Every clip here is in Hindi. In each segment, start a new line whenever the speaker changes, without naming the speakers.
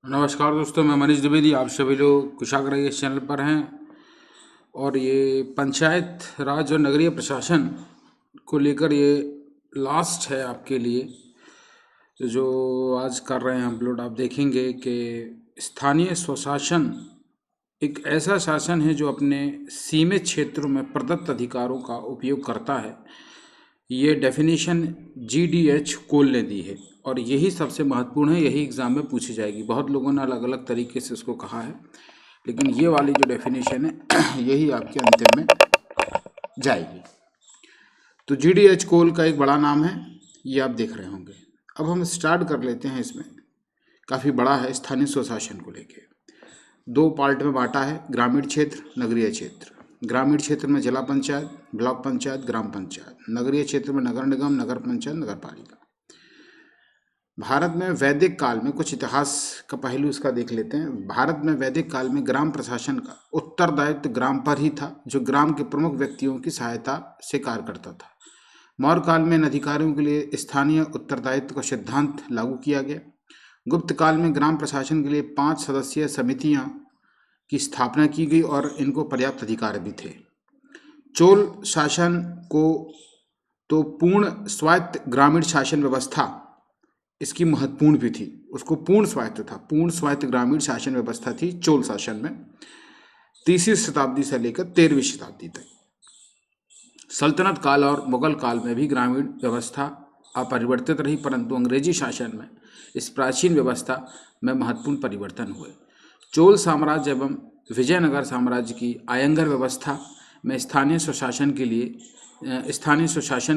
नमस्कार दोस्तों, मैं मनीष द्विवेदी। आप सभी लोग कुशाग्र इस चैनल पर हैं और ये पंचायत राज और नगरीय प्रशासन को लेकर ये लास्ट है आपके लिए जो आज कर रहे हैं अपलोड। आप देखेंगे कि स्थानीय स्वशासन एक ऐसा शासन है जो अपने सीमित क्षेत्रों में प्रदत्त अधिकारों का उपयोग करता है। ये डेफिनेशन GDH कोल ने दी है और यही सबसे महत्वपूर्ण है, यही एग्ज़ाम में पूछी जाएगी। बहुत लोगों ने अलग अलग तरीके से इसको कहा है, लेकिन ये वाली जो डेफिनेशन है यही आपके अंतिम में जाएगी। तो GDH कोल का एक बड़ा नाम है, ये आप देख रहे होंगे। अब हम स्टार्ट कर लेते हैं। इसमें काफ़ी बड़ा है, स्थानीय स्वशासन को लेके दो पार्ट में बांटा है, ग्रामीण क्षेत्र, नगरीय क्षेत्र। ग्रामीण क्षेत्र में जिला पंचायत, ब्लॉक पंचायत, ग्राम पंचायत। नगरीय क्षेत्र में नगर निगम, नगर पंचायत, नगर पालिका। भारत में वैदिक काल में कुछ इतिहास का पहलू इसका देख लेते हैं। भारत में वैदिक काल में ग्राम प्रशासन का उत्तरदायित्व ग्राम पर ही था, जो ग्राम के प्रमुख व्यक्तियों की सहायता से कार्य करता था। मौर्य काल में इन अधिकारियों के लिए स्थानीय उत्तरदायित्व का सिद्धांत लागू किया गया। गुप्त काल में ग्राम प्रशासन के लिए 5 सदस्यीय समितियां की स्थापना की गई और इनको पर्याप्त अधिकार भी थे। चोल शासन को तो पूर्ण स्वायत्त ग्रामीण शासन व्यवस्था इसकी महत्वपूर्ण भी थी, उसको पूर्ण स्वायत्त था, पूर्ण स्वायत्त ग्रामीण शासन व्यवस्था थी चोल शासन में, 3वीं शताब्दी से लेकर 13वीं शताब्दी तक। सल्तनत काल और मुगल काल में भी ग्रामीण व्यवस्था अपरिवर्तित रही, परंतु अंग्रेजी शासन में इस प्राचीन व्यवस्था में महत्वपूर्ण परिवर्तन हुए। चोल साम्राज्य एवं विजयनगर साम्राज्य की आयंगर व्यवस्था में स्थानीय स्वशासन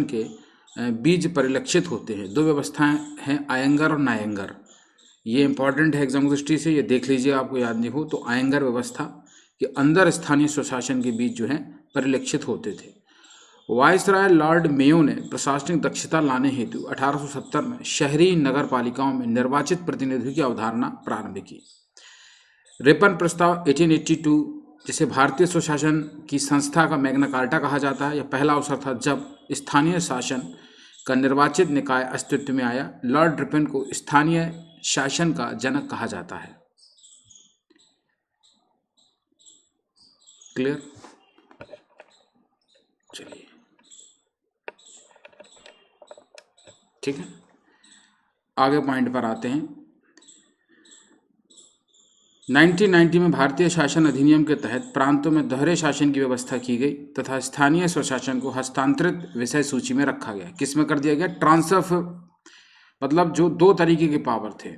के बीज परिलक्षित होते हैं। दो व्यवस्थाएं हैं, आयंगर और नायंगर। ये इंपॉर्टेंट है एग्जाम दृष्टि से, ये देख लीजिए, आपको याद नहीं हो तो। आयंगर व्यवस्था के अंदर स्थानीय स्वशासन के बीज जो हैं परिलक्षित होते थे। वायसराय लॉर्ड मेयो ने प्रशासनिक दक्षता लाने हेतु 1870 में शहरी नगर पालिकाओं में निर्वाचित प्रतिनिधि की अवधारणा प्रारंभ की। रिपन प्रस्ताव 1882, जिसे भारतीय स्वशासन की संस्था का मैग्ना कार्टा कहा जाता है, यह पहला अवसर था जब स्थानीय शासन का निर्वाचित निकाय अस्तित्व में आया। लॉर्ड रिपन को स्थानीय शासन का जनक कहा जाता है। क्लियर? चलिए, ठीक है, आगे पॉइंट पर आते हैं। 1990 में भारतीय शासन अधिनियम के तहत प्रांतों में दोहरे शासन की व्यवस्था की गई तथा स्थानीय स्वशासन को हस्तांतरित विषय सूची में रखा गया। किस में कर दिया गया? ट्रांसफर, मतलब जो दो तरीके के पावर थे,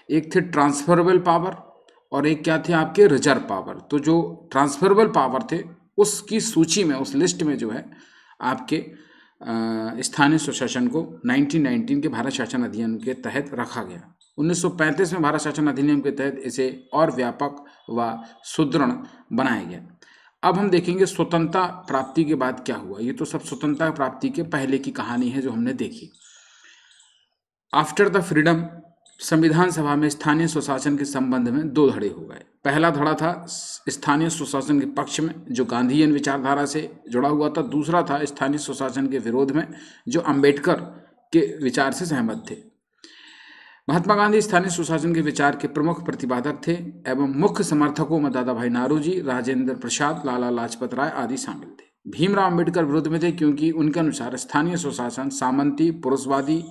एक थे ट्रांसफरेबल पावर और एक क्या थे आपके रिजर्व पावर। तो जो ट्रांसफरेबल पावर थे उसकी सूची में, उस लिस्ट में जो है आपके स्थानीय स्वशासन को 1919 के भारत शासन अधिनियम के तहत रखा गया। 1935 में भारत शासन अधिनियम के तहत इसे और व्यापक व सुदृढ़ बनाया गया। अब हम देखेंगे स्वतंत्रता प्राप्ति के बाद क्या हुआ। ये तो सब स्वतंत्रता प्राप्ति के पहले की कहानी है जो हमने देखी। आफ्टर द फ्रीडम, संविधान सभा में स्थानीय स्वशासन के संबंध में दो धड़े हो गए। पहला धड़ा था स्थानीय स्वशासन के पक्ष में, जो गांधीयन विचारधारा से जुड़ा हुआ था। दूसरा था स्थानीय स्वशासन के विरोध में, जो अंबेडकर के विचार से सहमत थे। महात्मा गांधी स्थानीय स्वशासन के विचार के प्रमुख प्रतिपादक थे एवं मुख्य समर्थकों में दादा भाई नारोजी, राजेंद्र प्रसाद, लाला लाजपत राय आदि शामिल थे। भीमराव अंबेडकर विरोध में थे, क्योंकि उनके अनुसार स्थानीय स्वशासन सामंती, पुरुषवादी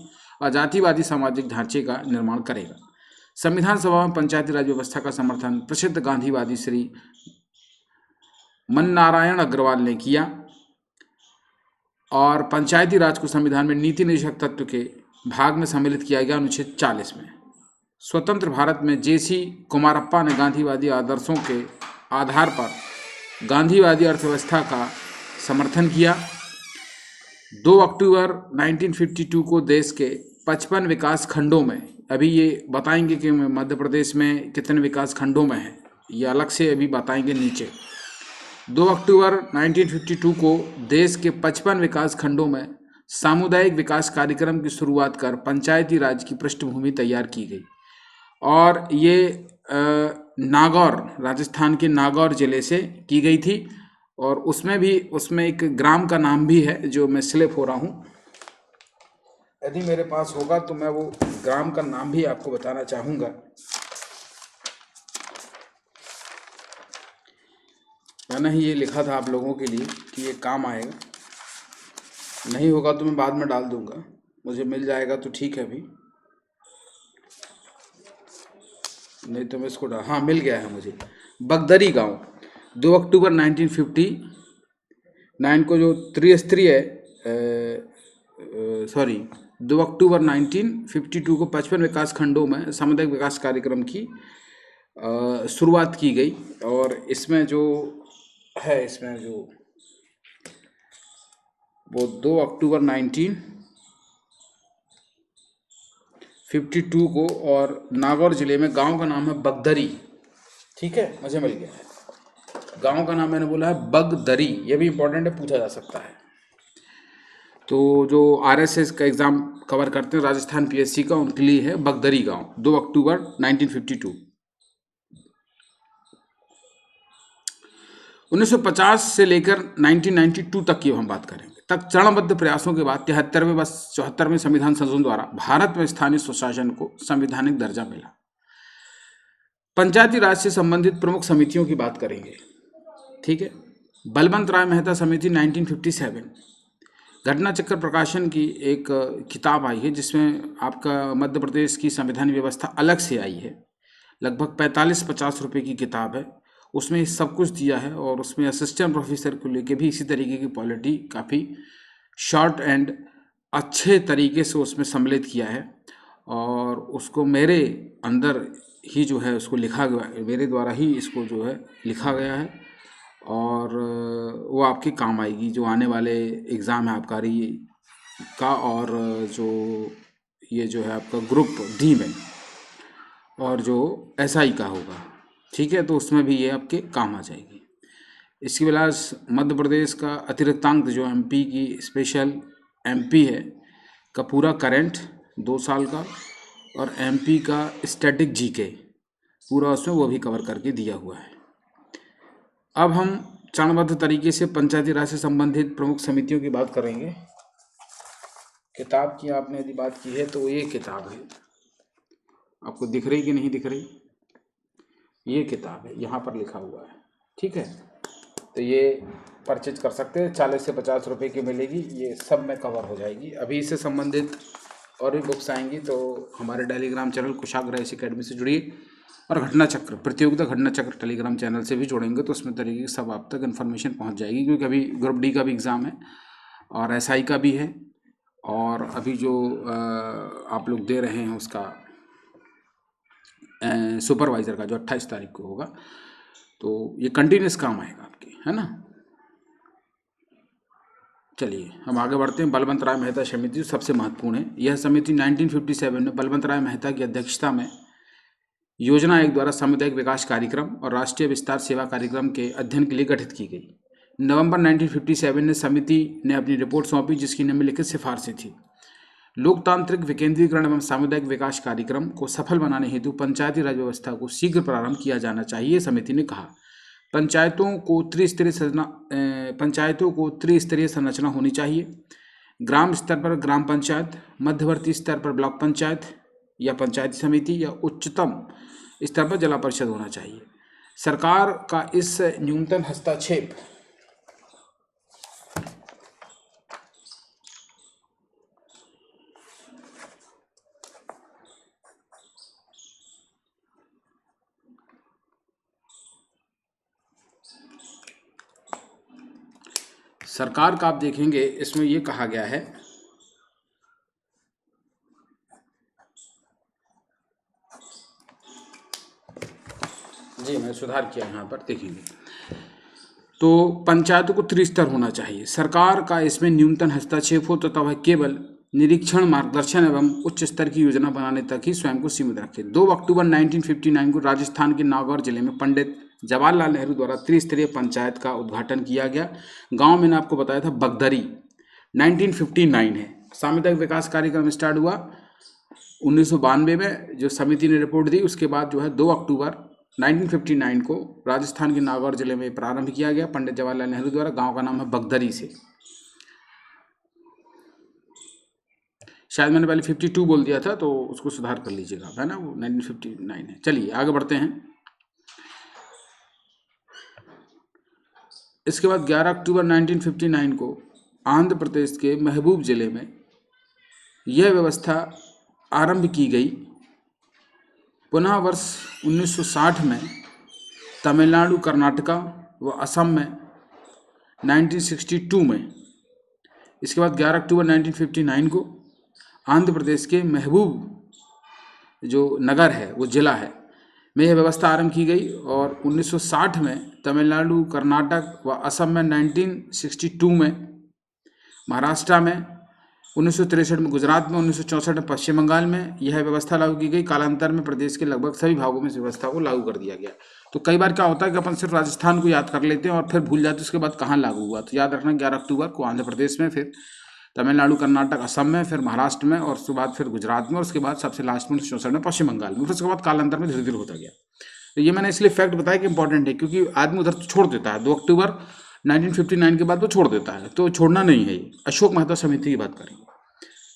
और जातिवादी सामाजिक ढांचे का निर्माण करेगा। संविधान सभा में पंचायती राज व्यवस्था का समर्थन प्रसिद्ध गांधीवादी श्री मननारायण अग्रवाल ने किया और पंचायती राज को संविधान में नीति निदेशक तत्व के भाग में सम्मिलित किया गया अनुच्छेद 40 में। स्वतंत्र भारत में JC कुमारप्पा ने गांधीवादी आदर्शों के आधार पर गांधीवादी अर्थव्यवस्था का समर्थन किया। 2 अक्टूबर 1952 को देश के 55 विकास खंडों में, अभी ये बताएंगे कि मध्य प्रदेश में कितने विकास खंडों में है, ये अलग से अभी बताएंगे नीचे। 2 अक्टूबर 1952 को देश के 55 विकास खंडों में सामुदायिक विकास कार्यक्रम की शुरुआत कर पंचायती राज की पृष्ठभूमि तैयार की गई और ये नागौर, राजस्थान के नागौर जिले से की गई थी। और उसमें एक ग्राम का नाम भी है जो मैं स्लिप हो रहा हूँ, यदि मेरे पास होगा तो मैं वो ग्राम का नाम भी आपको बताना चाहूँगा। मैंने ही ये लिखा था आप लोगों के लिए कि ये काम आएगा, नहीं होगा तो मैं बाद में डाल दूंगा, मुझे मिल जाएगा तो ठीक है अभी, नहीं तो मैं इसको हाँ मिल गया है मुझे। बगदरी गांव 2 अक्टूबर 1959 को जो त्रिस्तरीय सॉरी 2 अक्टूबर 1952 को 55 विकास खंडों में सामुदायिक विकास कार्यक्रम की शुरुआत की गई। और इसमें जो है, इसमें जो वो 2 अक्टूबर 1952 को, और नागौर जिले में गांव का नाम है बगदरी। ठीक है, मुझे मिल गया है। गांव का नाम मैंने बोला है बगदरी, ये भी इंपॉर्टेंट है, पूछा जा सकता है। तो जो आरएसएस का एग्जाम कवर करते हैं राजस्थान पीएससी का, उनके लिए है बगदरी गांव, 2 अक्टूबर 1952। 1950 से लेकर 1992 तक की हम बात करेंगे, तक चरणबद्ध प्रयासों के बाद 74वें संविधान संशोधन द्वारा भारत में स्थानीय स्वशासन को संवैधानिक दर्जा मिला। पंचायती राज से संबंधित प्रमुख समितियों की बात करेंगे। ठीक है, बलवंत राय मेहता समिति 1957, घटना चक्र प्रकाशन की एक किताब आई है जिसमें आपका मध्य प्रदेश की संविधान व्यवस्था अलग से आई है, लगभग 45-50 रुपये की किताब है, उसमें सब कुछ दिया है। और उसमें असिस्टेंट प्रोफेसर को लेके भी इसी तरीके की पॉलिटी काफ़ी शॉर्ट एंड अच्छे तरीके से उसमें सम्मिलित किया है, और उसको मेरे अंदर ही जो है उसको लिखा गया, मेरे द्वारा ही इसको जो है लिखा गया है, और वो आपके काम आएगी जो आने वाले एग्ज़ाम है आबकारी का, और जो ये जो है आपका ग्रुप डी में, और जो एसआई का होगा। ठीक है, तो उसमें भी ये आपके काम आ जाएगी। इसके अलावा मध्य प्रदेश का अतिरिक्तांक जो एमपी की स्पेशल एमपी है का पूरा करंट 2 साल का, और एमपी का स्टैटिक जीके पूरा उसमें वो भी कवर करके दिया हुआ है। अब हम चरणबद्ध तरीके से पंचायती राज से संबंधित प्रमुख समितियों की बात करेंगे। किताब की आपने यदि बात की है तो ये किताब है, आपको दिख रही कि नहीं दिख रही, ये किताब है, यहाँ पर लिखा हुआ है। ठीक है, तो ये परचेज कर सकते हैं, 40 से 50 रुपए की मिलेगी, ये सब में कवर हो जाएगी। अभी इससे संबंधित और भी बुक्स आएंगी तो हमारे टेलीग्राम चैनल कुशाग्र ऐसी अकेडमी से जुड़िए, और घटना चक्र प्रतियोगिता घटना चक्र टेलीग्राम चैनल से भी जुड़ेंगे तो उसमें तरीके की सब आप तक इन्फॉर्मेशन पहुंच जाएगी, क्योंकि अभी ग्रुप डी का भी एग्ज़ाम है और एसआई का भी है, और अभी जो आप लोग दे रहे हैं उसका सुपरवाइज़र का जो 28 तारीख को होगा, तो ये कंटिन्यूस काम आएगा आपके, है ना। चलिए हम आगे बढ़ते हैं। बलवंत राय मेहता समिति सबसे महत्वपूर्ण है। यह समिति 1957 में बलवंत राय मेहता की अध्यक्षता में योजना आयोग द्वारा सामुदायिक विकास कार्यक्रम और राष्ट्रीय विस्तार सेवा कार्यक्रम के अध्ययन के लिए गठित की गई। नवंबर 1957 में समिति ने अपनी रिपोर्ट सौंपी जिसकी निम्नलिखित सिफारिशें थी। लोकतांत्रिक विकेंद्रीकरण एवं सामुदायिक विकास कार्यक्रम को सफल बनाने हेतु पंचायती राज व्यवस्था को शीघ्र प्रारंभ किया जाना चाहिए। समिति ने कहा पंचायतों को त्रिस्तरीय संरचना होनी चाहिए। ग्राम स्तर पर ग्राम पंचायत, मध्यवर्ती स्तर पर ब्लॉक पंचायत या पंचायती समिति, या उच्चतम स्तर पर जिला परिषद होना चाहिए। सरकार का इस न्यूनतम हस्तक्षेप सरकार का आप देखेंगे इसमें ये कहा गया है जी, मैं सुधार किया यहाँ पर देखेंगे तो पंचायतों को त्रिस्तर होना चाहिए। सरकार का इसमें न्यूनतम हस्तक्षेप हो तथा वह केवल निरीक्षण, मार्गदर्शन एवं उच्च स्तर की योजना बनाने तक ही स्वयं को सीमित रखे। 2 अक्टूबर 1959 को राजस्थान के नागौर जिले में पंडित जवाहरलाल नेहरू द्वारा त्रिस्तरीय पंचायत का उद्घाटन किया गया। गांव मैंने आपको बताया था बगदरी 1959 है। सामुदायिक विकास कार्यक्रम स्टार्ट हुआ 1992 में, जो समिति ने रिपोर्ट दी उसके बाद जो है 2 अक्टूबर 1959 को राजस्थान के नागौर जिले में प्रारंभ किया गया पंडित जवाहरलाल नेहरू द्वारा। गांव का नाम है बगदरी से। शायद मैंने पहले 52 बोल दिया था तो उसको सुधार कर लीजिएगा, है ना, वो 1959 है। चलिए आगे बढ़ते हैं। इसके बाद 11 अक्टूबर 1959 को आंध्र प्रदेश के महबूब जिले में यह व्यवस्था आरंभ की गई। पुनः वर्ष 1960 में तमिलनाडु, कर्नाटका व असम में 1962 में। इसके बाद 11 अक्टूबर 1959 को आंध्र प्रदेश के महबूब जो नगर है, वो जिला है, में यह व्यवस्था आरंभ की गई। और 1960 में तमिलनाडु, कर्नाटक व असम में, 1962 में महाराष्ट्र में, 1963 में गुजरात में, 1964 में पश्चिम बंगाल में यह व्यवस्था लागू की गई। कालांतर में प्रदेश के लगभग सभी भागों में इस व्यवस्था को लागू कर दिया गया। तो कई बार क्या होता है कि अपन सिर्फ राजस्थान को याद कर लेते हैं और फिर भूल जाते हैं उसके बाद कहाँ लागू हुआ। तो याद रखना 11 अक्टूबर को आंध्र प्रदेश में, फिर तमिलनाडु, कर्नाटक, असम में, फिर महाराष्ट्र में, और उसके बाद फिर गुजरात में, और उसके बाद सबसे लास्ट में 1964 में पश्चिम बंगाल में, फिर उसके बाद कालांतर में धीरे धीरे होता गया। तो ये मैंने इसलिए फैक्ट बताया कि इंपॉर्टेंट है, क्योंकि आदमी उधर छोड़ देता है। 2 अक्टूबर 1959 के बाद वो छोड़ देता है, तो छोड़ना नहीं है। अशोक मेहता समिति की बात करेंगे।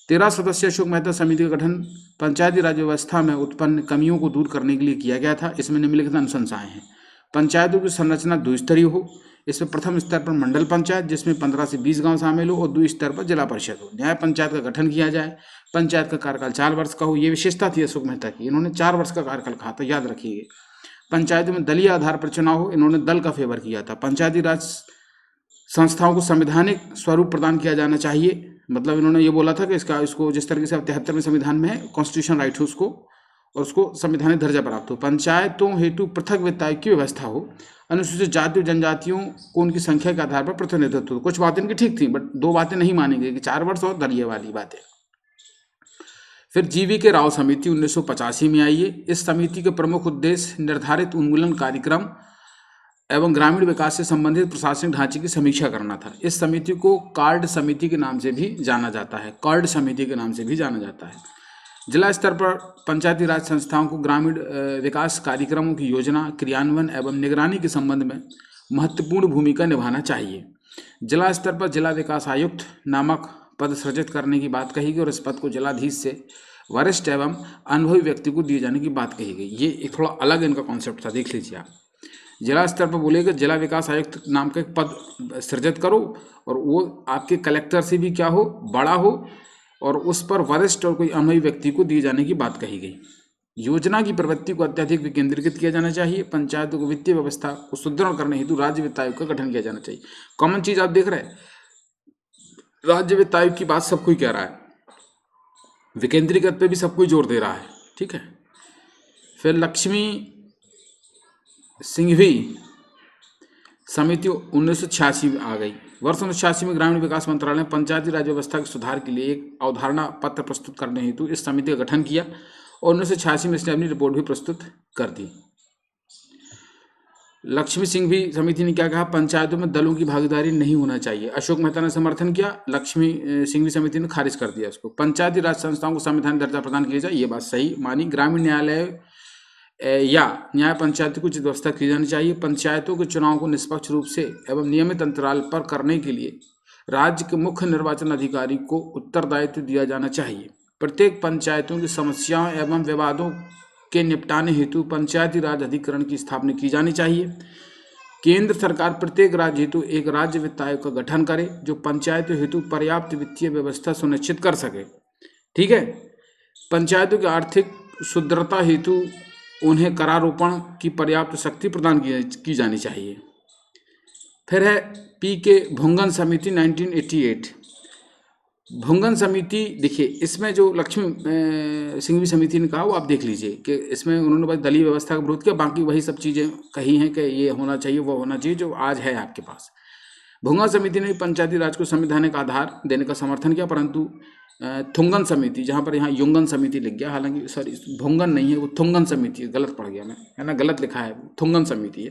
13 सदस्यीय अशोक मेहता समिति का गठन पंचायती राज व्यवस्था में उत्पन्न कमियों को दूर करने के लिए किया गया था। इसमें निम्नलिखित अनुशंसाएं हैं। पंचायतों की संरचना द्विस्तरीय हो। इसमें प्रथम स्तर पर मंडल पंचायत, जिसमें 15 से 20 गांव शामिल हो, और द्वितीय स्तर पर जिला परिषद हो। न्याय पंचायत का गठन किया जाए। पंचायत का कार्यकाल 4 वर्ष का हो। ये विशेषता थी अशोक मेहता की, इन्होंने 4 वर्ष का कार्यकाल कहा था, याद रखिए। पंचायतों में दलीय आधार पर चुनाव हो, इन्होंने दल का फेवर किया था। पंचायती राज संस्थाओं को संवैधानिक स्वरूप प्रदान किया जाना चाहिए। मतलब इन्होंने ये बोला था कि इसको जिस तरीके से 73वें संविधान में है, कॉन्स्टिट्यूशन राइट हो उसको, और उसको संवैधानिक दर्जा प्राप्त हो। पंचायतों हेतु पृथक वित्त आयोग की व्यवस्था हो। अनुसूचित जाति और जनजातियों को उनकी संख्या के आधार पर प्रतिनिधित्व हो। कुछ बातें इनकी ठीक थी, बट 2 बातें नहीं मानी गई कि 4 वर्ष और दलीय वाली बातें। फिर जीवी के राव समिति 1985 में आई है। इस समिति के प्रमुख उद्देश्य निर्धारित उन्मूलन कार्यक्रम एवं ग्रामीण विकास से संबंधित प्रशासनिक ढांचे की समीक्षा करना था। इस समिति को कार्ड समिति के नाम से भी जाना जाता है। कार्ड समिति के नाम से भी जाना जाता है। जिला स्तर पर पंचायती राज संस्थाओं को ग्रामीण विकास कार्यक्रमों की योजना, क्रियान्वयन एवं निगरानी के संबंध में महत्वपूर्ण भूमिका निभाना चाहिए। जिला स्तर पर जिला विकास आयुक्त नामक पद सृजित करने की बात कही गई, और इस पद को जिलाधीश से वरिष्ठ एवं अनुभवी व्यक्ति को दिए जाने की बात कही गई। ये एक थोड़ा अलग इनका कॉन्सेप्ट था, देख लीजिए आप। जिला स्तर पर बोलेगा जिला विकास आयुक्त नाम का एक पद सृजित करो, और वो आपके कलेक्टर से भी क्या हो, बड़ा हो, और उस पर वरिष्ठ और कोई अनुभवी व्यक्ति को दिए जाने की बात कही गई। योजना की प्रवृत्ति को अत्यधिक विकेंद्रीकृत किया जाना चाहिए। पंचायतों को वित्तीय व्यवस्था को सुदृढ़ करने हेतु राज्य वित्त आयोग का गठन किया जाना चाहिए। कॉमन चीज आप देख रहे हैं, राज्य वित्त आयोग की बात सब कोई कह रहा है, विकेंद्रीकृत पे भी सब कोई जोर दे रहा है, ठीक है। फिर लक्ष्मी सिंघवी समिति 1986 में आ गई। वर्ष 1986 में ग्रामीण विकास मंत्रालय ने पंचायती राज व्यवस्था के सुधार के लिए एक अवधारणा पत्र प्रस्तुत करने हेतु इस समिति का गठन किया, और 1986 में इसने अपनी रिपोर्ट भी प्रस्तुत कर दी। लक्ष्मी सिंघवी समिति ने क्या कहा, पंचायतों में दलों की भागीदारी नहीं होना चाहिए। अशोक मेहता ने समर्थन किया, लक्ष्मी सिंघवी समिति ने खारिज कर दिया इसको। पंचायती राज संस्थाओं को संवैधानिक दर्जा प्रदान किया जाए, ये बात सही मानी। ग्रामीण न्यायालय या न्याय पंचायती को उचित व्यवस्था की जानी चाहिए। पंचायतों के चुनाव को निष्पक्ष रूप से एवं नियमित अंतराल पर करने के लिए राज्य के मुख्य निर्वाचन अधिकारी को उत्तरदायित्व दिया जाना चाहिए। प्रत्येक पंचायतों की समस्याओं एवं विवादों के निपटाने हेतु पंचायती राज अधिकरण की स्थापना की जानी चाहिए। केंद्र सरकार प्रत्येक राज्य हेतु एक राज्य वित्त आयोग का गठन करे, जो पंचायतों हेतु पर्याप्त वित्तीय व्यवस्था सुनिश्चित कर सके, ठीक है। पंचायतों की आर्थिक सुदृढ़ता हेतु उन्हें करारोपण की पर्याप्त शक्ति प्रदान की जानी चाहिए। फिर है पी.के. भुंगन समिति 1988। भुंगन समिति देखिए, इसमें जो लक्ष्मी सिंघवी समिति ने कहा वो आप देख लीजिए कि इसमें उन्होंने बस दलीय व्यवस्था का विरोध किया, बाकी वही सब चीज़ें कही हैं कि ये होना चाहिए, वो होना चाहिए, जो आज है आपके पास। भुंगन समिति ने पंचायती राज को संवैधानिक आधार देने का समर्थन किया, परंतु थुंगन समिति, जहाँ पर यहाँ युंगन समिति लिख गया, हालांकि सॉरी भुंगन नहीं है, वो थुंगन समिति है, गलत पढ़ गया मैं, है ना, गलत लिखा है, थुंगन समिति है।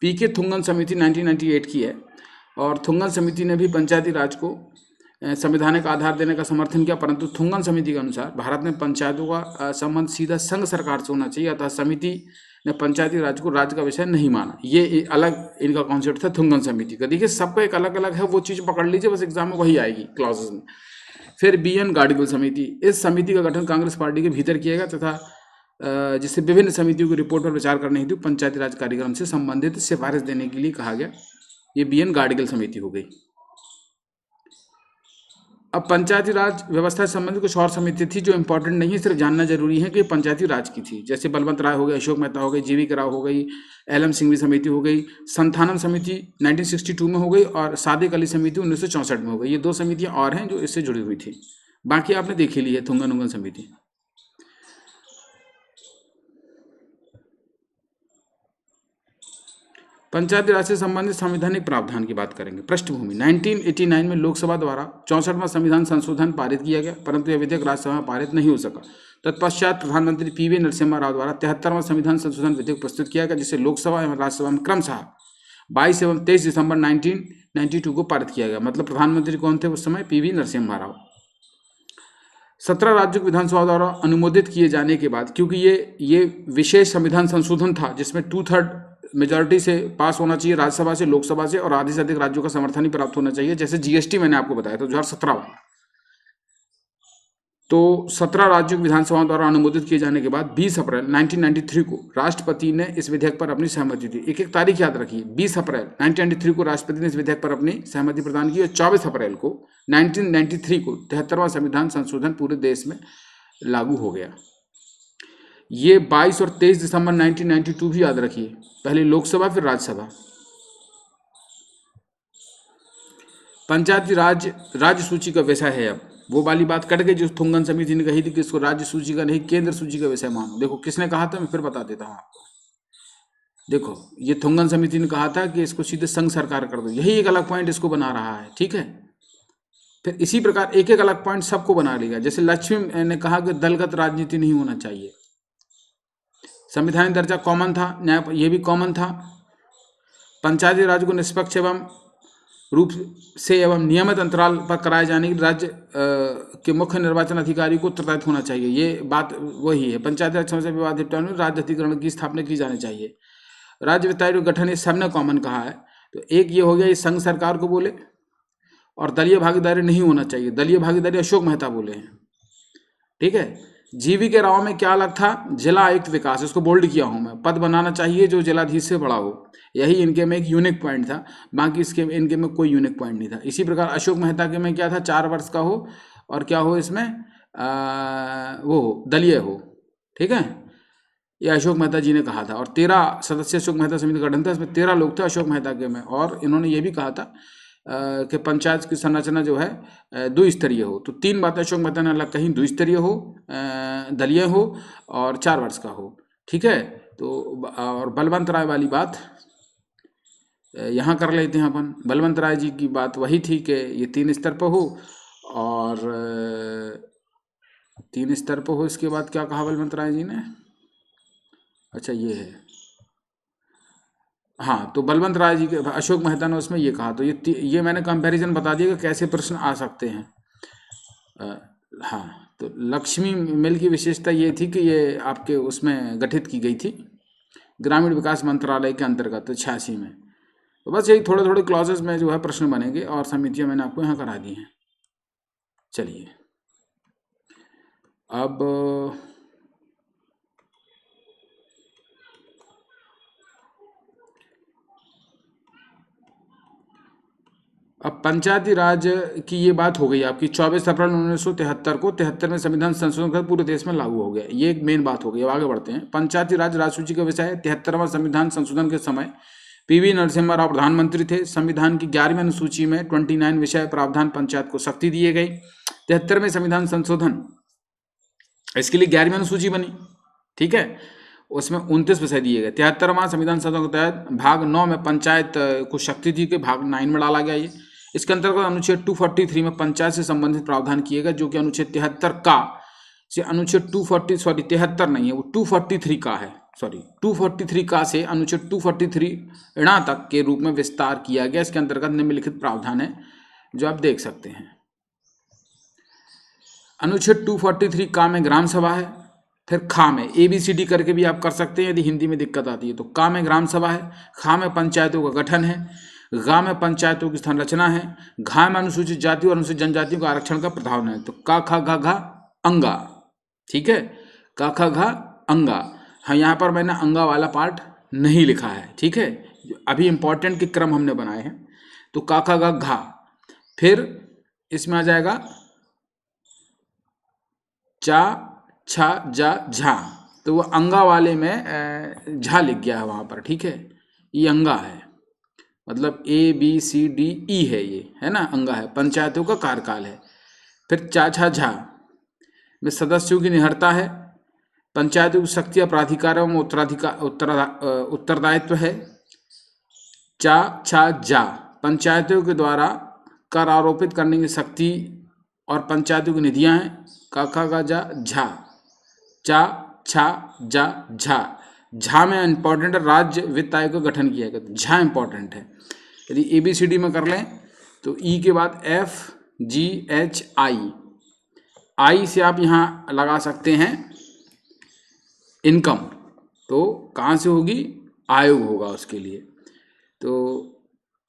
पी.के. थुंगन समिति 1998 की है, और थुंगन समिति ने भी पंचायती राज को संवैधानिक आधार देने का समर्थन किया, परंतु थुंगन समिति के अनुसार भारत में पंचायतों का संबंध सीधा संघ सरकार से होना चाहिए, अतः समिति ने पंचायती राज को राज्य का विषय नहीं माना। ये अलग इनका कॉन्सेप्ट था थुंगन समिति का। देखिए सबका एक अलग अलग है, वो चीज़ पकड़ लीजिए, बस एग्जाम में वही आएगी क्लॉजेज में। फिर बी.एन. गाडगिल समिति, इस समिति का गठन कांग्रेस पार्टी के भीतर किया गया तथा जिससे विभिन्न समितियों की रिपोर्ट पर विचार करने हेतु पंचायती राज कार्यक्रम से संबंधित सिफारिश देने के लिए कहा गया। ये BN गार्डिगल समिति हो गई। अब पंचायती राज व्यवस्था से संबंधित कुछ और समिति थी जो इंपॉर्टेंट नहीं है, सिर्फ जानना जरूरी है कि पंचायती राज की थी, जैसे बलवंत राय हो गए, अशोक मेहता हो गई, जीवी राव हो गई, LM सिंघवी समिति हो गई, संथानम समिति 1962 में हो गई और सादिक अली समिति 1964 में हो गई। ये 2 समितियां और हैं जो इससे जुड़ी हुई थी, बाकी आपने देख ही ली है, थुंगन उंगन समिति। पंचायती राज से संबंधित संवैधानिक प्रावधान की बात करेंगे। पृष्ठभूमि 1989 में लोकसभा द्वारा 64वां संविधान संशोधन पारित किया गया, परंतु यह विधेयक राज्यसभा में पारित नहीं हो सका। तत्पश्चात प्रधानमंत्री PV नरसिम्हा राव द्वारा 73वां संविधान संशोधन विधेयक प्रस्तुत किया गया, जिसे लोकसभा एवं राज्यसभा में क्रमशः 22 एवं 23 दिसंबर 1992 को पारित किया गया। मतलब प्रधानमंत्री कौन थे उस समय? PV नरसिम्हा राव। 17 राज्यों की विधानसभा द्वारा अनुमोदित किए जाने के बाद, क्योंकि ये विशेष संविधान संशोधन था जिसमें 2/3 मेजॉरिटी से पास होना चाहिए, राज्यसभा से, लोकसभा से, और आधे से अधिक राज्यों का समर्थन ही प्राप्त होना चाहिए, जैसे GST मैंने आपको बताया था 2017 वाला। तो 17 राज्यों की विधानसभाओं द्वारा अनुमोदित किए जाने के बाद 20 अप्रैल 1993 को राष्ट्रपति ने इस विधेयक पर अपनी सहमति दी। एक एक तारीख याद रखिए, 20 अप्रैल 1993 को राष्ट्रपति ने इस विधेयक पर अपनी सहमति प्रदान की और 24 अप्रैल को 1993 को 73वां संविधान संशोधन पूरे देश में लागू हो गया। ये 22 और 23 दिसंबर 1992 भी याद रखिए, पहले लोकसभा फिर राज्यसभा। पंचायती राज राज्य सूची का विषय है। अब वो वाली बात कट गई जो थुंगन समिति ने कही थी कि इसको राज्य सूची का नहीं केंद्र सूची का विषय मानो। देखो किसने कहा था, मैं फिर बता देता हूँ आपको। देखो ये थुंगन समिति ने कहा था कि इसको सीधे संघ सरकार कर दो, यही एक अलग पॉइंट इसको बना रहा है, ठीक है। फिर इसी प्रकार एक एक अलग पॉइंट सबको बना लेगा। जैसे लक्ष्मी ने कहा कि दलगत राजनीति नहीं होना चाहिए, संवैधानिक दर्जा कॉमन था, न्याय ये भी कॉमन था। पंचायती राज को निष्पक्ष एवं रूप से एवं नियमित अंतराल पर कराए जाने की राज्य के मुख्य निर्वाचन अधिकारी को उत्तरदायित्व होना चाहिए, ये बात वही है। पंचायती राज समस्या विवाद निपटान में राज्य अधिकरण की स्थापना की जानी चाहिए। राज्य वित्तायोग गठन ये सबने कॉमन कहा है। तो एक ये हो गया, ये संघ सरकार को बोले, और दलीय भागीदारी नहीं होना चाहिए, दलीय भागीदारी अशोक मेहता बोले हैं, ठीक है। जीवी के राव में क्या अलग था? जिला आयुक्त विकास, इसको बोल्ड किया हूं मैं, पद बनाना चाहिए जो जिलाधीश से बड़ा हो, यही इनके में एक यूनिक पॉइंट था, बाकी इसके इनके में कोई यूनिक पॉइंट नहीं था। इसी प्रकार अशोक मेहता के में क्या था? 4 वर्ष का हो और क्या हो इसमें वो दलीय हो, ठीक है। ये अशोक मेहता जी ने कहा था। और 13 सदस्य अशोक मेहता समिति का गठन था, इसमें 13 लोग थे अशोक मेहता के में। और इन्होंने ये भी कहा था कि पंचायत की संरचना जो है 2 स्तरीय हो। तो 3 बातें अशोक मेहता ने अलग कहीं, 2 स्तरीय हो, दलीय हो और 4 वर्ष का हो, ठीक है। तो और बलवंत राय वाली बात यहाँ कर लेते हैं अपन। बलवंत राय जी की बात वही थी कि ये 3 स्तर पर हो, और 3 स्तर पर हो। इसके बाद क्या कहा बलवंत राय जी ने? अच्छा ये है, हाँ। तो बलवंत राय जी के अशोक मेहता ने उसमें ये कहा। तो ये मैंने कंपैरिजन बता दिया कि कैसे प्रश्न आ सकते हैं। हाँ, तो लक्ष्मी मिल की विशेषता ये थी कि ये आपके उसमें गठित की गई थी ग्रामीण विकास मंत्रालय के अंतर्गत 86 में। तो बस यही थोड़े थोड़े क्लॉजेस में जो है प्रश्न बनेंगे, और समितियां मैंने आपको यहाँ करा दी हैं। चलिए अब पंचायती राज की ये बात हो गई आपकी। 24 अप्रैल 1973 को 73वें संविधान संशोधन कर पूरे देश में लागू हो गया, ये एक मेन बात हो गई। अब आगे बढ़ते हैं। पंचायती राज राज्यसूची का विषय है। 73वां संविधान संशोधन के समय PV नरसिम्हा राव प्रधानमंत्री थे। संविधान की 11वीं अनुसूची में 29 विषय प्रावधान पंचायत को सख्ती दिए गए। 73वें संविधान संशोधन, इसके लिए 11वीं अनुसूची बनी, ठीक है। उसमें 29 विषय दिए गए। 73वां संविधान संशोधन के तहत भाग 9 में पंचायत को शक्ति दी गई, भाग 9 में डाला गया। ये इसके अंतर्गत अनुच्छेद 243 में पंचायत से संबंधित प्रावधान किए गए, जो कि अनुच्छेद 73 का से अनुच्छेद 73 नहीं है, वो 243 का है, 243 का से अनुच्छेद 243 ऋणा तक के रूप में विस्तार किया गया। इसके अंतर्गत निम्नलिखित प्रावधान है जो आप देख सकते हैं। अनुच्छेद 243 का में ग्राम सभा है। फिर खा में ABCD करके भी आप कर सकते हैं यदि हिंदी में दिक्कत आती है। तो का में ग्राम सभा है, खा में पंचायतों का गठन है, गा में पंचायतों की संरचना है, घा में अनुसूचित जाति और अनुसूचित जनजातियों का आरक्षण का प्रावधान है। तो का खा घा घा अंगा, ठीक है, का खा घा अंगा। हाँ, यहाँ पर मैंने अंगा वाला पार्ट नहीं लिखा है, ठीक है। अभी इंपॉर्टेंट के क्रम हमने बनाए हैं। तो का खा गा घा। फिर इसमें आ जाएगा चा छा जा झा, तो वो अंगा वाले में झा लिख गया है वहाँ पर, ठीक है। ये अंगा है, मतलब ABCDE है, ये है ना, अंगा है, पंचायतों का कार्यकाल है। फिर चा छा झा में सदस्यों की निहरता है, पंचायतों की शक्तियाँ प्राधिकार एवं उत्तरदायित्व है। चा छा जा पंचायतों के द्वारा कर आरोपित करने की शक्ति और पंचायतों की निधियां हैं। का खा गा जा झा, चा छा जा झा। झा में इंपॉर्टेंट राज्य वित्त आयोग का गठन किया गया, तो झा इंपॉर्टेंट है। यदि ABCD में कर लें तो ई के बाद FGHI, आई से आप यहाँ लगा सकते हैं इनकम, तो कहाँ से होगी, आयोग होगा उसके लिए। तो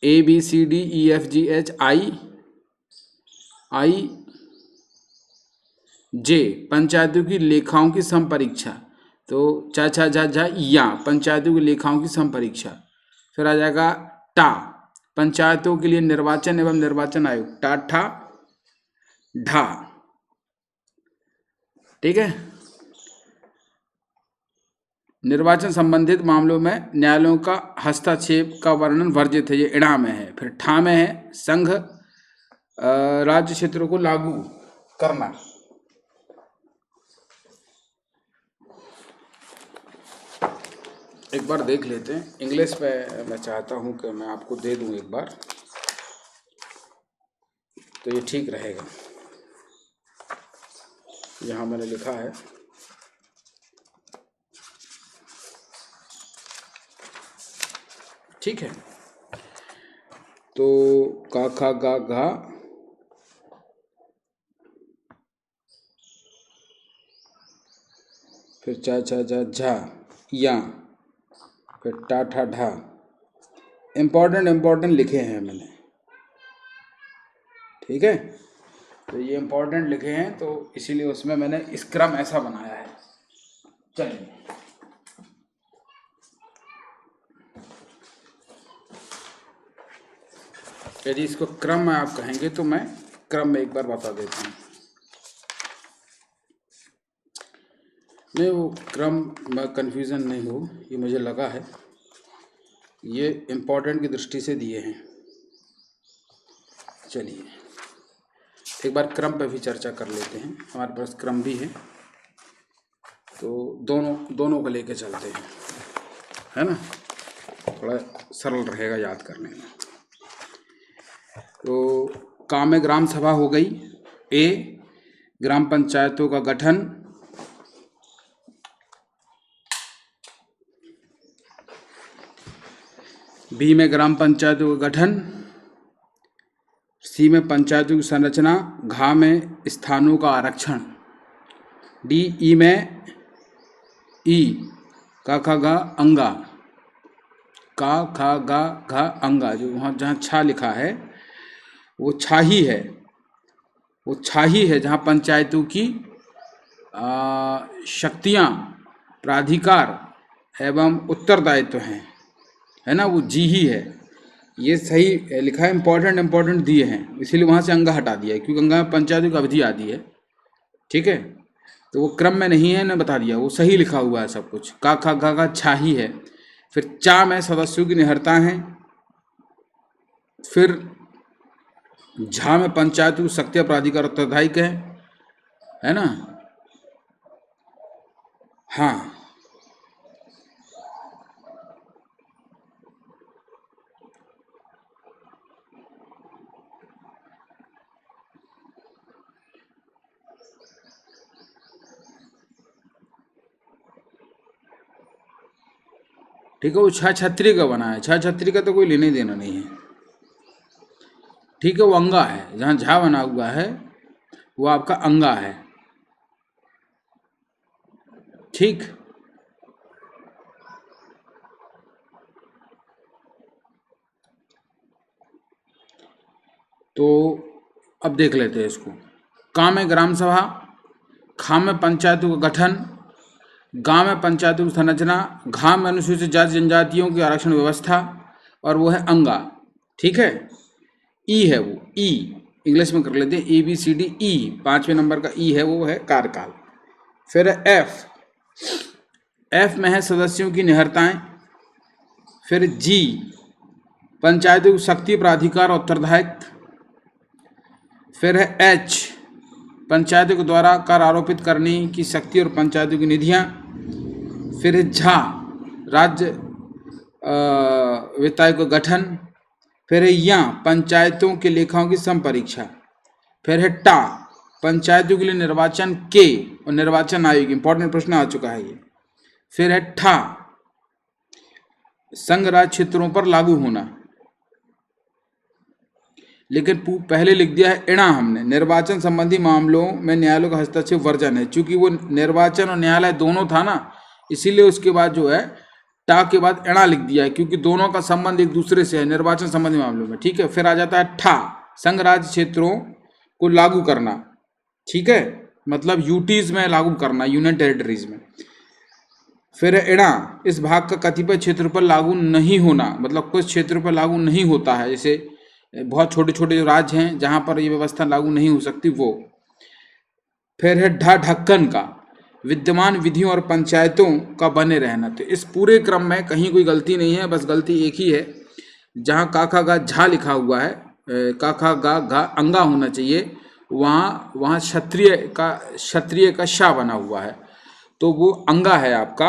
ABCDEFGHI जे पंचायतों की लेखाओं की संपरीक्षा, तो चा छा झा झा या पंचायतों की लेखाओं की संपरीक्षा। फिर आ जाएगा टा पंचायतों के लिए निर्वाचन एवं निर्वाचन आयोग, टा ठा ढा, ठीक है। निर्वाचन संबंधित मामलों में न्यायालयों का हस्तक्षेप का वर्णन वर्जित है, ये इड़ा में है। फिर ठा में है संघ राज्य क्षेत्रों को लागू करना। एक बार देख लेते हैं, इंग्लिश पे मैं चाहता हूं कि मैं आपको दे दूं एक बार, तो ये ठीक रहेगा। यहाँ मैंने लिखा है, ठीक है। तो का खा गा घा, फिर चा छा जा झा या, फिर टा ठा ढा। इम्पोर्टेंट लिखे हैं मैंने, ठीक है। तो ये इम्पोर्टेंट लिखे हैं, तो इसीलिए उसमें मैंने इस क्रम ऐसा बनाया है। चलिए, यदि इसको क्रम में आप कहेंगे तो मैं क्रम में एक बार बता देता हूँ। नहीं, वो क्रम में कन्फ्यूज़न नहीं हो, ये मुझे लगा है, ये इम्पोर्टेंट की दृष्टि से दिए हैं। चलिए एक बार क्रम पे भी चर्चा कर लेते हैं, हमारे पास क्रम भी है, तो दोनों को लेके चलते हैं, है ना, थोड़ा सरल रहेगा याद करने में। तो काम में ग्राम सभा हो गई, A ग्राम पंचायतों का गठन, B में ग्राम पंचायतों का गठन, C में पंचायतों की संरचना, घ में स्थानों का आरक्षण, D ई में ई का खा गा अंगा, का खा गा घा अंगा, जो वहाँ जहाँ छा लिखा है वो छाही है, वो छाही है जहाँ पंचायतों की शक्तियाँ, प्राधिकार एवं उत्तरदायित्व हैं, है ना, वो जी ही है। ये सही लिखा है, इम्पोर्टेंट दिए हैं, इसीलिए वहाँ से अंगा हटा दिया है, क्योंकि अंगा में पंचायतों की अवधि आती है, ठीक है। तो वो क्रम में नहीं है ना, बता दिया, वो सही लिखा हुआ है सब कुछ। का खा गा का छाही है। फिर चा में सदस्यों की निहरता है। फिर झा में पंचायत की शक्तियाँ प्राधिकार उत्तरदायित्व है ना, हाँ। ठीक है, वो छह छत्री का बना है, छह छत्री का तो कोई लेने देना नहीं है, ठीक है। वो अंगा है, जहाँ झा बना हुआ है वो आपका अंगा है, ठीक। तो अब देख लेते हैं इसको। का में ग्राम सभा, खा में पंचायतों का गठन, गांव में पंचायतों की संरचना, घा में अनुसूचित जाति जनजातियों की आरक्षण व्यवस्था, और वो है अंगा, ठीक है। ई है वो, ई इंग्लिश में कर लेते हैं, ABCD, ई 5वें नंबर का ई है, वो है कार्यकाल। फिर एफ, एफ में है सदस्यों की निहरताएं। फिर जी, पंचायतों की शक्ति, प्राधिकार और उत्तरदायित्व। फिर है एच, पंचायतों के द्वारा कर आरोपित करने की शक्ति और पंचायतों की निधियां। फिर है झा, राज्य वित्त आयोग का गठन। फिर है या, पंचायतों के लेखाओं की संपरीक्षा। फिर है टा, पंचायतों के लिए निर्वाचन के और निर्वाचन आयोग, इंपॉर्टेंट प्रश्न आ चुका है ये। फिर है ठा, संघ राज्य क्षेत्रों पर लागू होना, लेकिन पहले लिख दिया है इणा हमने, निर्वाचन संबंधी मामलों में न्यायालय का हस्तक्षेप वर्जन है, क्योंकि वो निर्वाचन और न्यायालय दोनों था ना, इसीलिए उसके बाद जो है टा के बाद इणा लिख दिया है, क्योंकि दोनों का संबंध एक दूसरे से है निर्वाचन संबंधी मामलों में। ठीक है, फिर आ जाता है ठा, संघ राज्य क्षेत्रों को लागू करना। ठीक है, मतलब यूटीज में लागू करना, यूनियन टेरिटरीज में। फिर है इणा, इस भाग का कतिपय क्षेत्र पर लागू नहीं होना, मतलब कुछ क्षेत्रों पर लागू नहीं होता है, जैसे बहुत छोटे छोटे जो राज्य हैं जहां पर ये व्यवस्था लागू नहीं हो सकती वो। फिर है ढा, ढक्कन का, विद्यमान विधियों और पंचायतों का बने रहना। तो इस पूरे क्रम में कहीं कोई गलती नहीं है, बस गलती एक ही है, जहां का खा गा झा लिखा हुआ है, का खा गा घा अंगा होना चाहिए, वहाँ क्षत्रिय का शा बना हुआ है, तो वो अंगा है आपका,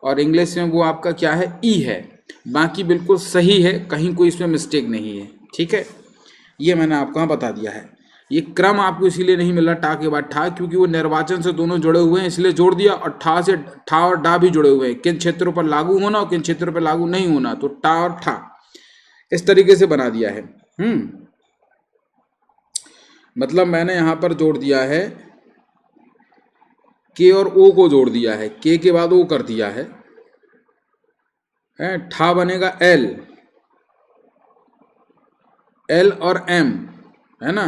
और इंग्लिश में वो आपका क्या है, ई है। बाकी बिल्कुल सही है, कहीं कोई इसमें मिस्टेक नहीं है। ठीक है, ये मैंने आपको यहाँ बता दिया है। ये क्रम आपको इसीलिए नहीं मिल रहा टा के बाद ठा, क्योंकि वो निर्वाचन से दोनों जुड़े हुए हैं, इसलिए जोड़ दिया, और ठा से ठा और डा भी जुड़े हुए हैं, किन क्षेत्रों पर लागू होना और किन क्षेत्रों पर लागू नहीं होना, तो टा और ठा इस तरीके से बना दिया है। मतलब मैंने यहाँ पर जोड़ दिया है, के और ओ को जोड़ दिया है, के बाद ओ कर दिया है, ठा बनेगा एल, एल और एम, है ना,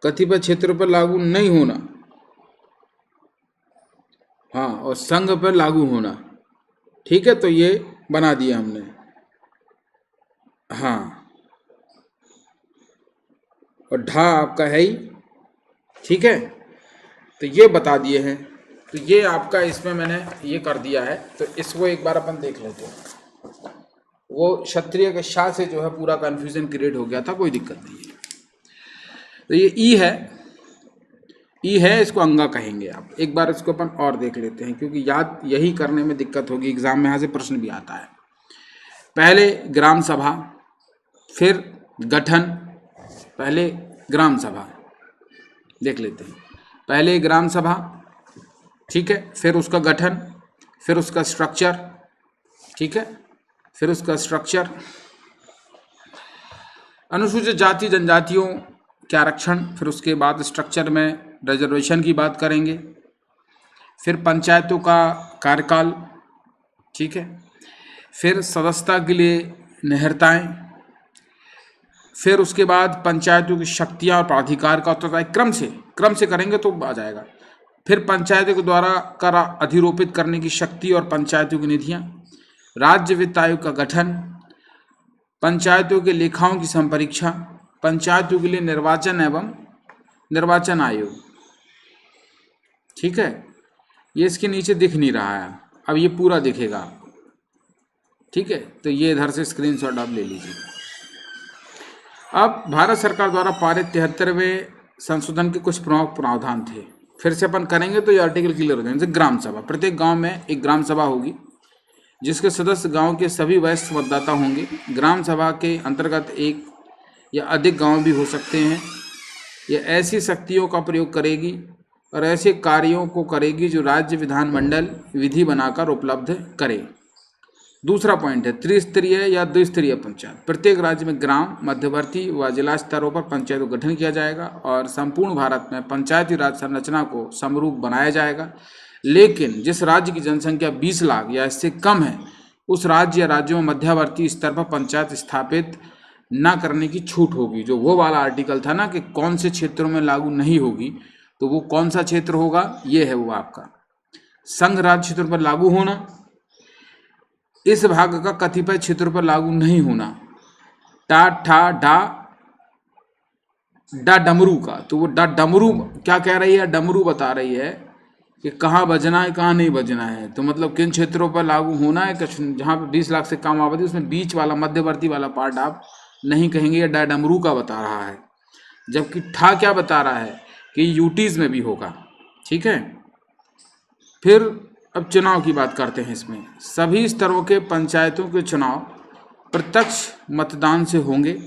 कतिपय क्षेत्र पर लागू नहीं होना, हाँ, और संघ पर लागू होना। ठीक है, तो ये बना दिया हमने, हाँ, और ढा आपका है ही। ठीक है, तो ये बता दिए हैं, तो ये आपका इसमें मैंने ये कर दिया है, तो इसको एक बार अपन देख लेते हैं। वो क्षत्रिय के शाह से जो है पूरा कंफ्यूजन क्रिएट हो गया था, कोई दिक्कत नहीं है। तो ये ई है, ई है, इसको अंगा कहेंगे आप। एक बार इसको अपन और देख लेते हैं, क्योंकि याद यही करने में दिक्कत होगी, एग्जाम में यहाँ से प्रश्न भी आता है। पहले ग्राम सभा, फिर गठन, पहले ग्राम सभा देख लेते हैं। पहले ग्राम सभा, ठीक है, फिर उसका गठन, फिर उसका स्ट्रक्चर, ठीक है, फिर उसका स्ट्रक्चर, अनुसूचित जाति जनजातियों के आरक्षण, फिर उसके बाद स्ट्रक्चर में रिजर्वेशन की बात करेंगे, फिर पंचायतों का कार्यकाल, ठीक है, फिर सदस्यता के लिए निहरताएं, फिर उसके बाद पंचायतों की शक्तियां और प्राधिकार का उत्तरदायित्व, क्रम से करेंगे तो आ जाएगा। फिर पंचायतों के द्वारा कर अधिरोपित करने की शक्ति और पंचायतों की निधियां, राज्य वित्त आयोग का गठन, पंचायतों के लेखाओं की संपरीक्षा, पंचायतों के लिए निर्वाचन एवं निर्वाचन आयोग। ठीक है, ये इसके नीचे दिख नहीं रहा है, अब ये पूरा दिखेगा। ठीक है, तो ये इधर से स्क्रीनशॉट आप ले लीजिए। अब भारत सरकार द्वारा पारित 73वें संशोधन के कुछ प्रमुख प्रावधान थे, फिर से अपन करेंगे तो ये आर्टिकल क्लियर हो जाएंगे। जैसे ग्राम सभा, प्रत्येक गांव में एक ग्राम सभा होगी, जिसके सदस्य गांव के सभी वयस्क मतदाता होंगे। ग्राम सभा के अंतर्गत एक या अधिक गांव भी हो सकते हैं। यह ऐसी शक्तियों का प्रयोग करेगी और ऐसे कार्यों को करेगी जो राज्य विधानमंडल विधि बनाकर उपलब्ध करे। दूसरा पॉइंट है त्रिस्तरीय या द्विस्तरीय पंचायत। प्रत्येक राज्य में ग्राम, मध्यवर्ती व जिला स्तरों पर पंचायत का गठन किया जाएगा और संपूर्ण भारत में पंचायती राज संरचना को समरूप बनाया जाएगा। लेकिन जिस राज्य की जनसंख्या 20 लाख या इससे कम है, उस राज्य या राज्यों में मध्यवर्ती स्तर पर पंचायत स्थापित न करने की छूट होगी। जो वो वाला आर्टिकल था ना कि कौन से क्षेत्रों में लागू नहीं होगी, तो वो कौन सा क्षेत्र होगा, ये है वो आपका संघ राज्य क्षेत्रों पर लागू होना। इस भाग का कतिपय क्षेत्रों पर लागू नहीं होना। टा ठा डा डा डमरू का, तो वो डा डमरू क्या कह रही है, डमरू बता रही है कि कहाँ बजना है कहाँ नहीं बजना है। तो मतलब किन क्षेत्रों पर लागू होना है, जहाँ पे 20 लाख से कम आबादी, उसमें बीच वाला मध्यवर्ती वाला पार्ट आप नहीं कहेंगे। ये डा डमरू का बता रहा है। जबकि ठा क्या बता रहा है कि यूटीज में भी होगा। ठीक है, फिर अब चुनाव की बात करते हैं। इसमें सभी स्तरों के पंचायतों के चुनाव प्रत्यक्ष मतदान से होंगे,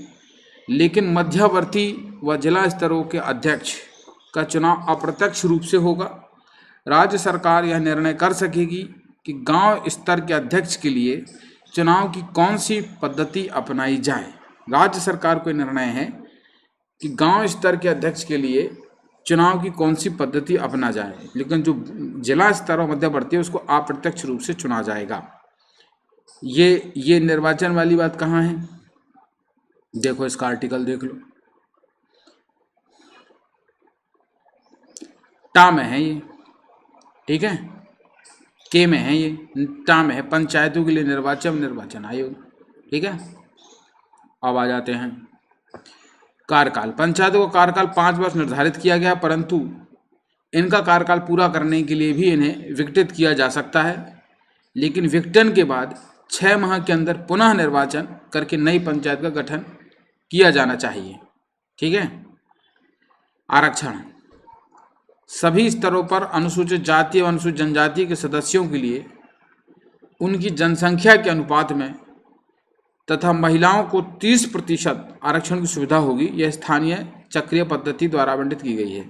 लेकिन मध्यवर्ती व जिला स्तरों के अध्यक्ष का चुनाव अप्रत्यक्ष रूप से होगा। राज्य सरकार यह निर्णय कर सकेगी कि गांव स्तर के अध्यक्ष के लिए चुनाव की कौन सी पद्धति अपनाई जाए। राज्य सरकार को निर्णय है कि गांव स्तर के अध्यक्ष के लिए चुनाव की कौन सी पद्धति अपना जाए, लेकिन जो जिला स्तर और मध्यवर्ती है उसको अप्रत्यक्ष रूप से चुना जाएगा। ये निर्वाचन वाली बात कहाँ है, देखो इसका आर्टिकल देख लो। टा में है ये, ठीक है, के में है ये, टा में है पंचायतों के लिए निर्वाचन आयोग। ठीक है, अब आ जाते हैं कार्यकाल। पंचायतों का कार्यकाल 5 वर्ष निर्धारित किया गया, परंतु इनका कार्यकाल पूरा करने के लिए भी इन्हें विघटित किया जा सकता है। लेकिन विघटन के बाद 6 माह के अंदर पुनः निर्वाचन करके नई पंचायत का गठन किया जाना चाहिए। ठीक है, आरक्षण सभी स्तरों पर अनुसूचित जाति एवं अनुसूचित जनजाति के सदस्यों के लिए उनकी जनसंख्या के अनुपात में तथा महिलाओं को 30% आरक्षण की सुविधा होगी। यह स्थानीय चक्रीय पद्धति द्वारा आवंटित की गई है,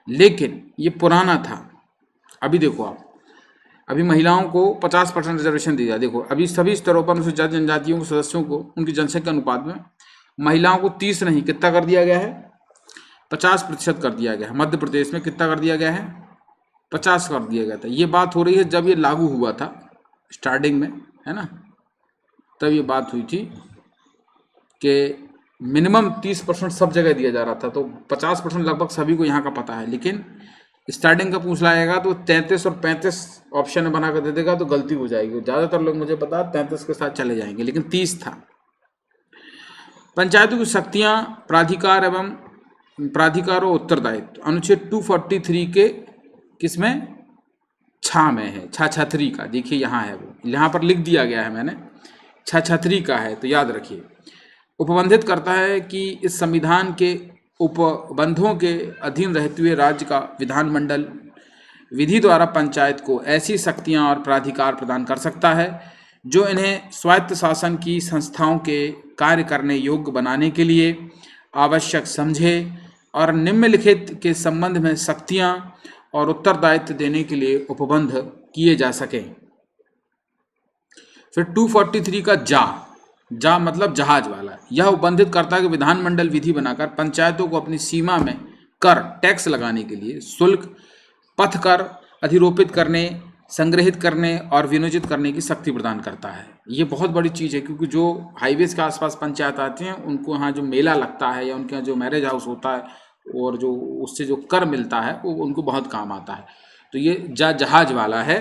लेकिन ये पुराना था। अभी देखो आप, अभी महिलाओं को 50% रिजर्वेशन दिया। देखो अभी सभी स्तरों पर अनुसूचित जनजातियों के सदस्यों को उनकी जनसंख्या के अनुपात में महिलाओं को 30 नहीं कितना कर दिया गया है, 50% कर दिया गया है। मध्य प्रदेश में कितना कर दिया गया है, 50 कर दिया गया था। ये बात हो रही है जब ये लागू हुआ था स्टार्टिंग में, है ना, तब ये बात हुई थी कि मिनिमम 30% सब जगह दिया जा रहा था, तो 50% लगभग सभी को यहाँ का पता है। लेकिन स्टार्टिंग का पूछ लाएगा तो 33 और 35 ऑप्शन में बना कर दे देगा तो गलती हो जाएगी। ज़्यादातर लोग मुझे पता है 33 के साथ चले जाएंगे, लेकिन 30 था। पंचायतों की शक्तियाँ, प्राधिकार और उत्तरदायित्व अनुच्छेद 243 के किसमें, छा में है, छाछत्री का। देखिए यहाँ है, वो यहाँ पर लिख दिया गया है मैंने, छाछत्री का है, तो याद रखिए। उपबंधित करता है कि इस संविधान के उपबंधों के अधीन रहते हुए राज्य का विधानमंडल विधि द्वारा पंचायत को ऐसी शक्तियां और प्राधिकार प्रदान कर सकता है जो इन्हें स्वायत्त शासन की संस्थाओं के कार्य करने योग्य बनाने के लिए आवश्यक समझे और निम्नलिखित के संबंध में शक्तियां और उत्तरदायित्व देने के लिए उपबंध किए जा सकें। फिर 243 का जा मतलब जहाज वाला। यह उपबंधित करता है कि विधानमंडल विधि बनाकर पंचायतों को अपनी सीमा में कर टैक्स लगाने के लिए शुल्क, पथ कर अधिरोपित करने, संग्रहित करने और विनियोजित करने की शक्ति प्रदान करता है। ये बहुत बड़ी चीज़ है, क्योंकि जो हाईवेज के आसपास पंचायत आते हैं उनको यहाँ जो मेला लगता है या उनके यहाँ जो मैरिज हाउस होता है और जो उससे जो कर मिलता है वो उनको बहुत काम आता है। तो ये जहाज वाला है।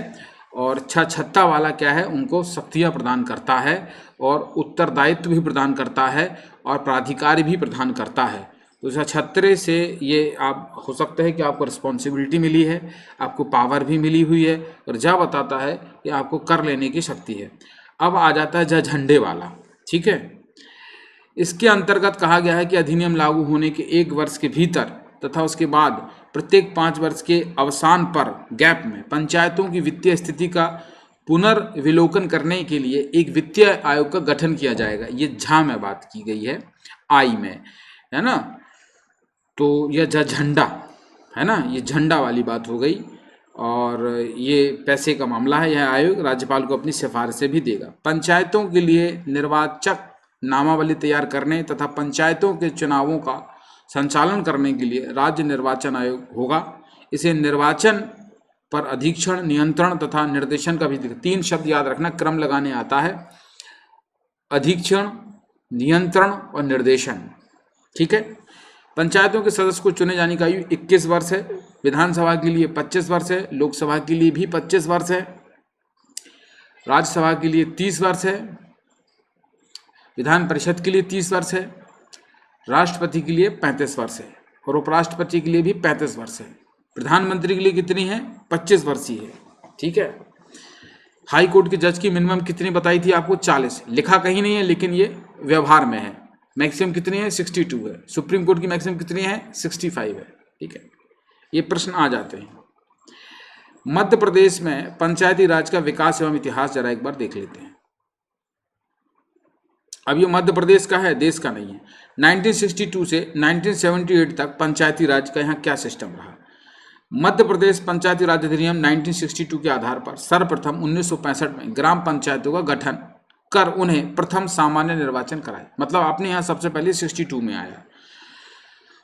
और छत्ता वाला क्या है, उनको शक्तियाँ प्रदान करता है और उत्तरदायित्व भी प्रदान करता है और प्राधिकार भी प्रदान करता है। तो छत्रे से ये आप हो सकता है कि आपको रिस्पॉन्सिबिलिटी मिली है, आपको पावर भी मिली हुई है, और जा बताता है कि आपको कर लेने की शक्ति है। अब आ जाता है झंडे वाला। ठीक है, इसके अंतर्गत कहा गया है कि अधिनियम लागू होने के 1 वर्ष के भीतर तथा उसके बाद प्रत्येक 5 वर्ष के अवसान पर गैप में पंचायतों की वित्तीय स्थिति का पुनर्विलोकन करने के लिए एक वित्तीय आयोग का गठन किया जाएगा। ये झा में बात की गई है, आई में, है ना। तो यह झंडा है ना, ये झंडा वाली बात हो गई। और ये पैसे का मामला है। यह आयोग राज्यपाल को अपनी सिफारिशें भी देगा। पंचायतों के लिए निर्वाचक नामावली तैयार करने तथा पंचायतों के चुनावों का संचालन करने के लिए राज्य निर्वाचन आयोग होगा। इसे निर्वाचन पर अधीक्षण, नियंत्रण तथा निर्देशन का भी 3 शब्द याद रखना, क्रम लगाने आता है, अधीक्षण, नियंत्रण और निर्देशन। ठीक है, पंचायतों के सदस्य को चुने जाने का आयु 21 वर्ष है। विधानसभा के लिए 25 वर्ष है, लोकसभा के लिए भी 25 वर्ष है। राज्यसभा के लिए 30 वर्ष है, विधान परिषद के लिए 30 वर्ष है, राष्ट्रपति के लिए 35 वर्ष है और उपराष्ट्रपति के लिए भी 35 वर्ष है। प्रधानमंत्री के लिए कितनी है? 25 वर्षीय है। ठीक है। हाई कोर्ट के जज की मिनिमम कितनी बताई थी आपको? 40। लिखा कहीं नहीं है लेकिन ये व्यवहार में है। मैक्सिमम कितनी है? 62 है। सुप्रीम कोर्ट की मैक्सिमम कितनी है? 65 है। ठीक है, ये प्रश्न आ जाते हैं। मध्य प्रदेश में पंचायती राज का विकास एवं इतिहास जरा एक बार देख लेते हैं। अब ये मध्य प्रदेश का है, देश का नहीं है। 1962 से 1978 तक पंचायती राज का यहाँ क्या सिस्टम रहा? मध्य प्रदेश पंचायती राज अधिनियम 1962 के आधार पर सर्वप्रथम 1965 में ग्राम पंचायतों का गठन कर उन्हें प्रथम सामान्य निर्वाचन कराए। मतलब अपने यहाँ सबसे पहले 62 में आया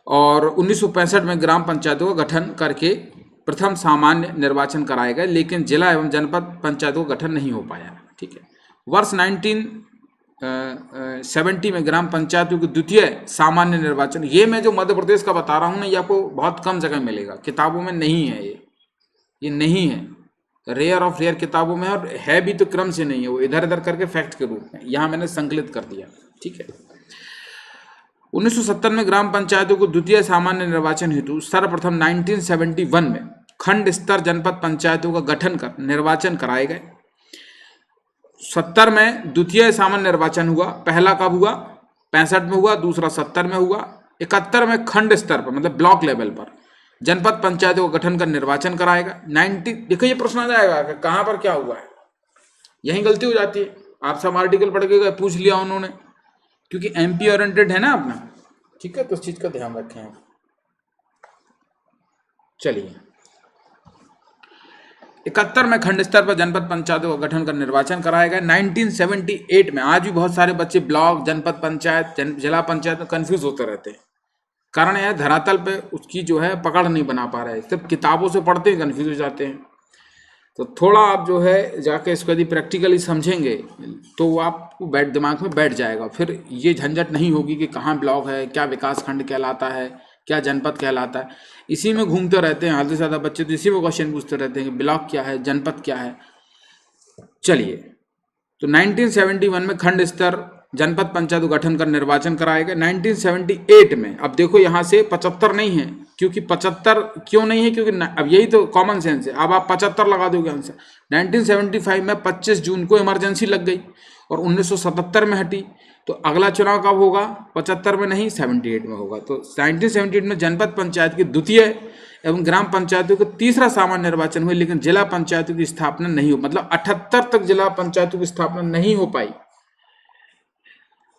और 1965 में ग्राम पंचायतों का गठन करके प्रथम सामान्य निर्वाचन कराए गए, लेकिन जिला एवं जनपद पंचायतों का गठन नहीं हो पाया। ठीक है। वर्ष 1970 में ग्राम पंचायतों के द्वितीय सामान्य निर्वाचन, ये मैं जो मध्य प्रदेश का बता रहा हूँ ना, ये आपको बहुत कम जगह मिलेगा, किताबों में नहीं है ये नहीं है, रेयर ऑफ रेयर किताबों में, और है भी तो क्रम से नहीं है, वो इधर इधर करके फैक्ट के रूप में यहाँ मैंने संकलित कर दिया। ठीक है। 1970 में ग्राम पंचायतों को द्वितीय सामान्य निर्वाचन हेतु सर्वप्रथम 1971 में खंड स्तर जनपद पंचायतों का गठन कर निर्वाचन कराए गए। 70 में द्वितीय सामान्य निर्वाचन हुआ। पहला कब हुआ? 65 में हुआ, दूसरा 70 में हुआ। 71 में खंड स्तर पर मतलब ब्लॉक लेवल पर जनपद पंचायतों का गठन कर निर्वाचन कराएगा। 90 देखो ये प्रश्न आ जाएगा कि कहाँ पर क्या हुआ है, यही गलती हो जाती है। आप सब आर्टिकल पढ़ के पूछ लिया उन्होंने, क्योंकि एमपी ओरिएंटेड है ना अपना। ठीक है, तो इस चीज का ध्यान रखें। चलिए, 71 में खंड स्तर पर जनपद पंचायतों का गठन कर निर्वाचन कराया गया। 1978 में, आज भी बहुत सारे बच्चे ब्लॉक, जनपद पंचायत, जिला पंचायत में कंफ्यूज होते रहते हैं। कारण यह धरातल पे उसकी जो है पकड़ नहीं बना पा रहे, सिर्फ किताबों से पढ़ते हैं कंफ्यूज हो जाते हैं। तो थोड़ा आप जो है जाके इसको यदि प्रैक्टिकली समझेंगे तो वो आपको दिमाग में बैठ जाएगा। फिर ये झंझट नहीं होगी कि कहाँ ब्लॉक है, क्या विकास खंड कहलाता है, क्या जनपद कहलाता है। इसी में घूमते रहते हैं, आधे से ज़्यादा बच्चे तो इसी में क्वेश्चन पूछते रहते हैं कि ब्लॉक क्या है, जनपद क्या है। चलिए, तो 1971 में खंड स्तर जनपद पंचायत गठन कर निर्वाचन कराया गया। 1978 में, अब देखो यहाँ से 75 नहीं है, क्योंकि 75 क्यों नहीं है? क्योंकि अब यही तो कॉमन सेंस है। अब आप 75 लगा दोगे आंसर। 1975 में 25 जून को इमरजेंसी लग गई और 1977 में हटी। तो अगला चुनाव कब होगा? 75 में नहीं, 78 में होगा। तो 1978 में जनपद पंचायत के द्वितीय एवं ग्राम पंचायतों का तीसरा सामान्य निर्वाचन हुआ, लेकिन जिला पंचायतों की स्थापना नहीं हो, मतलब 78 तक जिला पंचायतों की स्थापना नहीं हो पाई।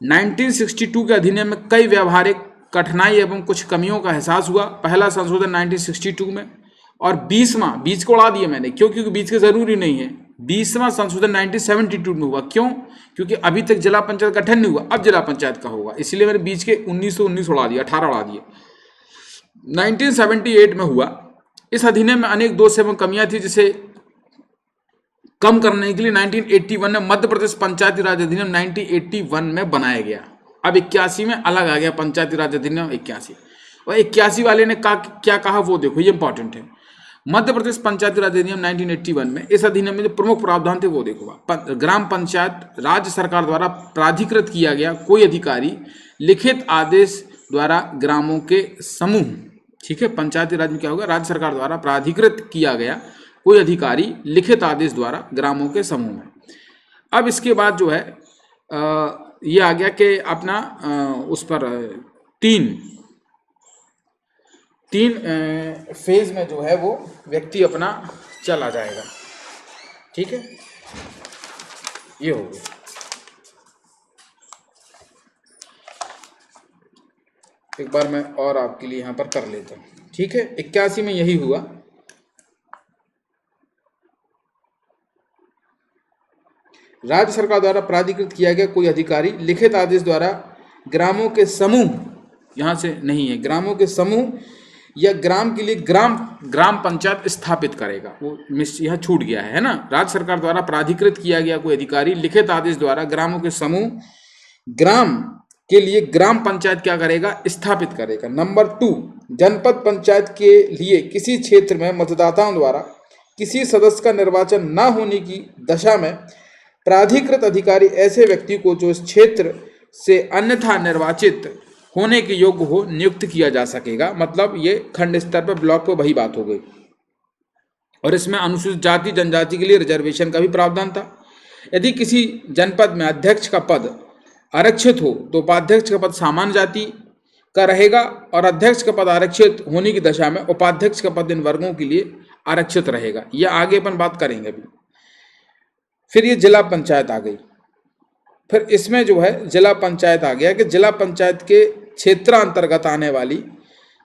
1962 के अधिनियम में कई व्यवहारिक कठिनाई एवं कुछ कमियों का एहसास हुआ। पहला संशोधन 1962 में, और 20वां, बीच को उड़ा दिए मैंने, क्यों? क्योंकि बीच के जरूरी नहीं है। 20वां संशोधन 1972 में हुआ। क्यों? क्योंकि अभी तक जिला पंचायत गठन नहीं हुआ, अब जिला पंचायत का होगा, इसलिए मैंने बीच के 1919 उड़ा दिया, 18 उड़ा दिए। 1978 में हुआ। इस अधिनियम में अनेक दोष एवं कमियां थी, जिसे कम करने के लिए 1981 में मध्य प्रदेश पंचायती राज अधिनियम 1981 में बनाया गया। अब 81 में अलग आ गया पंचायती राज अधिनियम 81। और 81 वाले ने क्या कहा वो देखो, ये इंपॉर्टेंट है। मध्य प्रदेश पंचायती राज अधिनियम 1981 में, इस अधिनियम में जो प्रमुख प्रावधान थे वो देखो। ग्राम पंचायत राज्य सरकार द्वारा प्राधिकृत किया गया कोई अधिकारी लिखित आदेश द्वारा ग्रामों के समूह, ठीक है, पंचायती राज में क्या होगा? राज्य सरकार द्वारा प्राधिकृत किया गया कोई अधिकारी लिखित आदेश द्वारा ग्रामों के समूह में। अब इसके बाद जो है ये आ गया कि अपना उस पर तीन फेज में जो है वो व्यक्ति अपना चला जाएगा। ठीक है, ये हो गया। एक बार मैं और आपके लिए यहाँ पर कर लेता हूँ। ठीक है, 81 में यही हुआ। राज्य सरकार द्वारा प्राधिकृत किया गया कोई अधिकारी लिखित आदेश द्वारा ग्रामों के समूह, यहाँ से नहीं है, ग्रामों के समूह या ग्राम के लिए ग्राम पंचायत स्थापित करेगा। वो यहाँ छूट गया है ना। राज्य सरकार द्वारा प्राधिकृत किया गया कोई अधिकारी लिखित आदेश द्वारा ग्रामों के समूह, ग्राम के लिए ग्राम पंचायत क्या करेगा? स्थापित करेगा। नंबर 2, जनपद पंचायत के लिए किसी क्षेत्र में मतदाताओं द्वारा किसी सदस्य का निर्वाचन न होने की दशा में प्राधिकृत अधिकारी ऐसे व्यक्ति को जो इस क्षेत्र से अन्यथा निर्वाचित होने के योग्य हो नियुक्त किया जा सकेगा। मतलब ये खंड स्तर पर, ब्लॉक पर वही बात हो गई। और इसमें अनुसूचित जाति जनजाति के लिए रिजर्वेशन का भी प्रावधान था। यदि किसी जनपद में अध्यक्ष का पद आरक्षित हो तो उपाध्यक्ष का पद सामान्य जाति का रहेगा और अध्यक्ष का पद आरक्षित होने की दशा में उपाध्यक्ष का पद इन वर्गों के लिए आरक्षित रहेगा। यह आगे अपन बात करेंगे अभी। फिर ये जिला पंचायत आ गई। फिर इसमें जो है जिला पंचायत आ गया कि जिला पंचायत के क्षेत्रांतर्गत आने वाली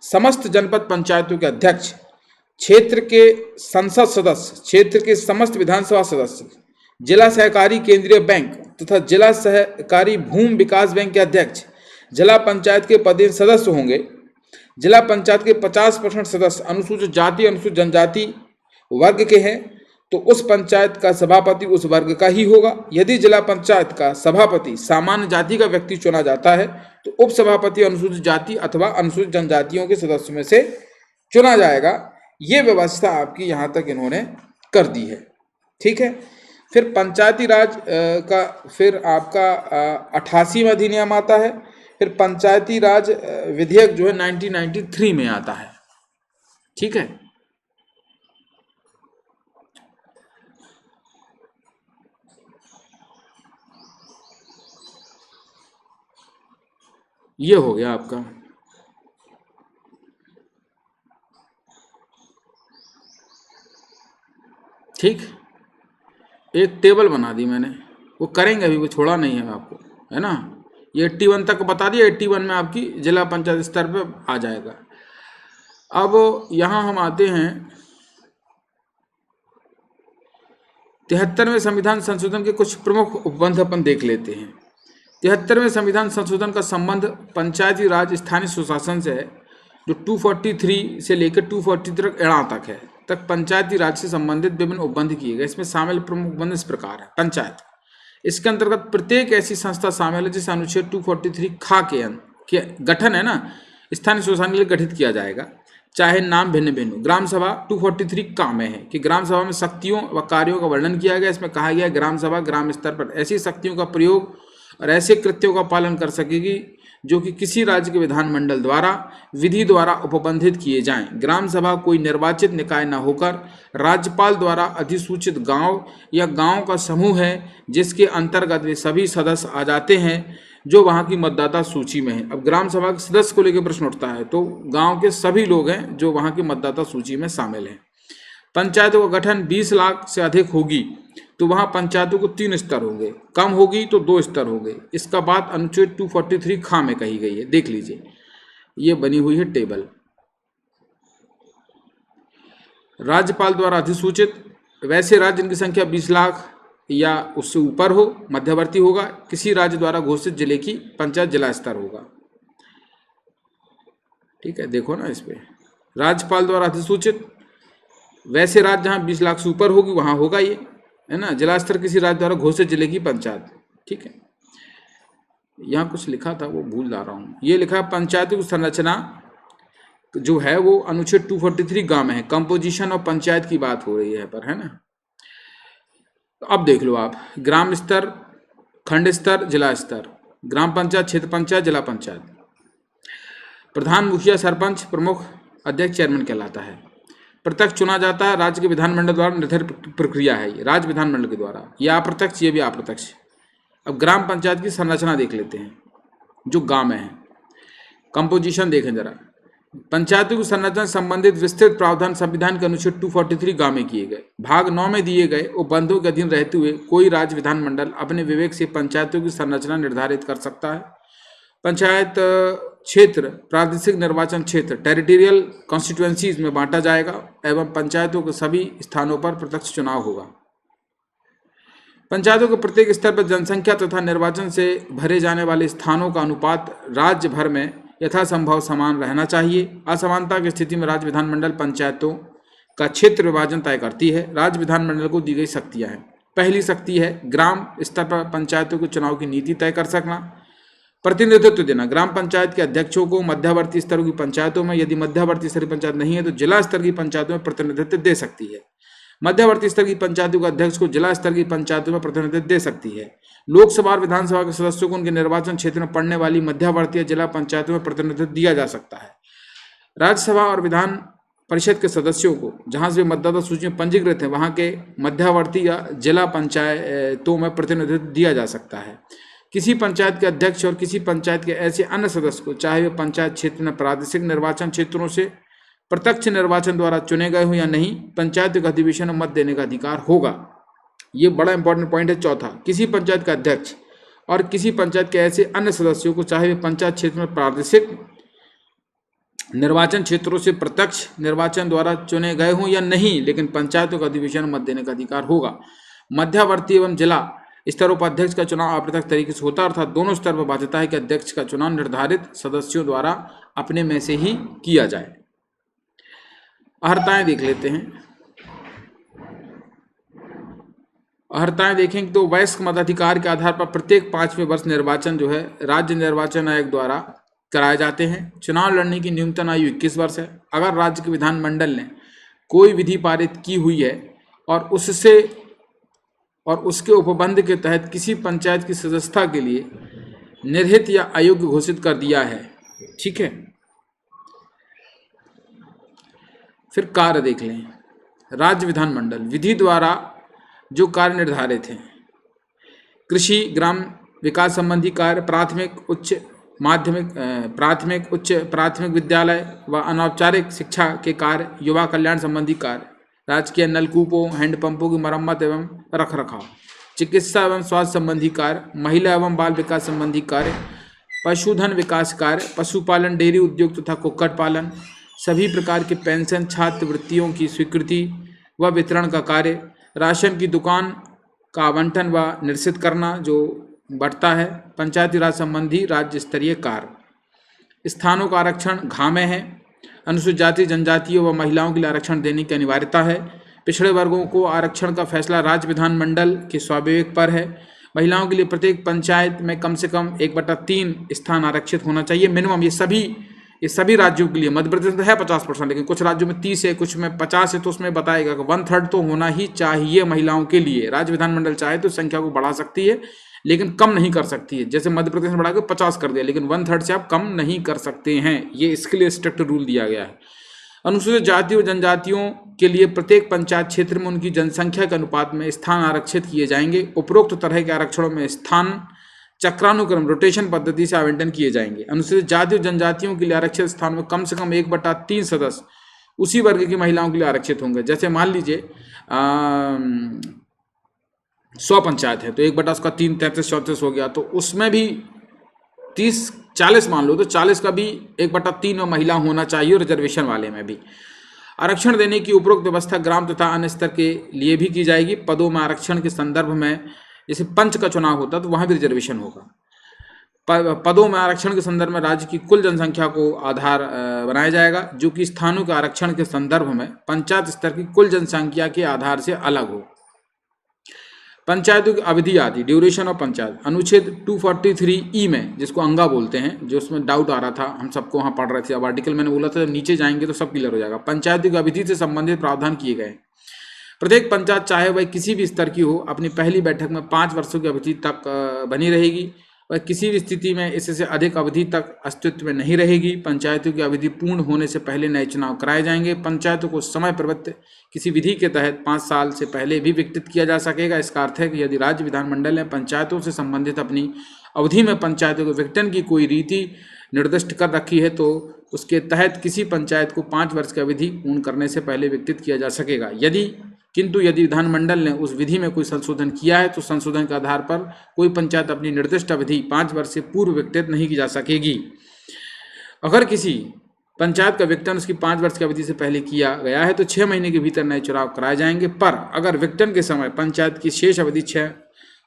समस्त जनपद पंचायतों के अध्यक्ष, क्षेत्र के संसद सदस्य, क्षेत्र के समस्त विधानसभा सदस्य, जिला सहकारी केंद्रीय बैंक तथा जिला सहकारी भूमि विकास बैंक के अध्यक्ष जिला पंचायत के पदेन सदस्य होंगे। जिला पंचायत के 50% सदस्य अनुसूचित जाति अनुसूचित जनजाति वर्ग के हैं तो उस पंचायत का सभापति उस वर्ग का ही होगा। यदि जिला पंचायत का सभापति सामान्य जाति का व्यक्ति चुना जाता है तो उप सभापति अनुसूचित जाति अथवा अनुसूचित जनजातियों के सदस्यों में से चुना जाएगा। ये व्यवस्था आपकी यहाँ तक इन्होंने कर दी है। ठीक है। फिर पंचायती राज का फिर आपका 88वां अधिनियम आता है। फिर पंचायती राज विधेयक जो है 1993 में आता है। ठीक है। ये हो गया आपका। ठीक, एक टेबल बना दी मैंने, वो करेंगे अभी, वो छोड़ा नहीं है आपको, है ना। ये 81 तक बता दिया। 81 में आपकी जिला पंचायत स्तर पे आ जाएगा। अब यहाँ हम आते हैं 73वें संविधान संशोधन के कुछ प्रमुख उपबंध अपन देख लेते हैं। 73वें संविधान संशोधन का संबंध पंचायती राज स्थानीय सुशासन से है, जो 243 से लेकर 243 तक है, तक पंचायती राज से संबंधित विभिन्न उपबंध किए गए। इसमें शामिल प्रमुख उपबंध इस प्रकार है। पंचायत, इसके अंतर्गत प्रत्येक ऐसी संस्था शामिल है जिसे अनुच्छेद 243 खा के गठन है ना, स्थानीय स्वशासन के लिए गठित किया जाएगा, चाहे नाम भिन्न भिन्न हो। ग्राम सभा 243 का में है कि ग्राम सभा में शक्तियों व कार्यों का वर्णन किया गया। इसमें कहा गया ग्राम सभा ग्राम स्तर पर ऐसी शक्तियों का प्रयोग और ऐसे कृत्यों का पालन कर सकेगी जो कि किसी राज्य के विधानमंडल द्वारा विधि द्वारा उपबंधित किए जाएं। ग्राम सभा कोई निर्वाचित निकाय न होकर राज्यपाल द्वारा अधिसूचित गांव या गांव का समूह है जिसके अंतर्गत वे सभी सदस्य आ जाते हैं जो वहां की मतदाता सूची में है। अब ग्राम सभा के सदस्य को लेकर प्रश्न उठता है, तो गांव के सभी लोग हैं जो वहां की मतदाता सूची में शामिल हैं। पंचायतों का गठन 20 लाख से अधिक होगी तो वहां पंचायतों को 3 स्तर होंगे, कम होगी तो 2 स्तर होंगे। इसका बात अनुच्छेद 243 खा में कही गई है। देख लीजिए, ये बनी हुई है टेबल। राज्यपाल द्वारा अधिसूचित वैसे राज्य जिनकी संख्या 20 लाख या उससे ऊपर हो, मध्यवर्ती होगा। किसी राज्य द्वारा घोषित जिले की पंचायत जिला स्तर होगा। ठीक है, देखो ना इस पे, राज्यपाल द्वारा अधिसूचित वैसे राज्य जहाँ 20 लाख से ऊपर होगी वहां होगा ये, है ना। जिला स्तर किसी राज्य द्वारा घोषित जिले की पंचायत। ठीक है, यहाँ कुछ लिखा था वो भूल जा रहा हूँ। ये लिखा है पंचायतों की संरचना जो है वो अनुच्छेद 243 गांव में है। कंपोजिशन और पंचायत की बात हो रही है पर, है ना। अब देख लो आप, ग्राम स्तर, खंड स्तर, जिला स्तर, ग्राम पंचायत, क्षेत्र पंचायत, जिला पंचायत। प्रधान, मुखिया, सरपंच, प्रमुख, अध्यक्ष, चेयरमैन कहलाता है। प्रत्यक्ष चुना जाता है राज्य के विधानमंडल द्वारा, निर्धारित प्रक्रिया है ये, राज्य विधानमंडल के द्वारा। ये अप्रत्यक्ष, ये भी अप्रत्यक्ष। अब ग्राम पंचायत की संरचना देख लेते हैं जो गांव में है। कंपोजिशन देखें जरा। पंचायतों की संरचना संबंधित विस्तृत प्रावधान संविधान के अनुच्छेद 243 गांव में किए गए। भाग 9 में दिए गए उपबंधों के अधीन रहते हुए कोई राज्य विधानमंडल अपने विवेक से पंचायतों की संरचना निर्धारित कर सकता है। पंचायत क्षेत्र प्रादेशिक निर्वाचन क्षेत्र टेरिटोरियल कॉन्स्टिट्यूएंसीज में बांटा जाएगा एवं पंचायतों के सभी स्थानों पर प्रत्यक्ष चुनाव होगा। पंचायतों के प्रत्येक स्तर पर जनसंख्या तथा निर्वाचन से भरे जाने वाले स्थानों का अनुपात राज्य भर में यथासंभव समान रहना चाहिए। असमानता की स्थिति में राज्य विधानमंडल पंचायतों का क्षेत्र विभाजन तय करती है। राज्य विधानमंडल को दी गई शक्तियां हैं। पहली शक्ति है ग्राम स्तर पर पंचायतों के चुनाव की नीति तय कर सकना। प्रतिनिधित्व देना, ग्राम पंचायत के अध्यक्षों को मध्यवर्ती स्तरों की पंचायतों में, यदि मध्यवर्ती स्तर की पंचायत नहीं है तो जिला स्तर की पंचायतों में प्रतिनिधित्व दे सकती है। मध्यवर्ती स्तर की पंचायतों के अध्यक्ष को जिला स्तर की पंचायतों में प्रतिनिधित्व दे सकती है। लोकसभा और विधानसभा के सदस्यों को उनके निर्वाचन क्षेत्र में पड़ने वाली मध्यवर्ती या जिला पंचायतों में प्रतिनिधित्व दिया जा सकता है। राज्यसभा और विधान परिषद के सदस्यों को जहां से मतदाता सूची में पंजीकृत है वहां के मध्यवर्ती या जिला पंचायतों में प्रतिनिधित्व दिया जा सकता है। किसी पंचायत के अध्यक्ष और किसी पंचायत के ऐसे अन्य सदस्य को चाहे वे पंचायत क्षेत्र में प्रादेशिक निर्वाचन क्षेत्रों से प्रत्यक्ष निर्वाचन द्वारा चुने गए हो या नहीं, पंचायत के अधिवेशन में मत देने का अधिकार होगा। ये बड़ा इंपॉर्टेंट पॉइंट है। चौथा, किसी पंचायत का अध्यक्ष और किसी पंचायत के ऐसे अन्य सदस्यों को चाहे वे पंचायत क्षेत्र में प्रादेशिक निर्वाचन क्षेत्रों से प्रत्यक्ष निर्वाचन द्वारा चुने गए हों या नहीं, लेकिन पंचायतों का अधिवेशन में मत देने का अधिकार होगा। मध्यवर्ती एवं जिला स्तरों पर अध्यक्ष का चुनाव अपृथक तरीके से होता है, अर्थात दोनों स्तर पर बाध्यता है कि अध्यक्ष का चुनाव निर्धारित सदस्यों द्वारा अपने में से ही किया जाए। अर्हताएं देख लेते हैं। अर्हताएं देखें तो वयस्क मताधिकार के आधार पर प्रत्येक 5वें वर्ष निर्वाचन जो है राज्य निर्वाचन आयोग द्वारा कराए जाते हैं। चुनाव लड़ने की न्यूनतम आयु 21 वर्ष है। अगर राज्य के विधानमंडल ने कोई विधि पारित की हुई है और उसके उपबंध के तहत किसी पंचायत की सदस्यता के लिए निर्हित या अयोग्य घोषित कर दिया है, ठीक है। फिर कार्य देख लें। राज्य विधानमंडल विधि द्वारा जो कार्य निर्धारित हैं, कृषि ग्राम विकास संबंधी कार्य, प्राथमिक उच्च प्राथमिक विद्यालय व अनौपचारिक शिक्षा के कार्य, युवा कल्याण संबंधी कार्य, राजकीय नलकूपों हैंडपंपों की मरम्मत एवं रखरखाव, चिकित्सा एवं स्वास्थ्य संबंधी कार्य, महिला एवं बाल विकास संबंधी कार्य, पशुधन विकास कार्य, पशुपालन, डेयरी उद्योग तथा कुक्कुट पालन, सभी प्रकार के पेंशन, छात्रवृत्तियों की स्वीकृति व वितरण का कार्य, राशन की दुकान का आवंटन व निश्चित करना जो बढ़ता है, पंचायती राज संबंधी राज्य स्तरीय कार्य। स्थानों का आरक्षण घ में है। अनुसूचित जाति जनजातियों व महिलाओं के लिए आरक्षण देने की अनिवार्यता है। पिछड़े वर्गों को आरक्षण का फैसला राज्य विधानमंडल के स्वाभाविक पर है। महिलाओं के लिए प्रत्येक पंचायत में कम से कम 1/3 स्थान आरक्षित होना चाहिए मिनिमम। ये सभी राज्यों के लिए, मध्य प्रदेश में है 50%, लेकिन कुछ राज्यों में 30 है, कुछ में 50 है, तो उसमें बताएगा कि 1/3 तो होना ही चाहिए महिलाओं के लिए। राज्य विधानमंडल चाहे तो संख्या को बढ़ा सकती है, लेकिन कम नहीं कर सकती है। जैसे मध्य प्रदेश में बढ़ा के 50 कर दिया, लेकिन 1/3 से आप कम नहीं कर सकते हैं। ये इसके लिए स्ट्रिक्ट रूल दिया गया है। अनुसूचित जाति और जनजातियों के लिए प्रत्येक पंचायत क्षेत्र में उनकी जनसंख्या के अनुपात में स्थान आरक्षित किए जाएंगे। उपरोक्त तरह के आरक्षणों में स्थान चक्रानुक्रम रोटेशन पद्धति से आवंटन किए जाएंगे। अनुसूचित जाति और जनजातियों के लिए आरक्षित स्थान में कम से कम 1/3 सदस्य उसी वर्ग की महिलाओं के लिए आरक्षित होंगे। जैसे मान लीजिए 100 पंचायत है तो 1/3 33 34 हो गया, तो उसमें भी 30 40 मान लो, तो 40 का भी 1/3 में महिला होना चाहिए। रिजर्वेशन वाले में भी आरक्षण देने की उपरोक्त व्यवस्था ग्राम तथा अन्य स्तर के लिए भी की जाएगी। पदों में आरक्षण के संदर्भ में जैसे पंच का चुनाव होता है तो वहाँ भी रिजर्वेशन होगा। पदों में आरक्षण के संदर्भ में राज्य की कुल जनसंख्या को आधार बनाया जाएगा, जो कि स्थानों के आरक्षण के संदर्भ में पंचायत स्तर की कुल जनसंख्या के आधार से अलग हो। पंचायतों की अवधि आदि, ड्यूरेशन ऑफ पंचायत, अनुच्छेद 243E में, जिसको अंगा बोलते हैं, जो उसमें डाउट आ रहा था, हम सबको वहाँ पढ़ रहे थे। अब आर्टिकल मैंने बोला था, नीचे जाएंगे तो सब क्लियर हो जाएगा। पंचायतों की अवधि से संबंधित प्रावधान किए गए। प्रत्येक पंचायत चाहे वह किसी भी स्तर की हो, अपनी पहली बैठक में 5 वर्षों की अवधि तक बनी रहेगी। वह किसी भी स्थिति में इससे अधिक अवधि तक अस्तित्व में नहीं रहेगी। पंचायतों की अवधि पूर्ण होने से पहले नए चुनाव कराए जाएंगे। पंचायतों को समय प्रवृत्त किसी विधि के तहत 5 साल से पहले भी विघटित किया जा सकेगा। इसका अर्थ है कि यदि राज्य विधानमंडल ने पंचायतों से संबंधित अपनी अवधि में पंचायतों के विघटन की कोई रीति निर्दिष्ट कर रखी है तो उसके तहत किसी पंचायत को 5 वर्ष की अवधि पूर्ण करने से पहले विघटित किया जा सकेगा। किंतु यदि विधानमंडल ने उस विधि में कोई संशोधन किया है तो संशोधन के आधार पर कोई पंचायत अपनी निर्दिष्ट अवधि 5 वर्ष से पूर्व विघटित नहीं की जा सकेगी। अगर किसी पंचायत का विघटन उसकी 5 वर्ष की अवधि से पहले किया गया है तो 6 महीने के भीतर नए चुनाव कराए जाएंगे। पर अगर विघटन के समय पंचायत की शेष अवधि 6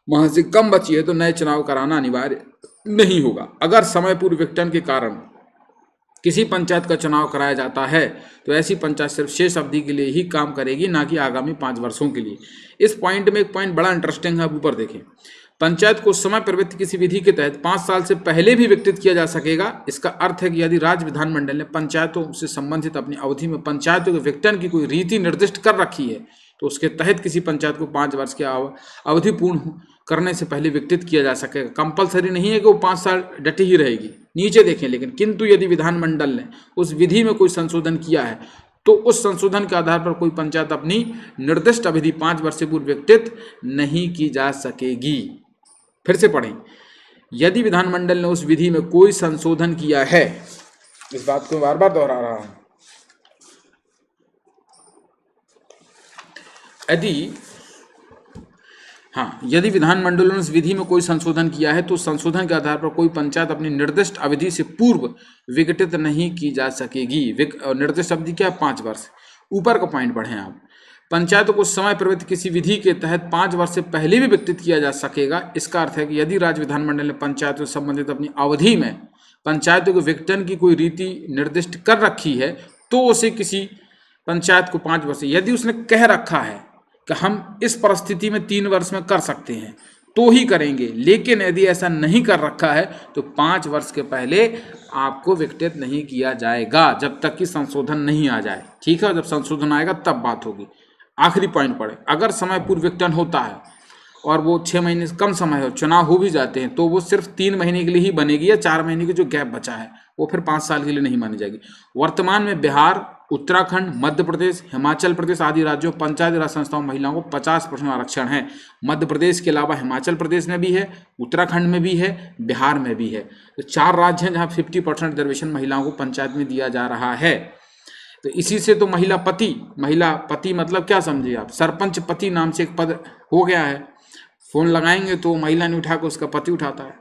माह से कम बची है तो नए चुनाव कराना अनिवार्य नहीं होगा। अगर समय पूर्व विघटन के कारण किसी पंचायत का चुनाव कराया जाता है तो ऐसी पंचायत सिर्फ शेष अवधि के लिए ही काम करेगी, ना कि आगामी 5 वर्षों के लिए। इस पॉइंट में एक पॉइंट बड़ा इंटरेस्टिंग है, आप ऊपर देखें। पंचायत को समय प्रवृत्त किसी विधि के तहत 5 साल से पहले भी विघटित किया जा सकेगा। इसका अर्थ है कि यदि राज्य विधानमंडल ने पंचायतों से संबंधित अपनी अवधि में पंचायतों के विघटन की कोई रीति निर्दिष्ट कर रखी है तो उसके तहत किसी पंचायत को 5 वर्ष की अवधि पूर्ण करने से पहले विघटित किया जा सकेगा। कंपलसरी नहीं है कि वो 5 साल डटी ही रहेगी, नीचे देखें। लेकिन किंतु यदि विधानमंडल ने उस विधि में कोई संशोधन किया है तो उस संशोधन के आधार पर कोई पंचायत अपनी निर्दिष्ट अवधि 5 वर्ष से पूर्व विघटित नहीं की जा सकेगी। फिर से पढ़ें, यदि विधानमंडल ने उस विधि में कोई संशोधन किया है, इस बात को बार बार दोहरा रहा हूं, यदि विधानमंडल ने उस विधि में कोई संशोधन किया है तो संशोधन के आधार पर कोई पंचायत अपनी निर्दिष्ट अवधि से पूर्व विघटित नहीं की जा सकेगी। निर्दिष्ट अवधि क्या है? 5 वर्ष। ऊपर का पॉइंट पढ़ें आप, पंचायतों को समय प्रवृत्त किसी विधि के तहत 5 वर्ष से पहले भी विघटित किया जा सकेगा। इसका अर्थ है कि यदि राज्य विधानमंडल ने पंचायतों से संबंधित अपनी अवधि में पंचायतों के विघटन की कोई रीति निर्दिष्ट कर रखी है तो उसे किसी पंचायत को 5 वर्ष, यदि उसने कह रखा है कि हम इस परिस्थिति में 3 वर्ष में कर सकते हैं तो ही करेंगे, लेकिन यदि ऐसा नहीं कर रखा है तो 5 वर्ष के पहले आपको विघटित नहीं किया जाएगा जब तक कि संशोधन नहीं आ जाए। ठीक है, जब संशोधन आएगा तब बात होगी। आखिरी पॉइंट पढ़े, अगर समय पूर्व विघटन होता है और वो 6 महीने से कम समय हो, चुनाव हो भी जाते हैं, तो वो सिर्फ 3 महीने के लिए ही बनेगी या 4 महीने की जो गैप बचा है वो फिर 5 साल के लिए नहीं मानी जाएगी। वर्तमान में बिहार, उत्तराखंड, मध्य प्रदेश, हिमाचल प्रदेश आदि राज्यों पंचायती राज संस्थाओं महिलाओं को 50% आरक्षण है। मध्य प्रदेश के अलावा हिमाचल प्रदेश में भी है, उत्तराखंड में भी है, बिहार में भी है। तो 4 राज्य हैं जहाँ 50% रिजर्वेशन महिलाओं को पंचायत में दिया जा रहा है। तो इसी से तो महिला पति मतलब क्या समझिए आप, सरपंच पति नाम से एक पद हो गया है। फोन लगाएंगे तो महिला ने उठा कर उसका पति उठाता है,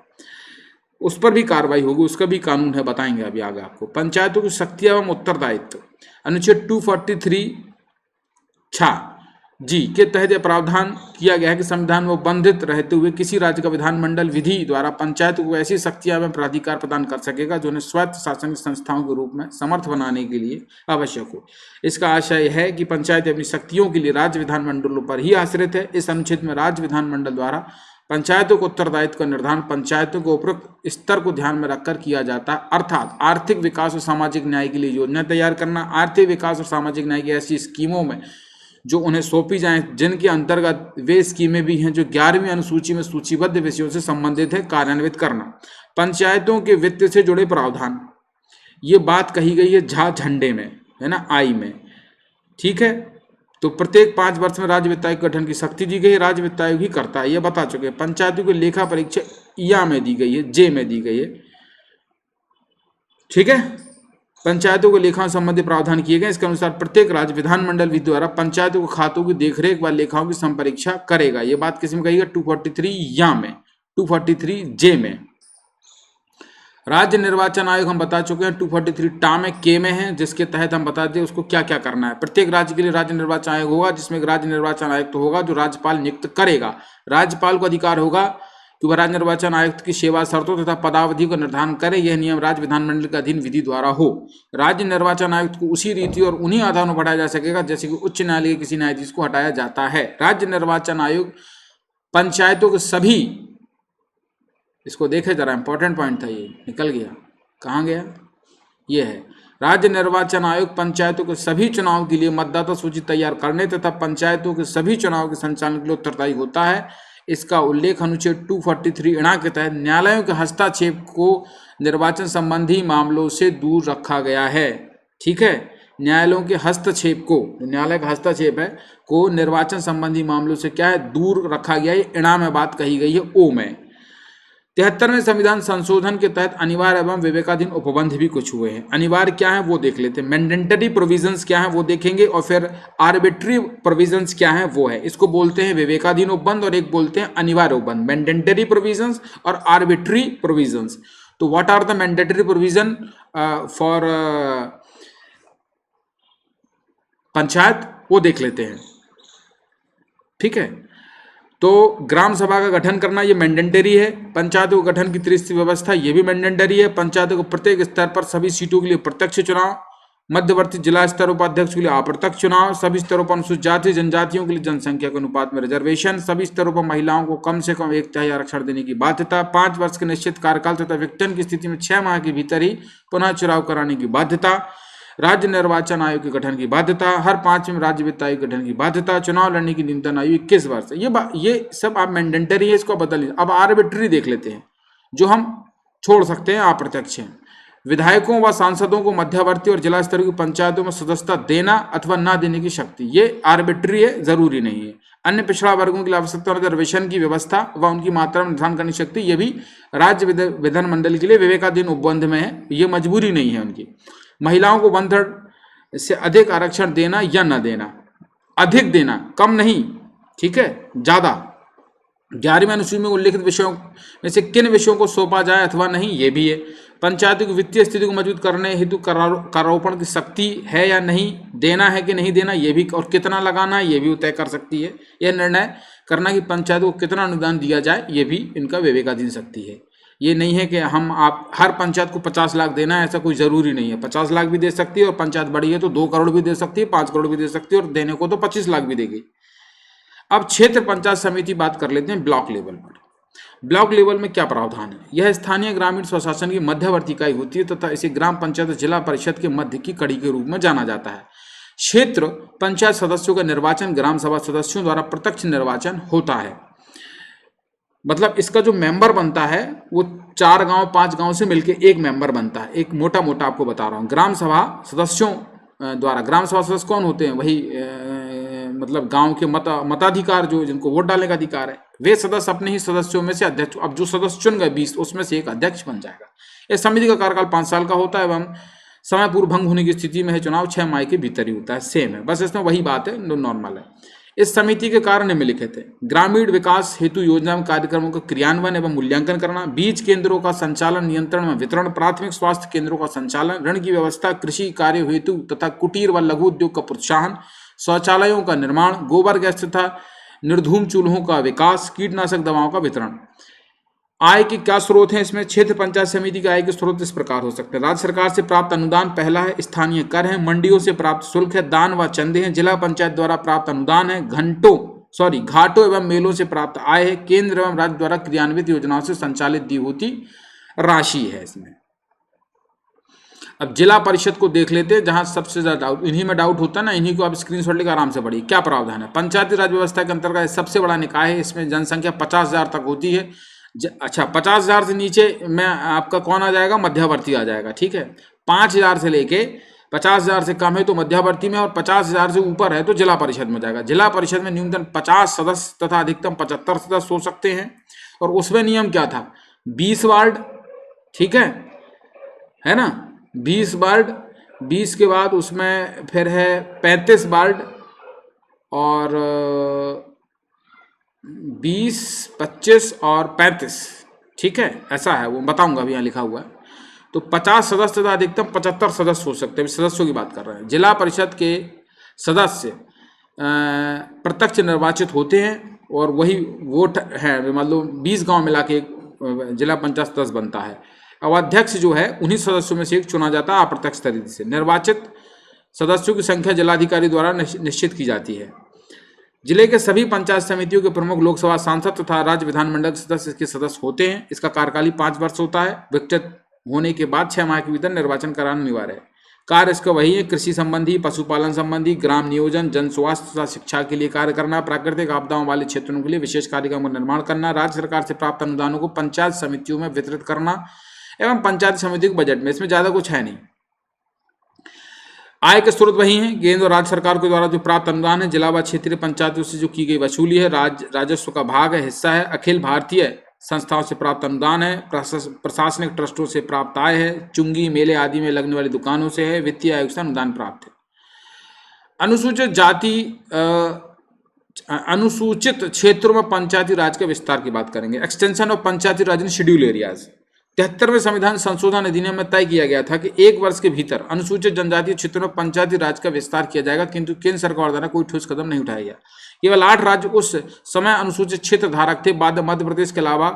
उस पर भी कार्रवाई होगी, उसका भी कानून है, बताएंगे अभी आगे आपको। पंचायतों की शक्तियां एवं उत्तरदायित्व, अनुच्छेद 243 जी के तहत यह प्रावधान किया गया है कि संविधान में बंधित रहते हुए किसी राज्य का विधानमंडल विधि द्वारा पंचायत को ऐसी शक्तियां एवं प्राधिकार प्रदान कर सकेगा जो उन्हें स्वायत्त शासन संस्थाओं के रूप में समर्थ बनाने के लिए आवश्यक हो। इसका आशय है कि पंचायत अपनी शक्तियों के लिए राज्य विधानमंडलों पर ही आश्रित है। इस अनुच्छेद में राज्य विधानमंडल द्वारा पंचायतों को उत्तरदायित्व का निर्धारण पंचायतों के उपरोक्त स्तर को ध्यान में रखकर किया जाता है, अर्थात आर्थिक विकास और सामाजिक न्याय के लिए योजना तैयार करना। आर्थिक विकास और सामाजिक न्याय की ऐसी स्कीमों में जो उन्हें सौंपी जाएं जिनके अंतर्गत वे स्कीमें भी हैं जो 11वीं अनुसूची में सूचीबद्ध विषयों से संबंधित है, कार्यान्वित करना। पंचायतों के वित्त से जुड़े प्रावधान, ये बात कही गई है झंडे में, है ना, आई में। ठीक है, तो प्रत्येक 5 वर्ष में राज्य वित्त आयोग गठन की शक्ति दी गई है, राज्य वित्त आयोग ही करता है, ये बता चुके हैं। पंचायतों की लेखा परीक्षा या में दी गई है, जे में दी गई है। ठीक है, पंचायतों को लेखा संबंधी प्रावधान किए गए। इसके अनुसार प्रत्येक राज्य विधानमंडल विधि द्वारा पंचायतों के खातों की देखरेख व लेखाओं की संपरीक्षा करेगा। ये बात किस में कही है? 243 या में, 243 जे में। राज्य निर्वाचन आयोग हम बता चुके हैं 243 टा में, के में है, जिसके तहत हम बता दें उसको क्या क्या करना है। प्रत्येक राज्य के लिए राज्य निर्वाचन आयोग होगा, जिसमें एक राज्य निर्वाचन आयुक्त होगा जो राज्यपाल नियुक्त करेगा। राज्यपाल को अधिकार होगा कि वह राज्य निर्वाचन आयुक्त की सेवा शर्तों तथा पदावधि को निर्धारण करे। यह नियम राज्य विधानमंडल के अधीन विधि द्वारा हो। राज्य निर्वाचन आयुक्त को उसी रीति और उन्हीं आधारों पर हटाया जा सकेगा जैसे कि उच्च न्यायालय के किसी न्यायाधीश को हटाया जाता है। राज्य निर्वाचन आयोग पंचायतों के सभी, इसको देखे जरा, इंपॉर्टेंट पॉइंट था, ये निकल गया, कहाँ गया, ये है। राज्य निर्वाचन आयोग पंचायतों के सभी चुनाव के लिए मतदाता सूची तैयार करने तथा पंचायतों के सभी चुनाव के संचालन के लिए उत्तरदायी होता है। इसका उल्लेख अनुच्छेद 243 ऋणा के तहत न्यायालयों के हस्तक्षेप को निर्वाचन संबंधी मामलों से दूर रखा गया है। ठीक है, न्यायालयों के हस्तक्षेप को, न्यायालय का हस्तक्षेप है को निर्वाचन संबंधी मामलों से क्या है, दूर रखा गया है। ऋणा में बात कही गई है, ओ में। 73वें संविधान संशोधन के तहत अनिवार्य एवं विवेकाधीन उपबंध भी कुछ हुए हैं। अनिवार्य क्या है वो देख लेते हैं, मैंडेटरी प्रोविजंस क्या है वो देखेंगे, और फिर आर्बिट्री प्रोविजंस क्या है वो है। इसको बोलते हैं विवेकाधीन उपबंध और एक बोलते हैं अनिवार्य उपबंध। मैंडेटरी प्रोविजंस और आर्बिट्री प्रोविजंस। तो what are the mandatory provision for panchayat, वो देख लेते हैं। ठीक है, तो ग्राम सभा का गठन करना ये मैंडेटरी है। पंचायतों के गठन की त्रिस्तरीय व्यवस्था ये भी मैंडेटरी है। पंचायतों को प्रत्येक स्तर पर सभी सीटों के लिए प्रत्यक्ष चुनाव, मध्यवर्ती जिला स्तर उपाध्यक्ष के लिए अप्रत्यक्ष चुनाव, सभी स्तरों पर अनुसूचित जाति जनजातियों के लिए जनसंख्या के अनुपात में रिजर्वेशन, सभी स्तरों पर महिलाओं को कम से कम 1/3 आरक्षण देने की बाध्यता, 5 वर्ष के निश्चित कार्यकाल तथा विघटन की स्थिति में 6 माह के भीतर ही पुनः चुनाव कराने की बाध्यता, राज्य निर्वाचन आयोग के गठन की बाध्यता, हर 5 में राज्य वित्त आयोग के गठन की बाध्यता, चुनाव लड़ने की न्यूनतम आयु 21 वर्ष है। ये सब आप मैंडेटरी है, इसको बदल। अब आर्बिट्री देख लेते हैं, जो हम छोड़ सकते हैं, अप्रत्यक्ष हैं। विधायकों व सांसदों को मध्यवर्ती और जिला स्तर की पंचायतों में सदस्यता देना अथवा ना देने की शक्ति, ये आर्बिट्री है, जरूरी नहीं है। अन्य पिछड़ा वर्गों की आवश्यकता और रिजर्वेशन की व्यवस्था व उनकी मात्रा में निर्धारण करने की शक्ति, ये भी राज्य विधानमंडल के लिए विवेकाधीन उपबंध में है, ये मजबूरी नहीं है उनकी। महिलाओं को 1/3 से अधिक आरक्षण देना या न देना, अधिक देना, कम नहीं, ठीक है, ज्यादा। 11वीं अनुसूची में उल्लिखित विषयों में से किन विषयों को सौंपा जाए अथवा नहीं, ये भी है। पंचायतों की वित्तीय स्थिति को मजबूत करने हेतु करारोपण की शक्ति है या नहीं, देना है कि नहीं देना, ये भी, और कितना लगाना है, ये भी तय कर सकती है। यह निर्णय करना कि पंचायतों को कितना अनुदान दिया जाए, ये भी इनका विवेकाधीन शक्ति है। ये नहीं है कि आप हर पंचायत को 50 लाख देना है, ऐसा कोई ज़रूरी नहीं है। 50 लाख भी दे सकती है, और पंचायत बड़ी है तो 2 करोड़ भी दे सकती है, 5 करोड़ भी दे सकती है, और देने को तो 25 लाख भी देगी। अब क्षेत्र पंचायत समिति बात कर लेते हैं ब्लॉक लेवल पर। ब्लॉक लेवल में क्या प्रावधान है? यह स्थानीय ग्रामीण स्वशासन की मध्यवर्ती इकाई होती है तथा इसे ग्राम पंचायत जिला परिषद के मध्य की कड़ी के रूप में जाना जाता है। क्षेत्र पंचायत सदस्यों का निर्वाचन ग्राम सभा सदस्यों द्वारा प्रत्यक्ष निर्वाचन होता है। मतलब इसका जो मेंबर बनता है वो 4 गांव 5 गांव से मिलकर एक मेंबर बनता है। एक मोटा मोटा आपको बता रहा हूँ। ग्राम सभा सदस्यों द्वारा, ग्राम सभा सदस्य कौन होते हैं? वही मतलब गांव के मताधिकार, जो जिनको वोट डालने का अधिकार है, वे सदस्य अपने ही सदस्यों में से अध्यक्ष, अब जो सदस्य चुन गए 20, उसमें से एक अध्यक्ष बन जाएगा। इस समिति का कार्यकाल 5 साल का होता है एवं समय पूर्व भंग होने की स्थिति में है चुनाव 6 माह के भीतर ही होता है। सेम है, बस इसमें वही बात है, नॉर्मल है। इस समिति के कार्य निम्नलिखित है: ग्रामीण विकास हेतु योजना में कार्यक्रमों का क्रियान्वयन एवं मूल्यांकन करना, बीज केंद्रों का संचालन नियंत्रण में वितरण, प्राथमिक स्वास्थ्य केंद्रों का संचालन, ऋण की व्यवस्था, कृषि कार्य हेतु तथा कुटीर व लघु उद्योग का प्रोत्साहन, शौचालयों का निर्माण, गोबर गैस तथा निर्धूम चूल्हों का विकास, कीटनाशक दवाओं का वितरण। आय के क्या स्रोत हैं इसमें? क्षेत्र पंचायत समिति के आय के स्रोत इस प्रकार हो सकते हैं: राज्य सरकार से प्राप्त अनुदान पहला है, स्थानीय कर है, मंडियों से प्राप्त शुल्क है, दान व चंदे हैं, जिला पंचायत द्वारा प्राप्त अनुदान है, घाटों एवं मेलों से प्राप्त आय है, केंद्र एवं राज्य द्वारा क्रियान्वित योजनाओं से संचालित दी होती राशि है इसमें। अब जिला परिषद को देख लेते हैं, जहां सबसे ज्यादा डाउट इन्हीं में डाउट होता है ना, इन्हीं को आप स्क्रीनशॉट लेकर आराम से पढ़िए। क्या प्रावधान है? पंचायती राज व्यवस्था के अंतर्गत सबसे बड़ा निकाय है, इसमें जनसंख्या 50,000 तक होती है। अच्छा, 50,000 से नीचे में आपका कौन आ जाएगा? मध्यवर्ती आ जाएगा, ठीक है। 5,000 से लेके 50,000 से कम है तो मध्यवर्ती में, और 50,000 से ऊपर है तो जिला परिषद में जाएगा। जिला परिषद में न्यूनतम 50 सदस्य तथा अधिकतम 75 सदस्य हो सकते हैं। और उसमें नियम क्या था? 20 वार्ड, ठीक है ना, 20 वार्ड, 20 के बाद उसमें फिर है 35 वार्ड, और 20, 25 और 35, ठीक है, ऐसा है, वो बताऊंगा अभी, यहाँ लिखा हुआ है। तो 50 सदस्य तथा अधिकतम 75 सदस्य हो सकते हैं। सदस्यों की बात कर रहे हैं। जिला परिषद के सदस्य प्रत्यक्ष निर्वाचित होते हैं, और वही वोट है, मतलब 20 गांव मिला के एक जिला पंचायत सदस्य बनता है। अब अध्यक्ष जो है उन्हीं सदस्यों में से एक चुना जाता है अप्रत्यक्ष तरीके से। निर्वाचित सदस्यों की संख्या जिलाधिकारी द्वारा निश्चित की जाती है। जिले के सभी पंचायत समितियों के प्रमुख लोकसभा सांसद तथा राज्य विधानमंडल सदस्य इसके सदस्य होते हैं। इसका कार्यकाल 5 वर्ष होता है। विकसित होने के बाद 6 माह के भीतर निर्वाचन कराना अनिवार्य है। कार्य इसका वही है: कृषि संबंधी, पशुपालन संबंधी, ग्राम नियोजन, जन स्वास्थ्य तथा शिक्षा के लिए कार्य करना, प्राकृतिक आपदाओं वाले क्षेत्रों के लिए विशेष कार्यक्रम का निर्माण करना, राज्य सरकार से प्राप्त अनुदानों को पंचायत समितियों में वितरित करना एवं पंचायत समिति के बजट में। इसमें ज्यादा कुछ है नहीं। आय के स्रोत वही हैं: केंद्र और राज्य सरकार के द्वारा जो प्राप्त अनुदान है, जिला व क्षेत्रीय पंचायतों से जो की गई वसूली है, राजस्व का भाग है, हिस्सा है, अखिल भारतीय संस्थाओं से प्राप्त अनुदान है, प्रशासनिक ट्रस्टों से प्राप्त आय है, चुंगी मेले आदि में लगने वाली दुकानों से है, वित्तीय आयोग से अनुदान प्राप्त है। अनुसूचित जाति अनुसूचित क्षेत्रों में पंचायती राज के विस्तार की बात करेंगे। Extension of panchayati raj in schedule areas. 73वें संविधान संशोधन अधिनियम में तय किया गया था कि 1 वर्ष के भीतर अनुसूचित जनजातीय क्षेत्रों में पंचायती राज का विस्तार किया जाएगा, किंतु केंद्र सरकार द्वारा कोई ठोस कदम नहीं उठाया गया। केवल 8 राज्य उस समय अनुसूचित क्षेत्र धारक थे। बाद में मध्य प्रदेश के अलावा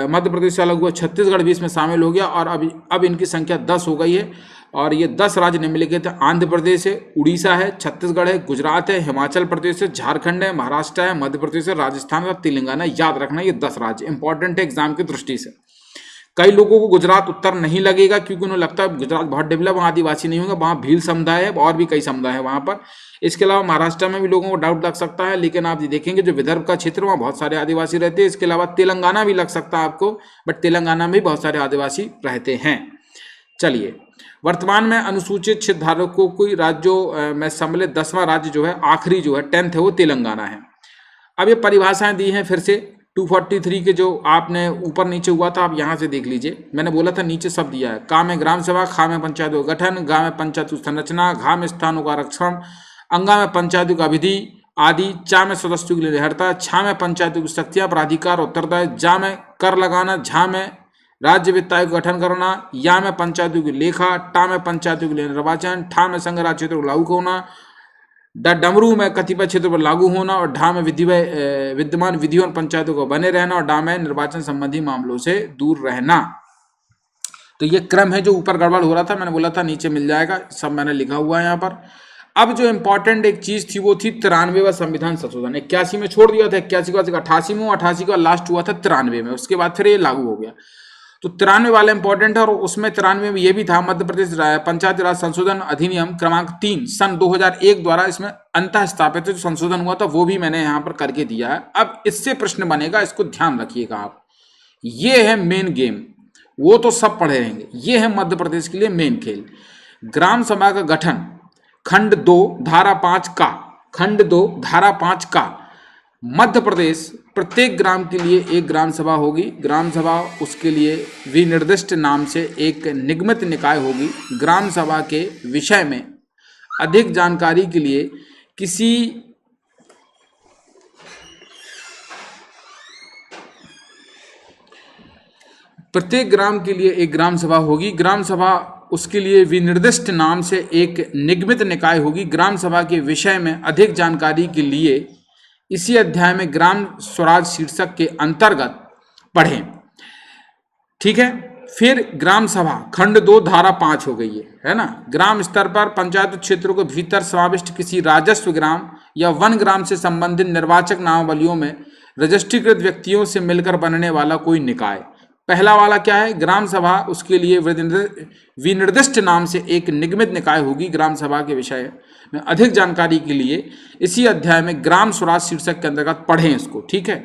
मध्य प्रदेश से अलग हुआ छत्तीसगढ़ भी इसमें शामिल हो गया, और अब इनकी संख्या 10 हो गई है। और ये 10 राज्य निम्नलिखित है: आंध्र प्रदेश है, उड़ीसा है, छत्तीसगढ़ है, गुजरात है, हिमाचल प्रदेश है, झारखंड है, महाराष्ट्र है, मध्य प्रदेश है, राजस्थान और तेलंगाना। याद रखना, ये 10 राज्य इंपॉर्टेंट है एग्जाम की दृष्टि से। कई लोगों को गुजरात उत्तर नहीं लगेगा क्योंकि उन्हें लगता है गुजरात बहुत डेवलप, वहाँ आदिवासी नहीं होंगे, वहाँ भील समुदाय है और भी कई समुदाय है वहाँ पर। इसके अलावा महाराष्ट्र में भी लोगों को डाउट लग सकता है, लेकिन आप देखेंगे जो विदर्भ का क्षेत्र वहाँ बहुत सारे आदिवासी रहते हैं। इसके अलावा तेलंगाना भी लग सकता है आपको, बट तेलंगाना में भी बहुत सारे आदिवासी रहते हैं। चलिए, वर्तमान में अनुसूचित क्षेत्र धारकों को राज्यों में सम्मिलित 10वां राज्य जो है, आखिरी जो है 10th है, वो तेलंगाना है। अब ये परिभाषाएं दी हैं फिर से 243 के, जो आपने ऊपर नीचे हुआ था, आप यहाँ से देख लीजिए। मैंने बोला था नीचे सब दिया है। का में ग्राम सभा, खा में पंचायतों का गठन, गा में पंचायत संरचना, घा में स्थानों का आरक्षण, अंगा में पंचायतों का विधि आदि, चा में सदस्यों की निर्भरता, छा में पंचायतों की शक्तियां, प्राधिकार, उत्तरदायित्व, जा में कर लगाना, झा में राज्य वित्त आयोग का गठन करना, या में पंचायतों की लेखा, टा में पंचायतों के लिए निर्वाचन, ठा में संघ राज्य क्षेत्रों को लागू होना, डमरू में कतिपय क्षेत्रों पर लागू होना, और ढा में विद्यमान विधियों और पंचायतों को बने रहना, और डा में निर्वाचन संबंधी मामलों से दूर रहना। तो ये क्रम है जो ऊपर गड़बड़ हो रहा था, मैंने बोला था नीचे मिल जाएगा, सब मैंने लिखा हुआ है यहाँ पर। अब जो इंपॉर्टेंट एक चीज थी वो थी 93वां संविधान संशोधन। 81 में छोड़ दिया था, 81 के बाद 88 में, 88 का लास्ट हुआ था 93 में, उसके बाद फिर ये लागू हो गया। तो 93 वाला इंपॉर्टेंट है, और उसमें 93 में ये भी था, मध्य प्रदेश पंचायती राज संशोधन अधिनियम क्रमांक 3 सन 2001 द्वारा इसमें अंतः स्थापित जो संशोधन हुआ था वो भी मैंने यहाँ पर करके दिया है। अब इससे प्रश्न बनेगा, इसको ध्यान रखिएगा आप। ये है मेन गेम, वो तो सब पढ़े रहेंगे, ये है मध्य प्रदेश के लिए मेन खेल। ग्राम सभा का गठन खंड 2 धारा 5 का, खंड 2 धारा 5 का, मध्य प्रदेश प्रत्येक ग्राम के लिए एक ग्राम सभा होगी। ग्राम सभा उसके लिए विनिर्दिष्ट नाम से एक निगमित निकाय होगी। ग्राम सभा के विषय में अधिक जानकारी के लिए किसी प्रत्येक ग्राम के लिए एक ग्राम सभा होगी। ग्राम सभा उसके लिए विनिर्दिष्ट नाम से एक निगमित निकाय होगी। ग्राम सभा के विषय में अधिक जानकारी के लिए इसी अध्याय में ग्राम स्वराज शीर्षक के अंतर्गत पढ़ें। ठीक है, फिर ग्राम सभा खंड 2 धारा 5 हो गई है ना। ग्राम स्तर पर पंचायत क्षेत्रों के भीतर समाविष्ट किसी राजस्व ग्राम या वन ग्राम से संबंधित निर्वाचक नामावलियों में रजिस्ट्रीकृत व्यक्तियों से मिलकर बनने वाला कोई निकाय। पहला वाला क्या है, ग्राम सभा उसके लिए विनिर्दिष्ट नाम से एक निगमित निकाय होगी। ग्राम सभा के विषय में अधिक जानकारी के लिए इसी अध्याय में ग्राम स्वराज शीर्षक के अंतर्गत पढ़ें इसको। ठीक है,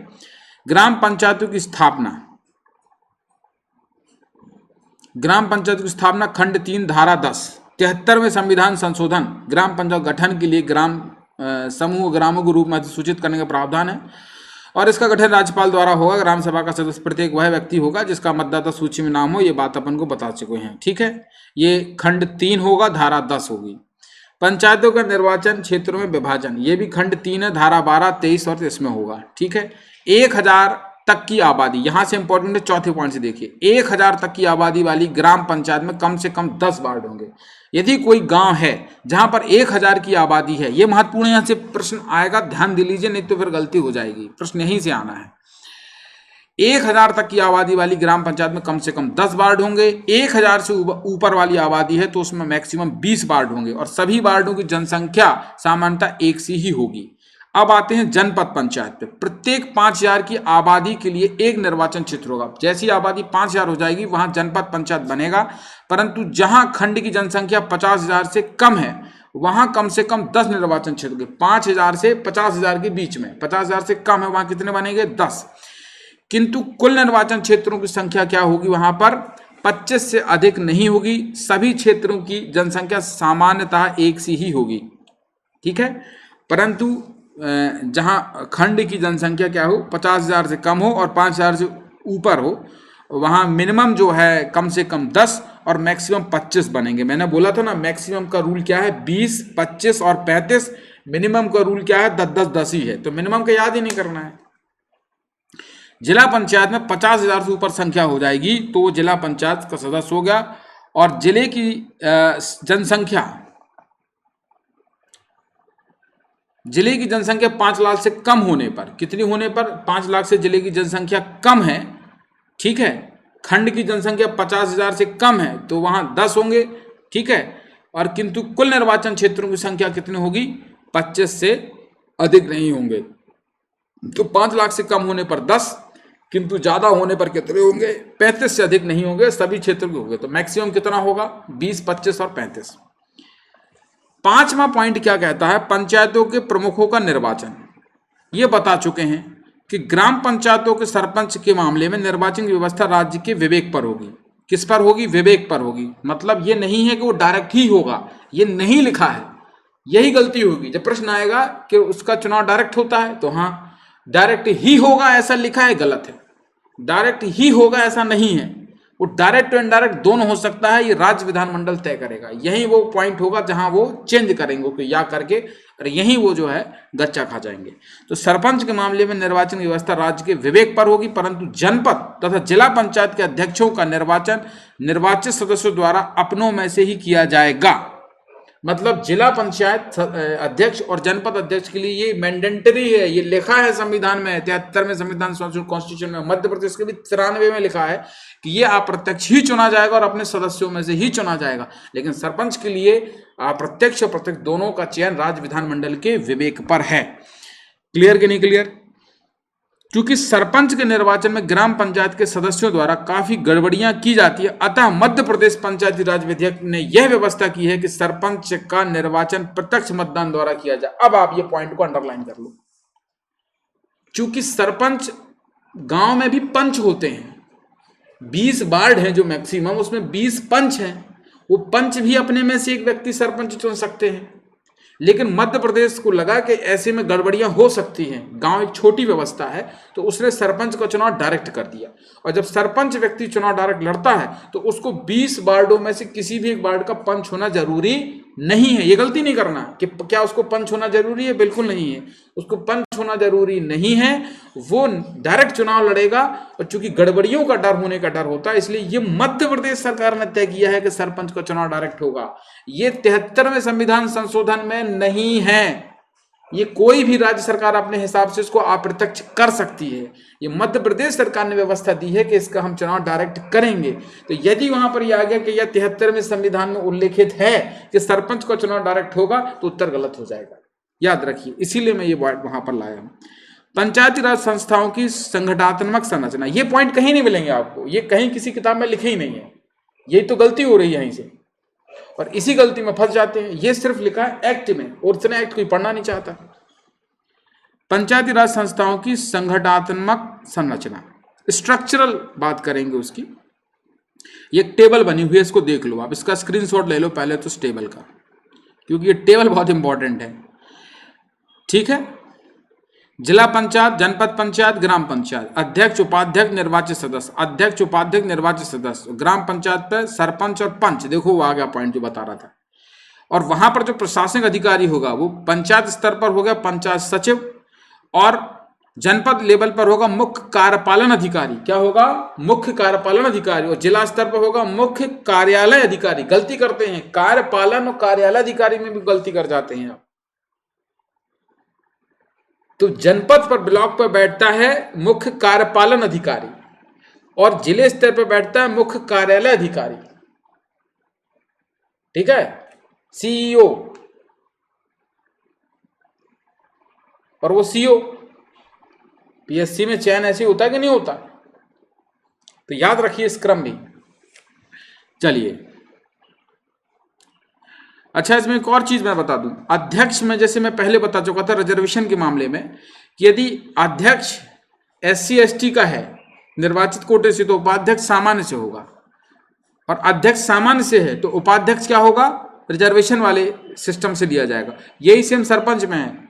ग्राम पंचायतों की स्थापना, ग्राम पंचायत की स्थापना खंड 3 धारा 10 73वें संविधान संशोधन। ग्राम पंचायत गठन के लिए ग्राम समूह ग्रामों के रूप में अधिसूचित करने का प्रावधान है, और इसका गठन राज्यपाल द्वारा होगा। ग्राम सभा का सदस्य प्रत्येक वह व्यक्ति होगा जिसका मतदाता सूची में नाम हो, ये बात अपन को बता चुके हैं। ठीक है, ये खंड 3 होगा, धारा 10 होगी। पंचायतों का निर्वाचन क्षेत्रों में विभाजन, ये भी खंड 3 है, धारा 12, 23 और इसमें होगा। ठीक है, 1000 तक की आबादी, यहां से इंपॉर्टेंट है, चौथे पॉइंट से देखिए। 1000 तक की आबादी वाली ग्राम पंचायत में कम से कम 10 वार्ड होंगे। यदि कोई गांव है जहां पर 1000 की आबादी है, ये महत्वपूर्ण, यहां से प्रश्न आएगा, ध्यान दे लीजिए, नहीं तो फिर गलती हो जाएगी। प्रश्न यहीं से आना है। 1000 तक की आबादी वाली ग्राम पंचायत में कम से कम 10 वार्ड होंगे। 1000 से ऊपर वाली आबादी है तो उसमें मैक्सिमम 20 वार्ड होंगे, और सभी वार्डों की जनसंख्या सामान्यतः एक सी ही होगी। अब आते हैं जनपद पंचायत पे। प्रत्येक 5000 की आबादी के लिए एक निर्वाचन क्षेत्र होगा। जैसी आबादी 5000 हो जाएगी वहां जनपद पंचायत बनेगा, परंतु जहां खंड की जनसंख्या 50000 से कम है वहां कम से कम 10 निर्वाचन क्षेत्र होंगे। 5000 से 50000 के बीच में, 50000 से कम है वहां कितने बनेंगे, 10। किंतु कुल निर्वाचन क्षेत्रों की संख्या क्या होगी, वहां पर 25 से अधिक नहीं होगी। सभी क्षेत्रों की जनसंख्या सामान्यतः एक सी ही होगी। ठीक है, परंतु जहां खंड की जनसंख्या क्या हो, 50000 से कम हो और 5000 से ऊपर हो, वहां मिनिमम जो है कम से कम 10 और मैक्सिमम 25 बनेंगे। मैंने बोला था ना, मैक्सिमम का रूल क्या है, 20, 25 और 35। मिनिमम का रूल क्या है, 10, 10, 10 ही है, तो मिनिमम का याद ही नहीं करना है। जिला पंचायत में 50000 से ऊपर संख्या हो जाएगी तो वो जिला पंचायत का सदस्य हो गया। और जिले की जनसंख्या, जिले की जनसंख्या 5 लाख से कम होने पर, कितनी होने पर, 5 लाख से जिले की जनसंख्या कम है। ठीक है, खंड की जनसंख्या 50000 से कम है तो वहां 10 होंगे। ठीक है, और किंतु कुल निर्वाचन क्षेत्रों की संख्या कितनी होगी, 25 से अधिक नहीं होंगे। तो 5 लाख से कम होने पर 10, किंतु ज्यादा होने पर कितने होंगे? 35 से अधिक नहीं होंगे, सभी क्षेत्र के होंगे। तो मैक्सिमम कितना होगा? 20, 25 और 35। पांचवा पॉइंट क्या कहता है? पंचायतों के प्रमुखों का निर्वाचन। ये बता चुके हैं कि ग्राम पंचायतों के सरपंच के मामले में निर्वाचन की व्यवस्था राज्य के विवेक पर होगी। किस पर होगी? विवेक पर होगी। मतलब ये नहीं है कि वो डायरेक्ट ही होगा, ये नहीं लिखा है, यही गलती होगी। जब प्रश्न आएगा कि उसका चुनाव डायरेक्ट होता है तो हाँ डायरेक्ट ही होगा ऐसा लिखा है, गलत है। डायरेक्ट ही होगा ऐसा नहीं है, वो डायरेक्ट और इनडायरेक्ट दोनों हो सकता है, ये राज्य विधानमंडल तय करेगा। यही वो पॉइंट होगा जहां वो चेंज करेंगे कि या करके, और यही वो जो है गच्चा खा जाएंगे। तो सरपंच के मामले में निर्वाचन की व्यवस्था राज्य के विवेक पर होगी, परंतु जनपद तथा जिला पंचायत के अध्यक्षों का निर्वाचन निर्वाचित सदस्यों द्वारा अपनों में से ही किया जाएगा। मतलब जिला पंचायत अध्यक्ष और जनपद अध्यक्ष के लिए ये मैंडेटरी है, ये लिखा है संविधान में, 73वें संविधान कॉन्स्टिट्यूशन में। मध्य प्रदेश के भी 93 में लिखा है कि ये अप्रत्यक्ष ही चुना जाएगा और अपने सदस्यों में से ही चुना जाएगा। लेकिन सरपंच के लिए अप्रत्यक्ष और प्रत्यक्ष दोनों का चयन राज्य विधानमंडल के विवेक पर है। क्लियर कि नहीं क्लियर? क्योंकि सरपंच के निर्वाचन में ग्राम पंचायत के सदस्यों द्वारा काफी गड़बड़ियां की जाती है, अतः मध्य प्रदेश पंचायती राज विधेयक ने यह व्यवस्था की है कि सरपंच का निर्वाचन प्रत्यक्ष मतदान द्वारा किया जाए। अब आप ये पॉइंट को अंडरलाइन कर लो। चूंकि सरपंच गांव में भी पंच होते हैं, 20 वार्ड हैं जो मैक्सिमम, उसमें 20 पंच हैं। वो पंच भी अपने में से एक व्यक्ति सरपंच चुन सकते हैं। लेकिन मध्य प्रदेश को लगा कि ऐसे में गड़बड़ियां हो सकती हैं, गांव एक छोटी व्यवस्था है, तो उसने सरपंच का चुनाव डायरेक्ट कर दिया। और जब सरपंच व्यक्ति चुनाव डायरेक्ट लड़ता है तो उसको 20 वार्डों में से किसी भी एक वार्ड का पंच होना जरूरी नहीं है। ये गलती नहीं करना कि क्या उसको पंच होना जरूरी है, बिल्कुल नहीं है, उसको पंच होना जरूरी नहीं है। वो डायरेक्ट चुनाव लड़ेगा, और चूंकि गड़बड़ियों का डर होने का डर होता है, इसलिए ये मध्य प्रदेश सरकार ने तय किया है कि सरपंच का चुनाव डायरेक्ट होगा। ये 73वें संविधान संशोधन में नहीं है। ये कोई भी राज्य सरकार अपने हिसाब से इसको अप्रत्यक्ष कर सकती है। ये मध्य प्रदेश सरकार ने व्यवस्था दी है कि इसका हम चुनाव डायरेक्ट करेंगे। तो यदि वहां पर यह आ गया कि यह 73वें संविधान में उल्लेखित है कि सरपंच का चुनाव डायरेक्ट होगा, तो उत्तर गलत हो जाएगा, याद रखिए। इसीलिए मैं ये पॉइंट वहां पर लाया हूं। पंचायती राज संस्थाओं की संगठनात्मक संरचना, ये पॉइंट कहीं नहीं मिलेंगे आपको, ये कहीं किसी किताब में लिखे ही नहीं है। यही तो गलती हो रही है यहीं से, और इसी गलती में फंस जाते हैं। ये सिर्फ लिखा है एक्ट में, और इतना एक्ट कोई पढ़ना नहीं चाहता। पंचायती राज संस्थाओं की संगठनात्मक संरचना, स्ट्रक्चरल बात करेंगे उसकी। ये टेबल बनी हुई है, इसको देख लो आप, इसका स्क्रीनशॉट ले लो पहले तो इस टेबल का, क्योंकि ये टेबल बहुत इंपॉर्टेंट है। ठीक है, जिला पंचायत, जनपद पंचायत, ग्राम पंचायत, अध्यक्ष उपाध्यक्ष निर्वाचित सदस्य, अध्यक्ष उपाध्यक्ष निर्वाचित सदस्य, ग्राम पंचायत पर सरपंच और पंच। देखो वो आ गया पॉइंट जो बता रहा था। और वहां पर जो प्रशासनिक अधिकारी होगा वो पंचायत स्तर पर होगा पंचायत सचिव, और जनपद लेवल पर होगा मुख्य कार्यपालन अधिकारी। क्या होगा? मुख्य कार्यपालन अधिकारी। और जिला स्तर पर होगा मुख्य कार्यालय अधिकारी। गलती करते हैं, कार्यपालन और कार्यालय अधिकारी में भी गलती कर जाते हैं आप। तो जनपद पर, ब्लॉक पर बैठता है मुख्य कार्यपालन अधिकारी, और जिले स्तर पर बैठता है मुख्य कार्यालय अधिकारी। ठीक है, सीईओ, और वो सीओ। पीएससी में चयन ऐसे होता है कि नहीं होता? तो याद रखिए इस क्रम भी। चलिए, अच्छा इसमें एक और चीज मैं बता दूं। अध्यक्ष में जैसे मैं पहले बता चुका था रिजर्वेशन के मामले में, कि यदि अध्यक्ष SC ST का है निर्वाचित कोटे से, तो उपाध्यक्ष सामान्य से होगा, और अध्यक्ष सामान्य से है तो उपाध्यक्ष क्या होगा? रिजर्वेशन वाले सिस्टम से दिया जाएगा। यही सेम सरपंच में है।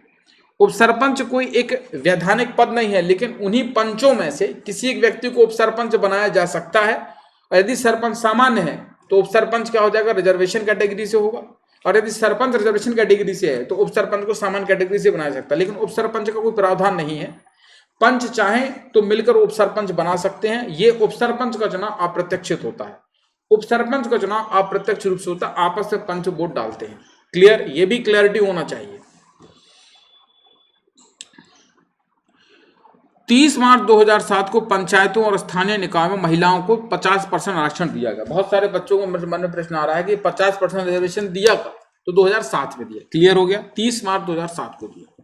उप सरपंच कोई एक वैधानिक पद नहीं है, लेकिन उन्हीं पंचों में से किसी एक व्यक्ति को उप सरपंच बनाया जा सकता है। और यदि सरपंच सामान्य है तो उप सरपंच क्या हो जाएगा? रिजर्वेशन कैटेगरी से होगा। और यदि सरपंच रिजर्वेशन कैटेगरी से है तो उप सरपंच को सामान्य कैटेगरी से बनाया सकता है। लेकिन उप सरपंच का कोई प्रावधान नहीं है। पंच चाहे तो मिलकर उप सरपंच बना सकते हैं। ये उप सरपंच का चुनाव अप्रत्यक्षित होता है। उप सरपंच का चुनाव अप्रत्यक्ष रूप से होता है, आपस में पंच वोट डालते हैं। क्लियर? ये भी क्लैरिटी होना चाहिए। 30 मार्च 2007 को पंचायतों और स्थानीय निकायों में महिलाओं को 50% आरक्षण दिया गया। बहुत सारे बच्चों को मन में प्रश्न आ रहा है कि 50% रिजर्वेशन दिया कब? तो 2007 में दिया। क्लियर हो गया? 30 मार्च 2007 को दिया।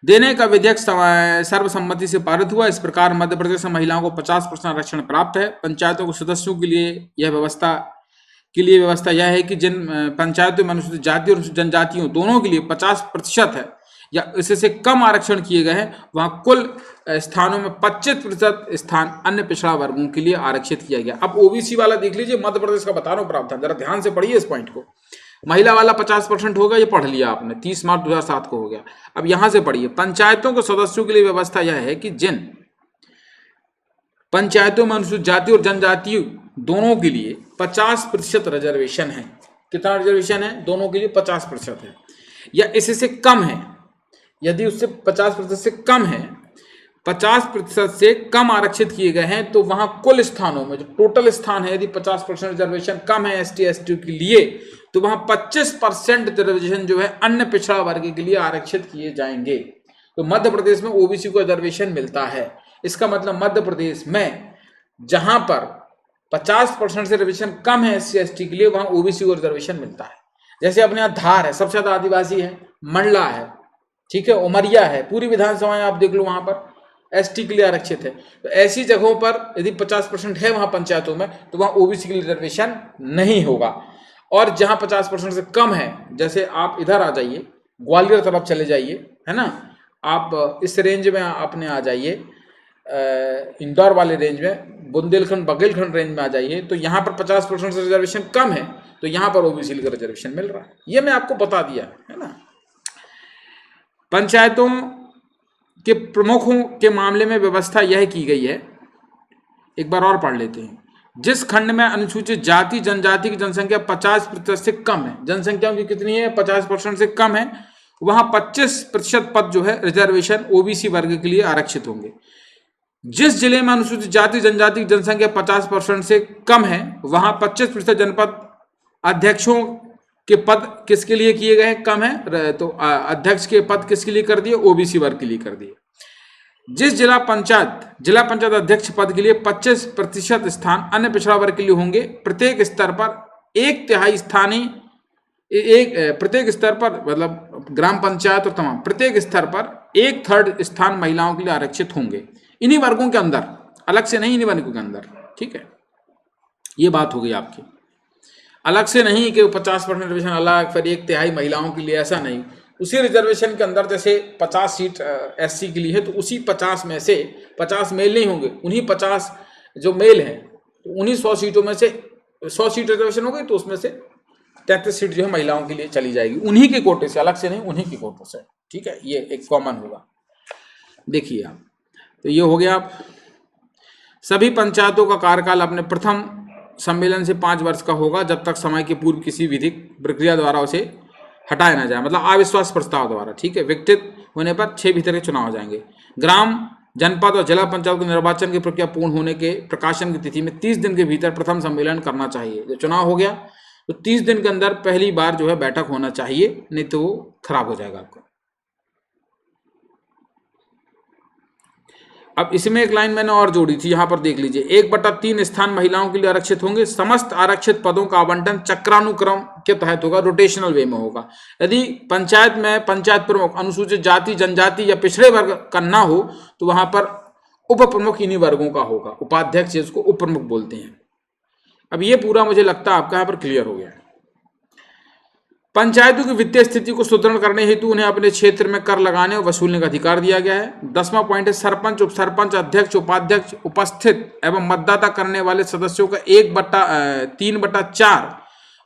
देने का विधेयक सर्वसम्मति से पारित हुआ। इस प्रकार मध्य प्रदेश में महिलाओं को 50% आरक्षण प्राप्त है। पंचायतों के सदस्यों के लिए व्यवस्था यह है कि जिन पंचायतों में अनुसूचित जाति और जनजातियों दोनों के लिए 50% है या इससे कम आरक्षण किए गए हैं, वहां कुल स्थानों में 25% स्थान अन्य पिछड़ा वर्गों के लिए आरक्षित किया गया। अब ओबीसी वाला देख लीजिए, मध्य प्रदेश का बता रहा हूं प्रावधान, जरा ध्यान से पढ़िए इस पॉइंट को। महिला वाला 50% होगा, ये पढ़ लिया आपने, 30 मार्च 2007 को हो गया। अब यहां से पढ़िए, पंचायतों के सदस्यों के लिए व्यवस्था यह है कि जिन पंचायतों में अनुसूचित जाति और जनजाति दोनों के लिए 50% रिजर्वेशन है। कितना रिजर्वेशन है? दोनों के लिए 50% है या इससे कम है। यदि उससे 50% से कम है, 50% से कम आरक्षित किए गए हैं, तो वहां कुल स्थानों में जो टोटल स्थान है, यदि 50% रिजर्वेशन कम है एसटी एसटी के लिए, तो वहां 25% रिजर्वेशन जो है अन्य पिछड़ा वर्ग के लिए आरक्षित किए जाएंगे। तो मध्य प्रदेश में ओबीसी को रिजर्वेशन मिलता है। इसका मतलब मध्य प्रदेश में जहां पर 50% से रिजर्वेशन कम है एससी एसटी के लिए, वहां ओबीसी को रिजर्वेशन मिलता है। जैसे अपने यहाँ धार है, सबसे ज्यादा आदिवासी है, मंडला है, ठीक है, उमरिया है, पूरी विधानसभाएं आप देख लो वहां पर एसटी के लिए आरक्षित है। तो ऐसी जगहों पर यदि 50% है वहां पंचायतों में, तो वहां ओबीसी के लिए रिजर्वेशन नहीं होगा। और जहां 50% से कम है, जैसे आप इधर आ जाइए, ग्वालियर तरफ चले जाइए, है ना, आप इस रेंज में अपने आ जाइए, इंदौर वाले रेंज में, बुंदेलखंड बघेलखंड रेंज में आ जाइए, तो यहाँ पर 50% से रिजर्वेशन कम है, तो यहाँ पर ओबीसी का रिजर्वेशन मिल रहा है। ये मैं आपको बता दिया है ना। पंचायतों के प्रमुखों के मामले में व्यवस्था यह की गई है, एक बार और पढ़ लेते हैं। जिस खंड में अनुसूचित जाति जनजाति की जनसंख्या 50% से कम है, जनसंख्या की कितनी है? 50% से कम है, वहां 25% पद जो है रिजर्वेशन ओबीसी वर्ग के लिए आरक्षित होंगे। जिस जिले में अनुसूचित जाति जनजाति की जनसंख्या 50% से कम है, वहां 25% जनपद अध्यक्षों के पद किसके लिए किए गए हैं? कम है, तो अध्यक्ष के पद किसके लिए कर दिए? ओबीसी वर्ग के लिए कर दिए। जिस जिला पंचायत अध्यक्ष पद के लिए 25% स्थान अन्य पिछड़ा वर्ग के लिए होंगे। प्रत्येक स्तर पर प्रत्येक स्तर पर, मतलब ग्राम पंचायत और तमाम प्रत्येक स्तर पर 1/3 स्थान महिलाओं के लिए आरक्षित होंगे, इन्हीं वर्गों के अंदर, अलग से नहीं, इन्हीं वर्गों के अंदर। ठीक है, ये बात हो गई आपकी। अलग से नहीं कि 50% रिजर्वेशन अलग, फिर 1/3 महिलाओं के लिए, ऐसा नहीं। उसी रिजर्वेशन के अंदर जैसे 50 सीट एससी के लिए है, तो उसी 50 में से 50 मेल नहीं होंगे, उन्हीं 50 जो मेल हैं, तो उन्हीं 100 सीटों में से 100 सीट रिजर्वेशन हो गई, तो उसमें से 33 सीट जो है महिलाओं के लिए चली जाएगी, उन्हीं के कोटे से, अलग से नहीं, उन्हीं के कोटे से। ठीक है, ये एक कॉमन होगा। देखिए आप, तो ये हो गया। आप सभी पंचायतों का कार्यकाल अपने प्रथम सम्मेलन से 5 वर्ष का होगा, जब तक समय के पूर्व किसी विधिक प्रक्रिया द्वारा उसे हटाया ना जाए, मतलब अविश्वास प्रस्ताव द्वारा। ठीक है, विघटित होने पर 6 भीतर के चुनाव हो जाएंगे। ग्राम, जनपद और जिला पंचायत के निर्वाचन की प्रक्रिया पूर्ण होने के प्रकाशन की तिथि में 30 दिन के भीतर प्रथम सम्मेलन करना चाहिए। जो चुनाव हो गया तो 30 दिन के अंदर पहली बार जो है बैठक होना चाहिए, नहीं तो वो खराब हो जाएगा आपका। अब इसमें एक लाइन मैंने और जोड़ी थी, यहां पर देख लीजिए। 1/3 स्थान महिलाओं के लिए आरक्षित होंगे। समस्त आरक्षित पदों का आवंटन चक्रानुक्रम के तहत होगा, रोटेशनल वे में होगा। यदि पंचायत में पंचायत प्रमुख अनुसूचित जाति जनजाति या पिछड़े वर्ग का ना हो, तो वहां पर उप प्रमुख इन्हीं वर्गों का होगा, उपाध्यक्ष जिसको उप प्रमुख बोलते हैं। अब ये पूरा मुझे लगता है आपका यहाँ पर क्लियर हो गया है। पंचायतों की वित्तीय स्थिति को सुदृढ़ करने हेतु उन्हें अपने क्षेत्र में कर लगाने और वसूलने का अधिकार दिया गया है। 10वां पॉइंट है, सरपंच, उप सरपंच, अध्यक्ष, उपाध्यक्ष, उपस्थित एवं मतदाता करने वाले सदस्यों का 1/3/4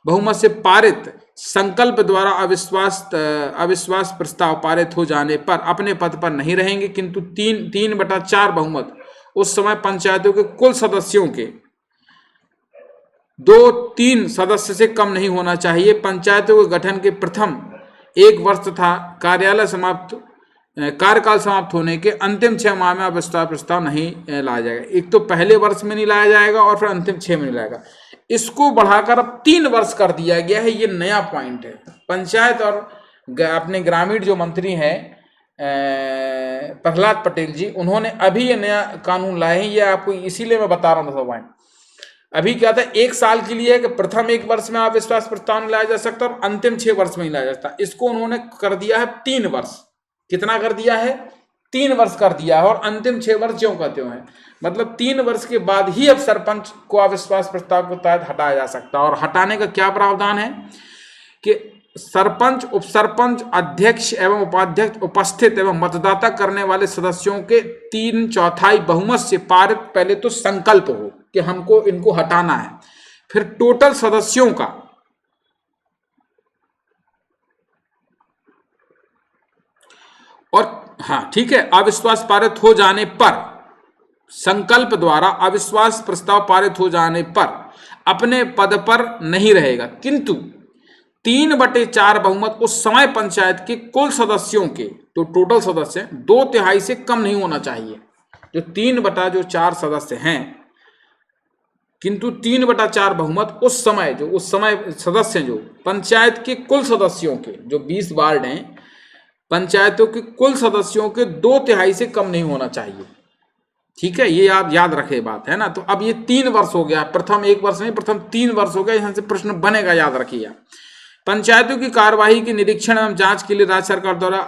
बहुमत से पारित संकल्प द्वारा अविश्वास प्रस्ताव पारित हो जाने पर अपने पद पर नहीं रहेंगे, किंतु 3/4 बहुमत उस समय पंचायतों के कुल सदस्यों के 2/3 सदस्य से कम नहीं होना चाहिए। पंचायतों के गठन के प्रथम 1 वर्ष तथा कार्यकाल समाप्त होने के अंतिम 6 माह में अविश्वास प्रस्ताव नहीं लाया जाएगा। एक तो पहले वर्ष में नहीं लाया जाएगा और फिर अंतिम 6 में नहीं लाएगा। इसको बढ़ाकर अब 3 वर्ष कर दिया गया है, ये नया पॉइंट है। पंचायत और अपने ग्रामीण जो मंत्री हैं प्रहलाद पटेल जी, उन्होंने अभी ये नया कानून लाए हैं। ये आपको इसीलिए मैं बता रहा हूँ पॉइंट। अभी क्या था, 1 साल के लिए है कि प्रथम 1 वर्ष में अविश्वास प्रस्ताव नहीं लाया जा सकता और अंतिम 6 वर्ष में ही लाया जा सकता। इसको उन्होंने कर दिया है 3 वर्ष। कितना कर दिया है? 3 वर्ष कर दिया है, और अंतिम 6 वर्ष ज्यों का त्यों है। मतलब 3 वर्ष के बाद ही अब सरपंच को अविश्वास प्रस्ताव के तहत हटाया जा सकता है। और हटाने का क्या प्रावधान है कि सरपंच, उपसरपंच, अध्यक्ष एवं उपाध्यक्ष उपस्थित एवं मतदाता करने वाले सदस्यों के 3/4 बहुमत से पारित पहले तो संकल्प हो कि हमको इनको हटाना है, फिर टोटल सदस्यों का और हाँ ठीक है, अविश्वास पारित हो जाने पर, संकल्प द्वारा अविश्वास प्रस्ताव पारित हो जाने पर अपने पद पर नहीं रहेगा, किंतु 3/4 बहुमत उस समय पंचायत के कुल सदस्यों के, तो टोटल सदस्य 2/3 से कम नहीं होना चाहिए। जो 3/4 सदस्य हैं, किंतु 3/4 बहुमत उस समय सदस्य जो पंचायत के कुल सदस्यों के, जो 20 वार्ड हैं, पंचायतों के कुल सदस्यों के 2/3 से कम नहीं होना चाहिए। ठीक है, ये आप याद रखें बात, है ना। तो अब ये 3 वर्ष हो गया, प्रथम 1 वर्ष नहीं, प्रथम 3 वर्ष हो गया। यहां से प्रश्न बनेगा, याद रखिए। पंचायतों की कार्यवाही के निरीक्षण एवं जांच के लिए राज्य सरकार द्वारा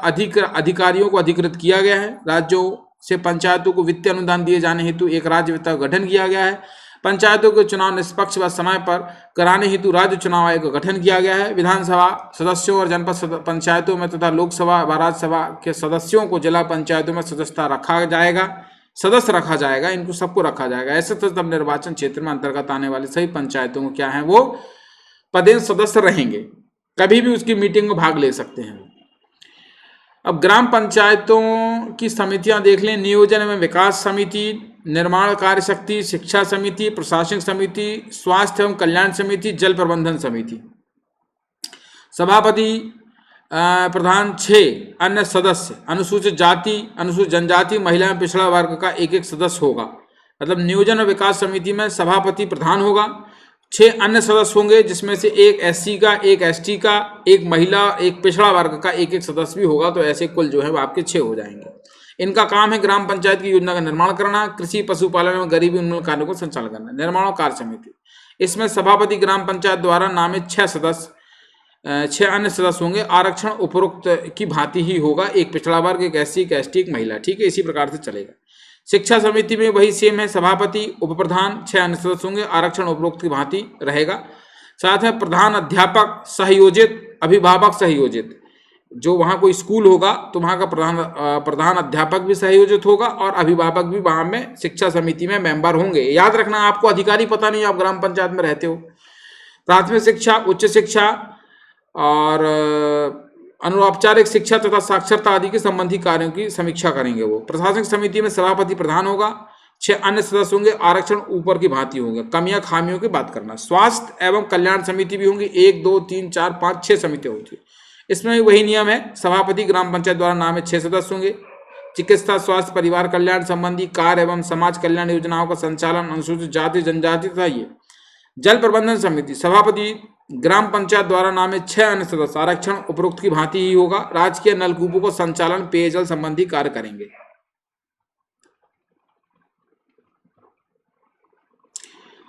अधिकारियों को अधिकृत किया गया है। राज्यों से पंचायतों को वित्तीय अनुदान दिए जाने हेतु एक राज्य वित्त का गठन किया गया है। पंचायतों के चुनाव निष्पक्ष व समय पर कराने हेतु राज्य चुनाव आयोग का गठन किया गया है। विधानसभा सदस्यों और जनपद पंचायतों में तथा लोकसभा व राज्यसभा के सदस्यों को जिला पंचायतों में सदस्य रखा जाएगा। इनको सबको रखा जाएगा। ऐसे तब निर्वाचन क्षेत्र में अंतर्गत आने वाले सभी पंचायतों को क्या है, वो पदेन सदस्य रहेंगे, कभी भी उसकी मीटिंग में भाग ले सकते हैं। अब ग्राम पंचायतों की समितियां देख लें। नियोजन एवं विकास समिति, निर्माण कार्य शक्ति, शिक्षा समिति, प्रशासनिक समिति, स्वास्थ्य एवं कल्याण समिति, जल प्रबंधन समिति। सभापति, प्रधान, 6 अन्य सदस्य, अनुसूचित जाति, अनुसूचित जनजाति, महिला एवं पिछड़ा वर्ग का एक सदस्य होगा। मतलब नियोजन और विकास समिति में सभापति प्रधान होगा, 6 अन्य सदस्य होंगे, जिसमें से एक SC का, एक ST का, एक महिला, एक पिछड़ा वर्ग का एक सदस्य भी होगा। तो ऐसे कुल जो है वो आपके 6 हो जाएंगे। इनका काम है ग्राम पंचायत की योजना का निर्माण करना, कृषि, पशुपालन एवं गरीबी उन्मूलन कार्यों को संचालन करना। निर्माण और कार्य समिति, इसमें सभापति ग्राम पंचायत द्वारा नामित 6 सदस्य, 6 अन्य सदस्य होंगे। आरक्षण उपरोक्त की भांति ही होगा, एक पिछड़ा वर्ग, एक SC, एक ST, एक महिला। ठीक है, इसी प्रकार से चलेगा। शिक्षा समिति में वही सेम है, सभापति, उपप्रधान, 6 अन्य सदस्य होंगे। आरक्षण उपरोक्त की भांति रहेगा। साथ में प्रधान अध्यापक सहयोजित, अभिभावक सहयोजित, जो वहाँ कोई स्कूल होगा तो वहाँ का प्रधान अध्यापक भी सहयोजित होगा और अभिभावक भी वहाँ में शिक्षा समिति में मेंबर होंगे। याद रखना, आपको अधिकारी पता नहीं, आप ग्राम पंचायत में रहते हो। प्राथमिक शिक्षा, उच्च शिक्षा और अनुऔपचारिक शिक्षा तथा साक्षरता आदि के संबंधी कार्यों की समीक्षा करेंगे वो। प्रशासनिक समिति में सभापति प्रधान होगा, 6 अन्य सदस्य होंगे। आरक्षण ऊपर की भांति होंगे। कमियां खामियों की बात करना। स्वास्थ्य एवं कल्याण समिति भी होंगी, 1 2 3 4 5 6 समितियां होती है। इसमें वही नियम है, सभापति ग्राम पंचायत द्वारा नामित 6 सदस्य होंगे। चिकित्सा, स्वास्थ्य, परिवार कल्याण संबंधी कार्य एवं समाज कल्याण योजनाओं का संचालन अनुसूचित जाति जनजाति तथा ये। जल प्रबंधन समिति, सभापति ग्राम पंचायत द्वारा नामित 6 अन्य सदस्य। आरक्षण उपरोक्त की भांति ही होगा। राजकीय नलकूपों को संचालन, पेयजल संबंधी कार्य करेंगे।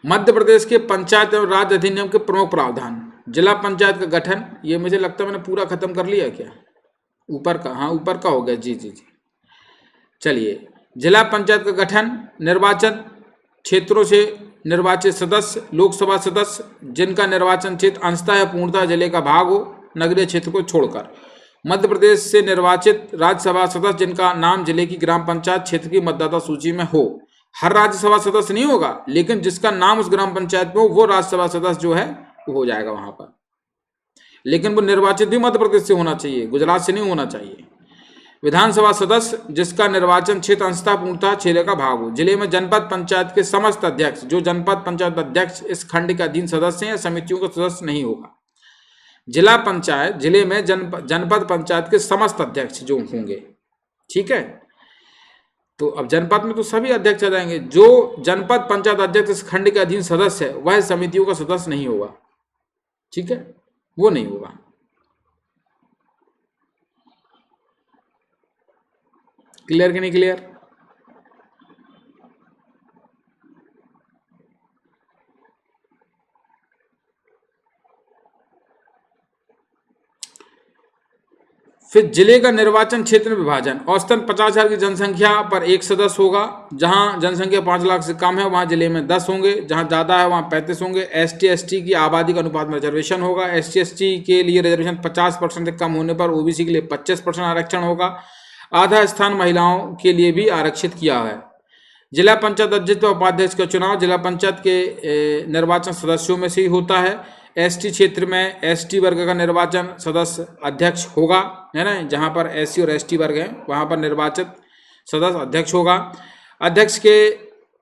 मध्य प्रदेश के पंचायत एवं राज अधिनियम के प्रमुख प्रावधान। जिला पंचायत का गठन, ये मुझे लगता है मैंने पूरा खत्म कर लिया क्या? ऊपर का, हाँ ऊपर का हो गया। जी जी जी, चलिए। जिला पंचायत का गठन, निर्वाचन क्षेत्रों से निर्वाचित सदस्य, लोकसभा सदस्य जिनका निर्वाचन क्षेत्र अंशतः या पूर्णतः जिले का भाग हो, नगरीय क्षेत्र को छोड़कर। मध्य प्रदेश से निर्वाचित राज्यसभा सदस्य जिनका नाम जिले की ग्राम पंचायत क्षेत्र की मतदाता सूची में हो। हर राज्यसभा सदस्य नहीं होगा, लेकिन जिसका नाम उस ग्राम पंचायत में हो वो राज्यसभा सदस्य जो है वो हो जाएगा वहां पर। लेकिन वो निर्वाचित भी मध्य प्रदेश से होना चाहिए, गुजरात से नहीं होना चाहिए। विधानसभा सदस्य जिसका निर्वाचन क्षेत्र अंशतः पूर्णतः जिले का भाग हो। जिले में जनपद पंचायत के समस्त अध्यक्ष, जो जनपद पंचायत अध्यक्ष इस खंड के अधीन सदस्य हैं या समितियों का सदस्य नहीं होगा। जिला पंचायत, जिले में जनपद पंचायत के समस्त अध्यक्ष जो होंगे। ठीक है, तो अब जनपद में तो सभी अध्यक्ष आ जाएंगे। जो जनपद पंचायत अध्यक्ष इस खंड के अधीन सदस्य है वह समितियों का सदस्य नहीं होगा। ठीक है, वो नहीं होगा। क्लियर कि नहीं क्लियर? फिर जिले का निर्वाचन क्षेत्र में विभाजन, औसतन 50,000 की जनसंख्या पर एक सदस्य होगा। जहां जनसंख्या 5 लाख से कम है वहां जिले में 10 होंगे, जहां ज़्यादा है वहां 35 होंगे। एसटी एसटी की आबादी के अनुपात में रिजर्वेशन होगा। एसटी एसटी के लिए रिजर्वेशन 50% से कम होने पर ओबीसी के लिए 25% आरक्षण होगा। आधा स्थान महिलाओं के लिए भी आरक्षित किया है। जिला पंचायत अध्यक्ष व उपाध्यक्ष का चुनाव जिला पंचायत के निर्वाचन सदस्यों में से ही होता है। एसटी क्षेत्र में एसटी वर्ग का निर्वाचन सदस्य अध्यक्ष होगा, है ना। जहां पर एससी और एसटी वर्ग हैं वहां पर निर्वाचित सदस्य अध्यक्ष होगा। अध्यक्ष के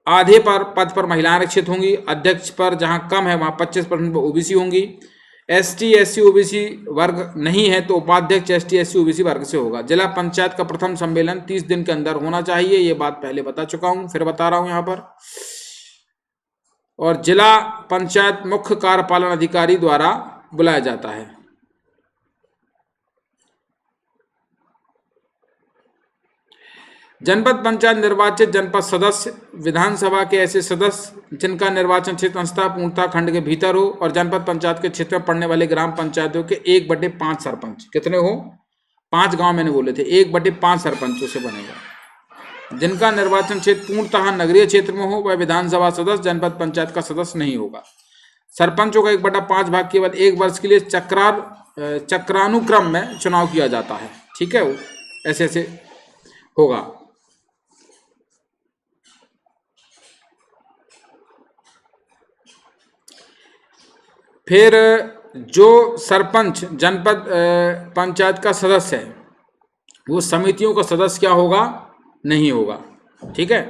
आधे पर पद पर महिलाएं आरक्षित होंगी। अध्यक्ष पर जहां कम है वहां 25% ओबीसी होंगी। एसटी एससी ओबीसी वर्ग नहीं है तो उपाध्यक्ष एसटी एससी ओबीसी वर्ग से होगा। जिला पंचायत का प्रथम सम्मेलन 30 दिन के अंदर होना चाहिए। ये बात पहले बता चुका हूं, फिर बता रहा हूं यहां पर। और जिला पंचायत मुख्य कार्यपालन अधिकारी द्वारा बुलाया जाता है। जनपद पंचायत निर्वाचित जनपद सदस्य विधानसभा के ऐसे सदस्य जिनका निर्वाचन क्षेत्र अंशतः पूर्णतः खंड के भीतर हो और जनपद पंचायत के क्षेत्र में पड़ने वाले ग्राम पंचायतों के 1/5 सरपंच, कितने हो 5 गांव मैंने बोले थे, 1/5 सरपंचों से बनेगा। जिनका निर्वाचन क्षेत्र पूर्णतः नगरीय क्षेत्र में हो वह विधानसभा सदस्य जनपद पंचायत का सदस्य नहीं होगा। सरपंचों का 1/5 भाग केवल 1 वर्ष के लिए चक्रानुक्रम में चुनाव किया जाता है। ठीक है, वो ऐसे ऐसे होगा। फिर जो सरपंच जनपद पंचायत का सदस्य है वो समितियों का सदस्य क्या होगा, नहीं होगा। ठीक है।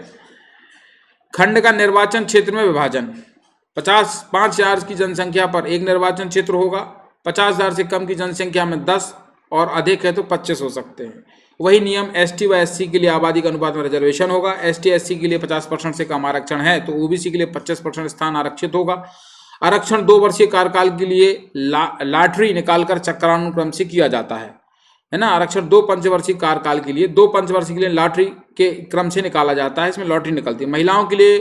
खंड का निर्वाचन क्षेत्र में विभाजन, 5,000 की जनसंख्या पर एक निर्वाचन क्षेत्र होगा। 50,000 से कम की जनसंख्या में 10 और अधिक है तो 25 हो सकते हैं। वही नियम एसटी व एससी के लिए आबादी के अनुपात में रिजर्वेशन होगा। एसटी एससी के लिए 50% से कम आरक्षण है तो ओबीसी के लिए 25% स्थान आरक्षित होगा। आरक्षण 2 वर्षीय कार्यकाल के लिए लॉटरी निकालकर चक्रानुक्रम से किया जाता है ना। आरक्षण 2 पंचवर्षीय कार्यकाल के लिए 2 पंचवर्षीय के लिए लॉटरी के क्रम से निकाला जाता है। इसमें लॉटरी निकलती है। महिलाओं के लिए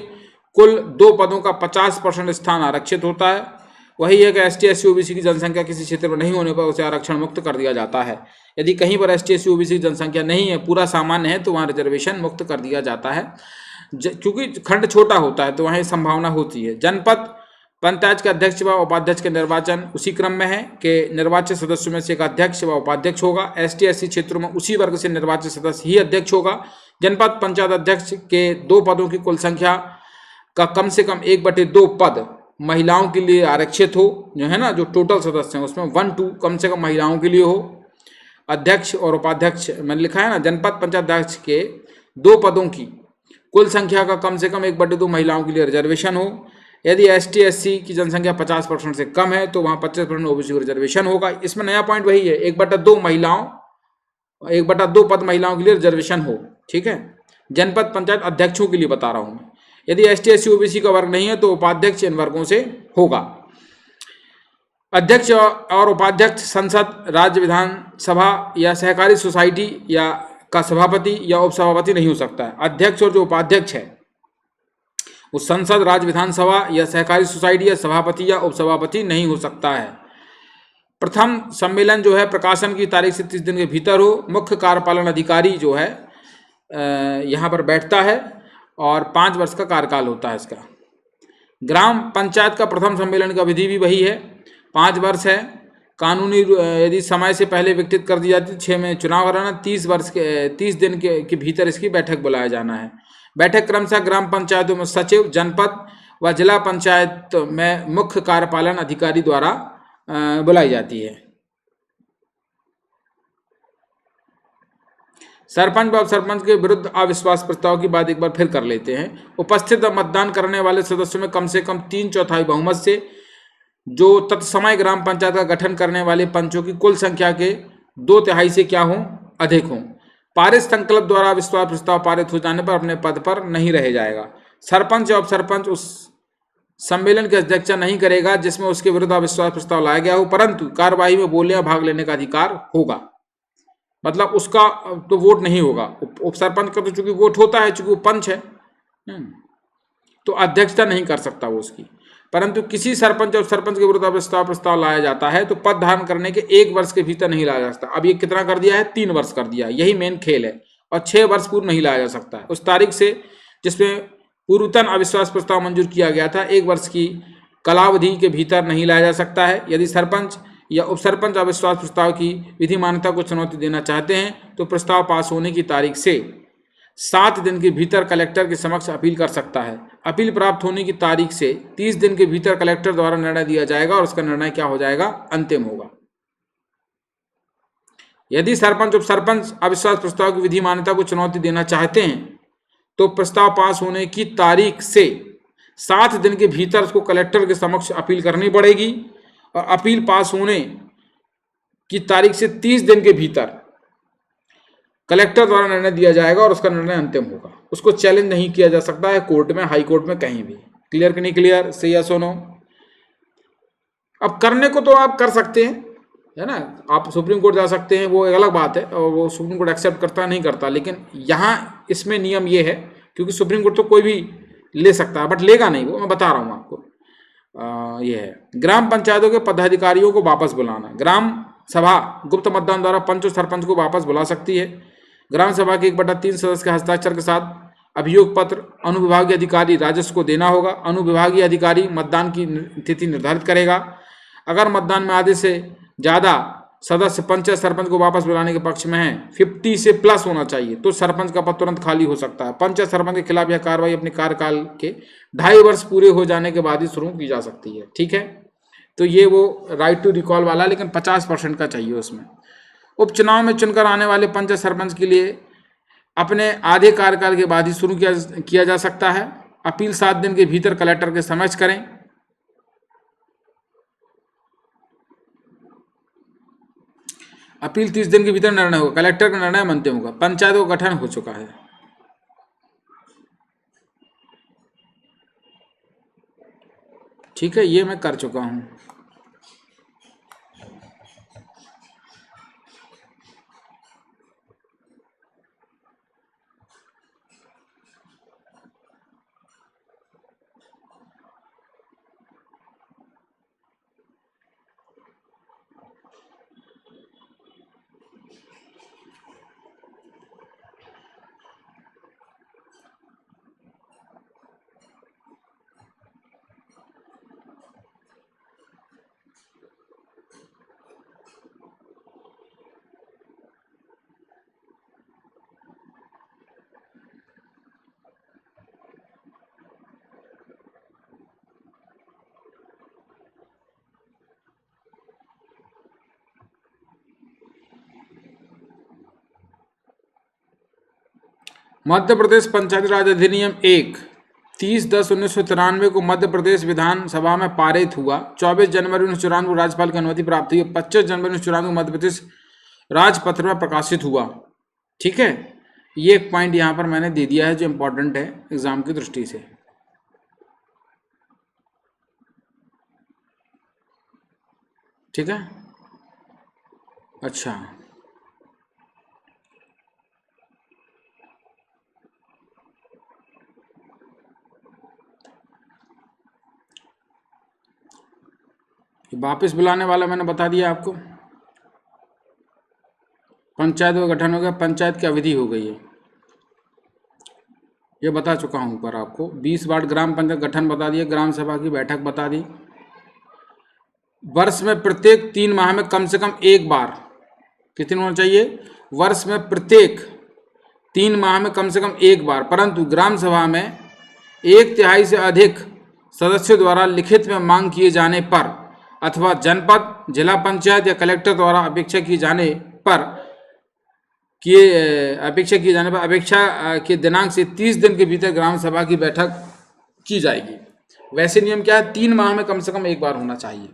कुल 2 पदों का 50% स्थान आरक्षित होता है। वही है कि एसटी एससी ओबीसी की जनसंख्या किसी क्षेत्र में नहीं होने पर उसे आरक्षण मुक्त कर दिया जाता है। यदि कहीं पर एसटी एससी ओबीसी की जनसंख्या नहीं है, पूरा सामान्य है, तो वहाँ रिजर्वेशन मुक्त कर दिया जाता है। क्योंकि खंड छोटा होता है तो वहाँ संभावना होती है। जनपद पंचायत के अध्यक्ष व उपाध्यक्ष के निर्वाचन उसी क्रम में है कि निर्वाचित सदस्यों में से एक अध्यक्ष व उपाध्यक्ष होगा। एसटी एससी क्षेत्रों में उसी वर्ग से निर्वाचित सदस्य ही अध्यक्ष होगा। जनपद पंचायत अध्यक्ष के 2 पदों की कुल संख्या का कम से कम 1/2 पद महिलाओं के लिए आरक्षित हो, जो है ना, जो टोटल सदस्य हैं उसमें 1/2 कम से कम महिलाओं के लिए हो। अध्यक्ष और उपाध्यक्ष मैंने लिखा है ना, जनपद पंचायत अध्यक्ष के 2 पदों की कुल संख्या का कम से कम 1/2 महिलाओं के लिए रिजर्वेशन हो। यदि एसटी एससी की जनसंख्या 50% से कम है तो वहाँ 25% ओबीसी को रिजर्वेशन होगा। इसमें नया पॉइंट वही है, 1/2 पद महिलाओं के लिए रिजर्वेशन हो। ठीक है, जनपद पंचायत अध्यक्षों के लिए बता रहा हूँ मैं। यदि एसटी एससी ओबीसी का वर्ग नहीं है तो उपाध्यक्ष इन वर्गों से होगा। अध्यक्ष और उपाध्यक्ष संसद, राज्य विधानसभा या सहकारी सोसाइटी या का सभापति या उपसभापति नहीं हो सकता है। अध्यक्ष और जो उपाध्यक्ष है वो संसद, राज्य विधानसभा या सहकारी सोसाइटी या सभापति या उपसभापति नहीं हो सकता है। प्रथम सम्मेलन जो है प्रकाशन की तारीख से 30 दिन के भीतर हो। मुख्य कार्यपालन अधिकारी जो है यहाँ पर बैठता है और 5 वर्ष का कार्यकाल होता है इसका। ग्राम पंचायत का प्रथम सम्मेलन का विधि भी वही है, 5 वर्ष है। कानूनी यदि समय से पहले विकसित कर दी जाती है 6 में चुनाव कराना, 30 दिन के भीतर इसकी बैठक बुलाया जाना है। बैठक क्रमशः ग्राम पंचायतों में सचिव, जनपद व जिला पंचायत में मुख्य कार्यपालन अधिकारी द्वारा बुलाई जाती है। सरपंच व सरपंच के विरुद्ध अविश्वास प्रस्ताव की बात एक बार फिर कर लेते हैं। उपस्थित मतदान करने वाले सदस्यों में कम से कम 3/4 बहुमत से जो तत्समय ग्राम पंचायत का गठन करने वाले पंचों की कुल संख्या के 2/3 से क्या हो, अधिक हो। पारित संकल्प द्वारा अविश्वास प्रस्ताव पारित हो जाने पर अपने पद पर नहीं रह जाएगा। सरपंच या उपसरपंच उस सम्मेलन की अध्यक्षता नहीं करेगा जिसमें उसके विरुद्ध अविश्वास प्रस्ताव लाया गया हो, परंतु कार्यवाही में बोलने या भाग लेने का अधिकार होगा। मतलब उसका तो वोट नहीं होगा। उपसरपंच का तो चूंकि वोट होता है, चूंकि वो पंच है, तो अध्यक्षता नहीं कर सकता वो उसकी। परंतु किसी सरपंच और सरपंच के विरुद्ध प्रस्ताव लाया जाता है तो पद धारण करने के 1 वर्ष के भीतर नहीं लाया जा सकता। अब ये कितना कर दिया है, 3 वर्ष कर दिया, यही मेन खेल है। और 6 वर्ष पूर्व नहीं लाया जा सकता है उस तारीख से जिसमें पूर्वतन अविश्वास प्रस्ताव मंजूर किया गया था। 1 वर्ष की कालावधि के भीतर नहीं लाया जा सकता है। यदि सरपंच या उपसरपंच अविश्वास प्रस्ताव की विधि मान्यता को चुनौती देना चाहते हैं तो प्रस्ताव पास होने की तारीख से 7 दिन के भीतर कलेक्टर के समक्ष अपील कर सकता है। अपील प्राप्त होने की तारीख से 30 दिन के भीतर कलेक्टर द्वारा निर्णय दिया जाएगा और उसका निर्णय क्या हो जाएगा, अंतिम होगा। यदि सरपंच उपसरपंच अविश्वास प्रस्ताव की विधि मान्यता को चुनौती देना चाहते हैं तो प्रस्ताव पास होने की तारीख से 7 दिन के भीतर उसको कलेक्टर के समक्ष अपील करनी पड़ेगी और अपील पास होने की तारीख से 30 दिन के भीतर कलेक्टर द्वारा निर्णय दिया जाएगा और उसका निर्णय अंतिम होगा। उसको चैलेंज नहीं किया जा सकता है कोर्ट में, हाई कोर्ट में, कहीं भी। क्लियर कि नहीं क्लियर, से या सुनो। अब करने को तो आप कर सकते हैं, है ना, आप सुप्रीम कोर्ट जा सकते हैं, वो एक अलग बात है, और वो सुप्रीम कोर्ट एक्सेप्ट करता नहीं करता। लेकिन यहाँ इसमें नियम ये है, क्योंकि सुप्रीम कोर्ट तो कोई भी ले सकता है बट लेगा नहीं, वो मैं बता रहा हूँ आपको। ये है ग्राम पंचायतों के पदाधिकारियों को वापस बुलाना। ग्राम सभा गुप्त मतदान द्वारा पंच और सरपंच को वापस बुला सकती है। ग्राम सभा के 1/3 सदस्य के हस्ताक्षर के साथ अभियोग पत्र अनुविभागीय अधिकारी राजस्व को देना होगा। अनुविभागीय अधिकारी मतदान की तिथि निर्धारित करेगा। अगर मतदान में आधे से ज़्यादा सदस्य पंच या सरपंच को वापस बुलाने के पक्ष में है, 50 से प्लस होना चाहिए, तो सरपंच का पद तुरंत खाली हो सकता है। पंच या सरपंच के खिलाफ यह कार्रवाई अपने कार्यकाल के 2.5 वर्ष पूरे हो जाने के बाद ही शुरू की जा सकती है। ठीक है, तो ये वो राइट टू रिकॉल वाला, लेकिन 50% का चाहिए उसमें। उपचुनाव में चुनकर आने वाले पंच या सरपंच के लिए अपने आधे कार्यकाल के बाद ही शुरू किया जा सकता है। अपील 7 दिन के भीतर कलेक्टर के समक्ष करें। अपील 30 दिन के भीतर निर्णय होगा, कलेक्टर का निर्णय अंतिम होगा। पंचायत का गठन हो चुका है। ठीक है, ये मैं कर चुका हूं। मध्य प्रदेश पंचायती राज अधिनियम 1 30/10/1993 को मध्य प्रदेश विधानसभा में पारित हुआ। 24 जनवरी 1994 को राज्यपाल की अनुमति प्राप्त हुई। 25 जनवरी 1994 को मध्य प्रदेश राजपत्र में प्रकाशित हुआ। ठीक है, ये एक पॉइंट यहाँ पर मैंने दे दिया है जो इम्पोर्टेंट है एग्जाम की दृष्टि से। ठीक है, अच्छा, वापस बुलाने वाला मैंने बता दिया आपको। पंचायत का गठन हो गया, पंचायत की अवधि हो गई है, ये बता चुका हूं ऊपर आपको। 20 वार्ड ग्राम पंचायत गठन बता दिया, ग्राम सभा की बैठक बता दी। वर्ष में प्रत्येक 3 माह में कम से कम एक बार, कितने होना चाहिए, वर्ष में प्रत्येक 3 माह में कम से कम एक बार, परंतु ग्राम सभा में 1/3 से अधिक सदस्यों द्वारा लिखित में मांग किए जाने पर अथवा जनपद, जिला पंचायत या कलेक्टर द्वारा अपेक्षा किए जाने पर अपेक्षा के दिनांक से 30 दिन के भीतर ग्राम सभा की बैठक की जाएगी। वैसे नियम क्या है, 3 माह में कम से कम एक बार होना चाहिए,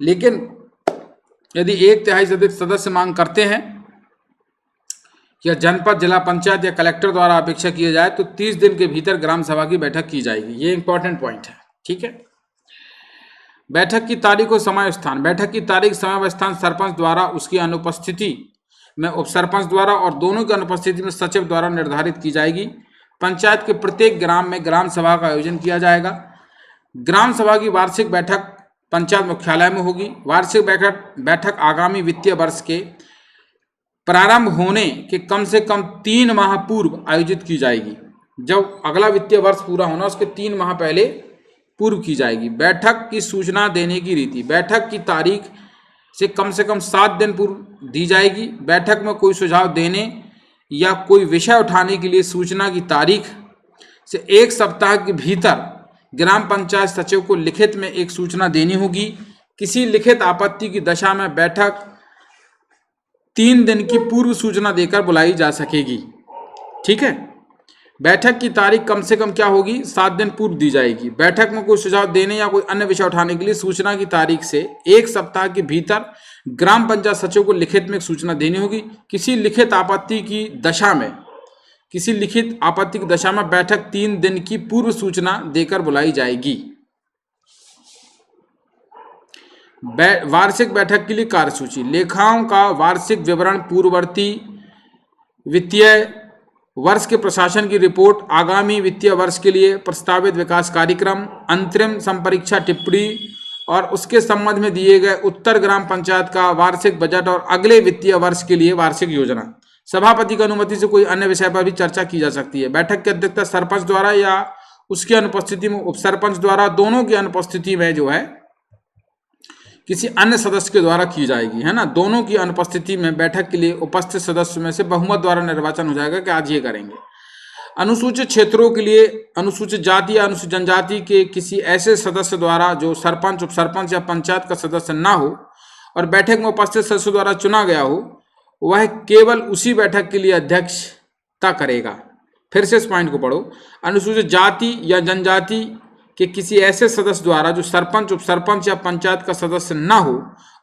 लेकिन यदि 1/3 से अधिक सदस्य मांग करते हैं या जनपद, जिला पंचायत या कलेक्टर द्वारा अपेक्षा किया जाए तो 30 दिन के भीतर ग्राम सभा की बैठक की जाएगी। ये इंपॉर्टेंट पॉइंट है। ठीक है, बैठक की तारीख और समय स्थान। बैठक की तारीख, समय व स्थान सरपंच द्वारा उसकी अनुपस्थिति में उपसरपंच द्वारा और दोनों की अनुपस्थिति में सचिव द्वारा निर्धारित की जाएगी। पंचायत के प्रत्येक ग्राम में ग्राम सभा का आयोजन किया जाएगा। ग्राम सभा की वार्षिक बैठक पंचायत मुख्यालय में होगी। वार्षिक बैठक आगामी वित्तीय वर्ष के प्रारंभ होने के कम से कम 3 माह पूर्व आयोजित की जाएगी। जब अगला वित्तीय वर्ष पूरा होना उसके 3 माह पहले पूर्व की जाएगी। बैठक की सूचना देने की रीति, बैठक की तारीख से कम 7 दिन पूर्व दी जाएगी। बैठक में कोई सुझाव देने या कोई विषय उठाने के लिए सूचना की तारीख से 1 सप्ताह के भीतर ग्राम पंचायत सचिव को लिखित में एक सूचना देनी होगी। किसी लिखित आपत्ति की दशा में बैठक 3 दिन की पूर्व सूचना देकर बुलाई जा सकेगी। ठीक है, बैठक की तारीख कम से कम क्या होगी, 7 दिन पूर्व दी जाएगी। बैठक में कोई सुझाव देने या कोई अन्य विषय उठाने के लिए सूचना की तारीख से 1 सप्ताह के भीतर ग्राम पंचायत सचिव को लिखित में एक सूचना देनी होगी। किसी लिखित आपत्ति की दशा में बैठक 3 दिन की पूर्व सूचना देकर बुलाई जाएगी। वार्षिक बैठक के लिए कार्यसूची, लेखाओं का वार्षिक विवरण, पूर्ववर्ती वित्तीय वर्ष के प्रशासन की रिपोर्ट, आगामी वित्तीय वर्ष के लिए प्रस्तावित विकास कार्यक्रम, अंतरिम संपरीक्षा टिप्पणी और उसके संबंध में दिए गए उत्तर, ग्राम पंचायत का वार्षिक बजट और अगले वित्तीय वर्ष के लिए वार्षिक योजना। सभापति की अनुमति से कोई अन्य विषय पर भी चर्चा की जा सकती है। बैठक की अध्यक्षता सरपंच द्वारा या उसकी अनुपस्थिति में उप सरपंच द्वारा, दोनों की अनुपस्थिति में जो है किसी अन्य सदस्य के द्वारा की जाएगी, है ना। दोनों की अनुपस्थिति में बैठक के लिए उपस्थित सदस्यों में से बहुमत द्वारा निर्वाचन हो जाएगा कि आज ये करेंगे। अनुसूचित क्षेत्रों के लिए अनुसूचित जाति या अनुसूचित जनजाति के किसी ऐसे सदस्य द्वारा जो सरपंच, उप सरपंच या पंचायत का सदस्य ना हो और बैठक में उपस्थित सदस्यों द्वारा चुना गया हो, वह केवल उसी बैठक के लिए अध्यक्षता करेगा। फिर से इस पॉइंट को पढ़ो। अनुसूचित जाति या जनजाति के किसी ऐसे सदस्य द्वारा जो सरपंच, उप सरपंच या पंचायत का सदस्य ना हो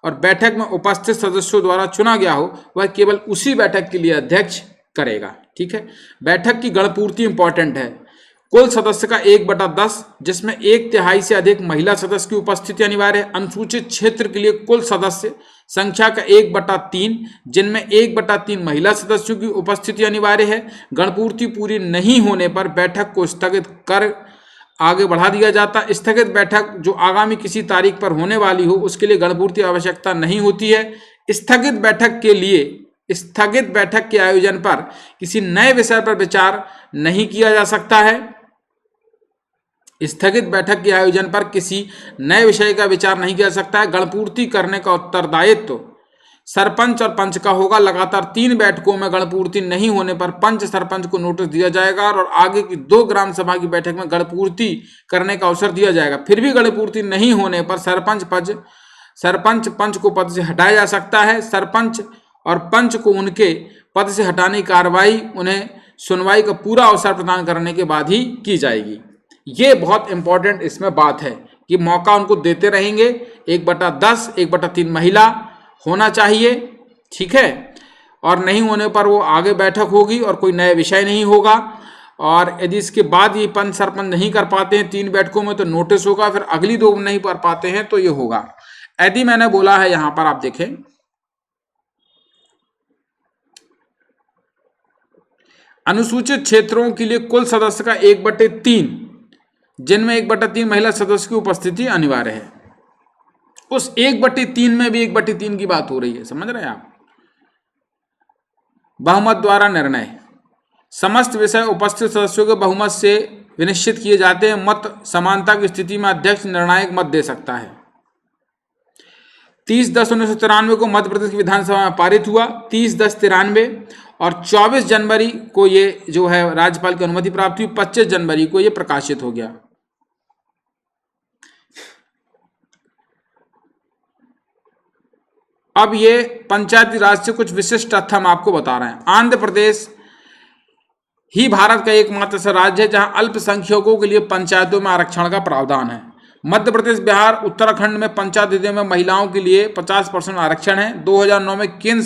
और बैठक में उपस्थित सदस्यों द्वारा चुना गया हो, वह केवल उसी बैठक के लिए अध्यक्ष करेगा। ठीक है। बैठक की गणपूर्ति इंपॉर्टेंट है। कुल सदस्य का 1/10, जिसमें 1/3 से अधिक महिला सदस्य की उपस्थिति अनिवार्य है। अनुसूचित क्षेत्र के लिए कुल सदस्य संख्या का 1/3, जिनमें 1/3 महिला सदस्यों की उपस्थिति अनिवार्य है। गणपूर्ति पूरी नहीं होने पर बैठक को स्थगित कर आगे बढ़ा दिया जाता। स्थगित बैठक जो आगामी किसी तारीख पर होने वाली हो उसके लिए गणपूर्ति आवश्यकता नहीं होती है। स्थगित बैठक के आयोजन पर किसी नए विषय पर विचार नहीं किया जा सकता है। स्थगित बैठक के आयोजन पर किसी नए विषय का विचार नहीं किया जा सकता है। गणपूर्ति करने का उत्तरदायित्व सरपंच और पंच का होगा। लगातार 3 बैठकों में गणपूर्ति नहीं होने पर पंच सरपंच को नोटिस दिया जाएगा और आगे की 2 ग्राम सभा की बैठक में गणपूर्ति करने का अवसर दिया जाएगा। फिर भी गणपूर्ति नहीं होने पर सरपंच पंच को पद से हटाया जा सकता है। सरपंच और पंच को उनके पद से हटाने की कार्रवाई उन्हें सुनवाई का पूरा अवसर प्रदान करने के बाद ही की जाएगी। ये बहुत इंपॉर्टेंट इसमें बात है कि मौका उनको देते रहेंगे। 1/10, 1/3 महिला होना चाहिए। ठीक है। और नहीं होने पर वो आगे बैठक होगी और कोई नया विषय नहीं होगा। और यदि इसके बाद ये पंच सरपंच नहीं कर पाते हैं 3 बैठकों में तो नोटिस होगा। फिर अगली 2 नहीं कर पाते हैं तो ये होगा। यदि मैंने बोला है यहां पर आप देखें, अनुसूचित क्षेत्रों के लिए कुल सदस्य का 1/3, जिनमें 1/3 महिला सदस्य की उपस्थिति अनिवार्य है। उस 1/3 में भी 1/3 की बात हो रही है, समझ रहे हैं आप। बहुमत द्वारा निर्णय, समस्त विषय उपस्थित सदस्यों के बहुमत से विनिश्चित किए जाते हैं। मत समानता की स्थिति में अध्यक्ष निर्णायक मत दे सकता है। 30/10/1993 को मध्य प्रदेश की विधानसभा में पारित हुआ। 30/10/93 और 24 जनवरी को ये जो है राज्यपाल की अनुमति प्राप्त हुई। 25 जनवरी को ये प्रकाशित हो गया। अब ये पंचायती राज से कुछ विशिष्ट तथ्य हम आपको बता रहे हैं। आंध्र प्रदेश ही भारत का एकमात्र ऐसा राज्य है जहां अल्पसंख्यकों के लिए पंचायतों में आरक्षण का प्रावधान है। मध्य प्रदेश, बिहार, उत्तराखंड में पंचायत विधियों में महिलाओं के लिए 50% आरक्षण है। 2009 में केंद्र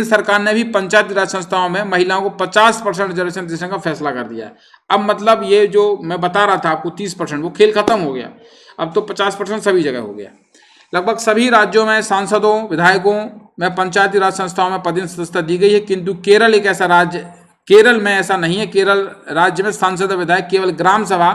सरकार ने भी पंचायती राज संस्थाओं में महिलाओं को 50% रिजर्वेशन देने का फैसला कर दिया है। अब मतलब ये जो मैं बता रहा था आपको 30%, वो खेल खत्म हो गया। अब तो 50% सभी जगह हो गया। लगभग सभी राज्यों में सांसदों, विधायकों में पंचायती राज संस्थाओं में पदेन सदस्यता दी गई है। किंतु केरल एक ऐसा राज्य, केरल में ऐसा नहीं है। केरल राज्य में सांसद और विधायक केवल ग्राम सभा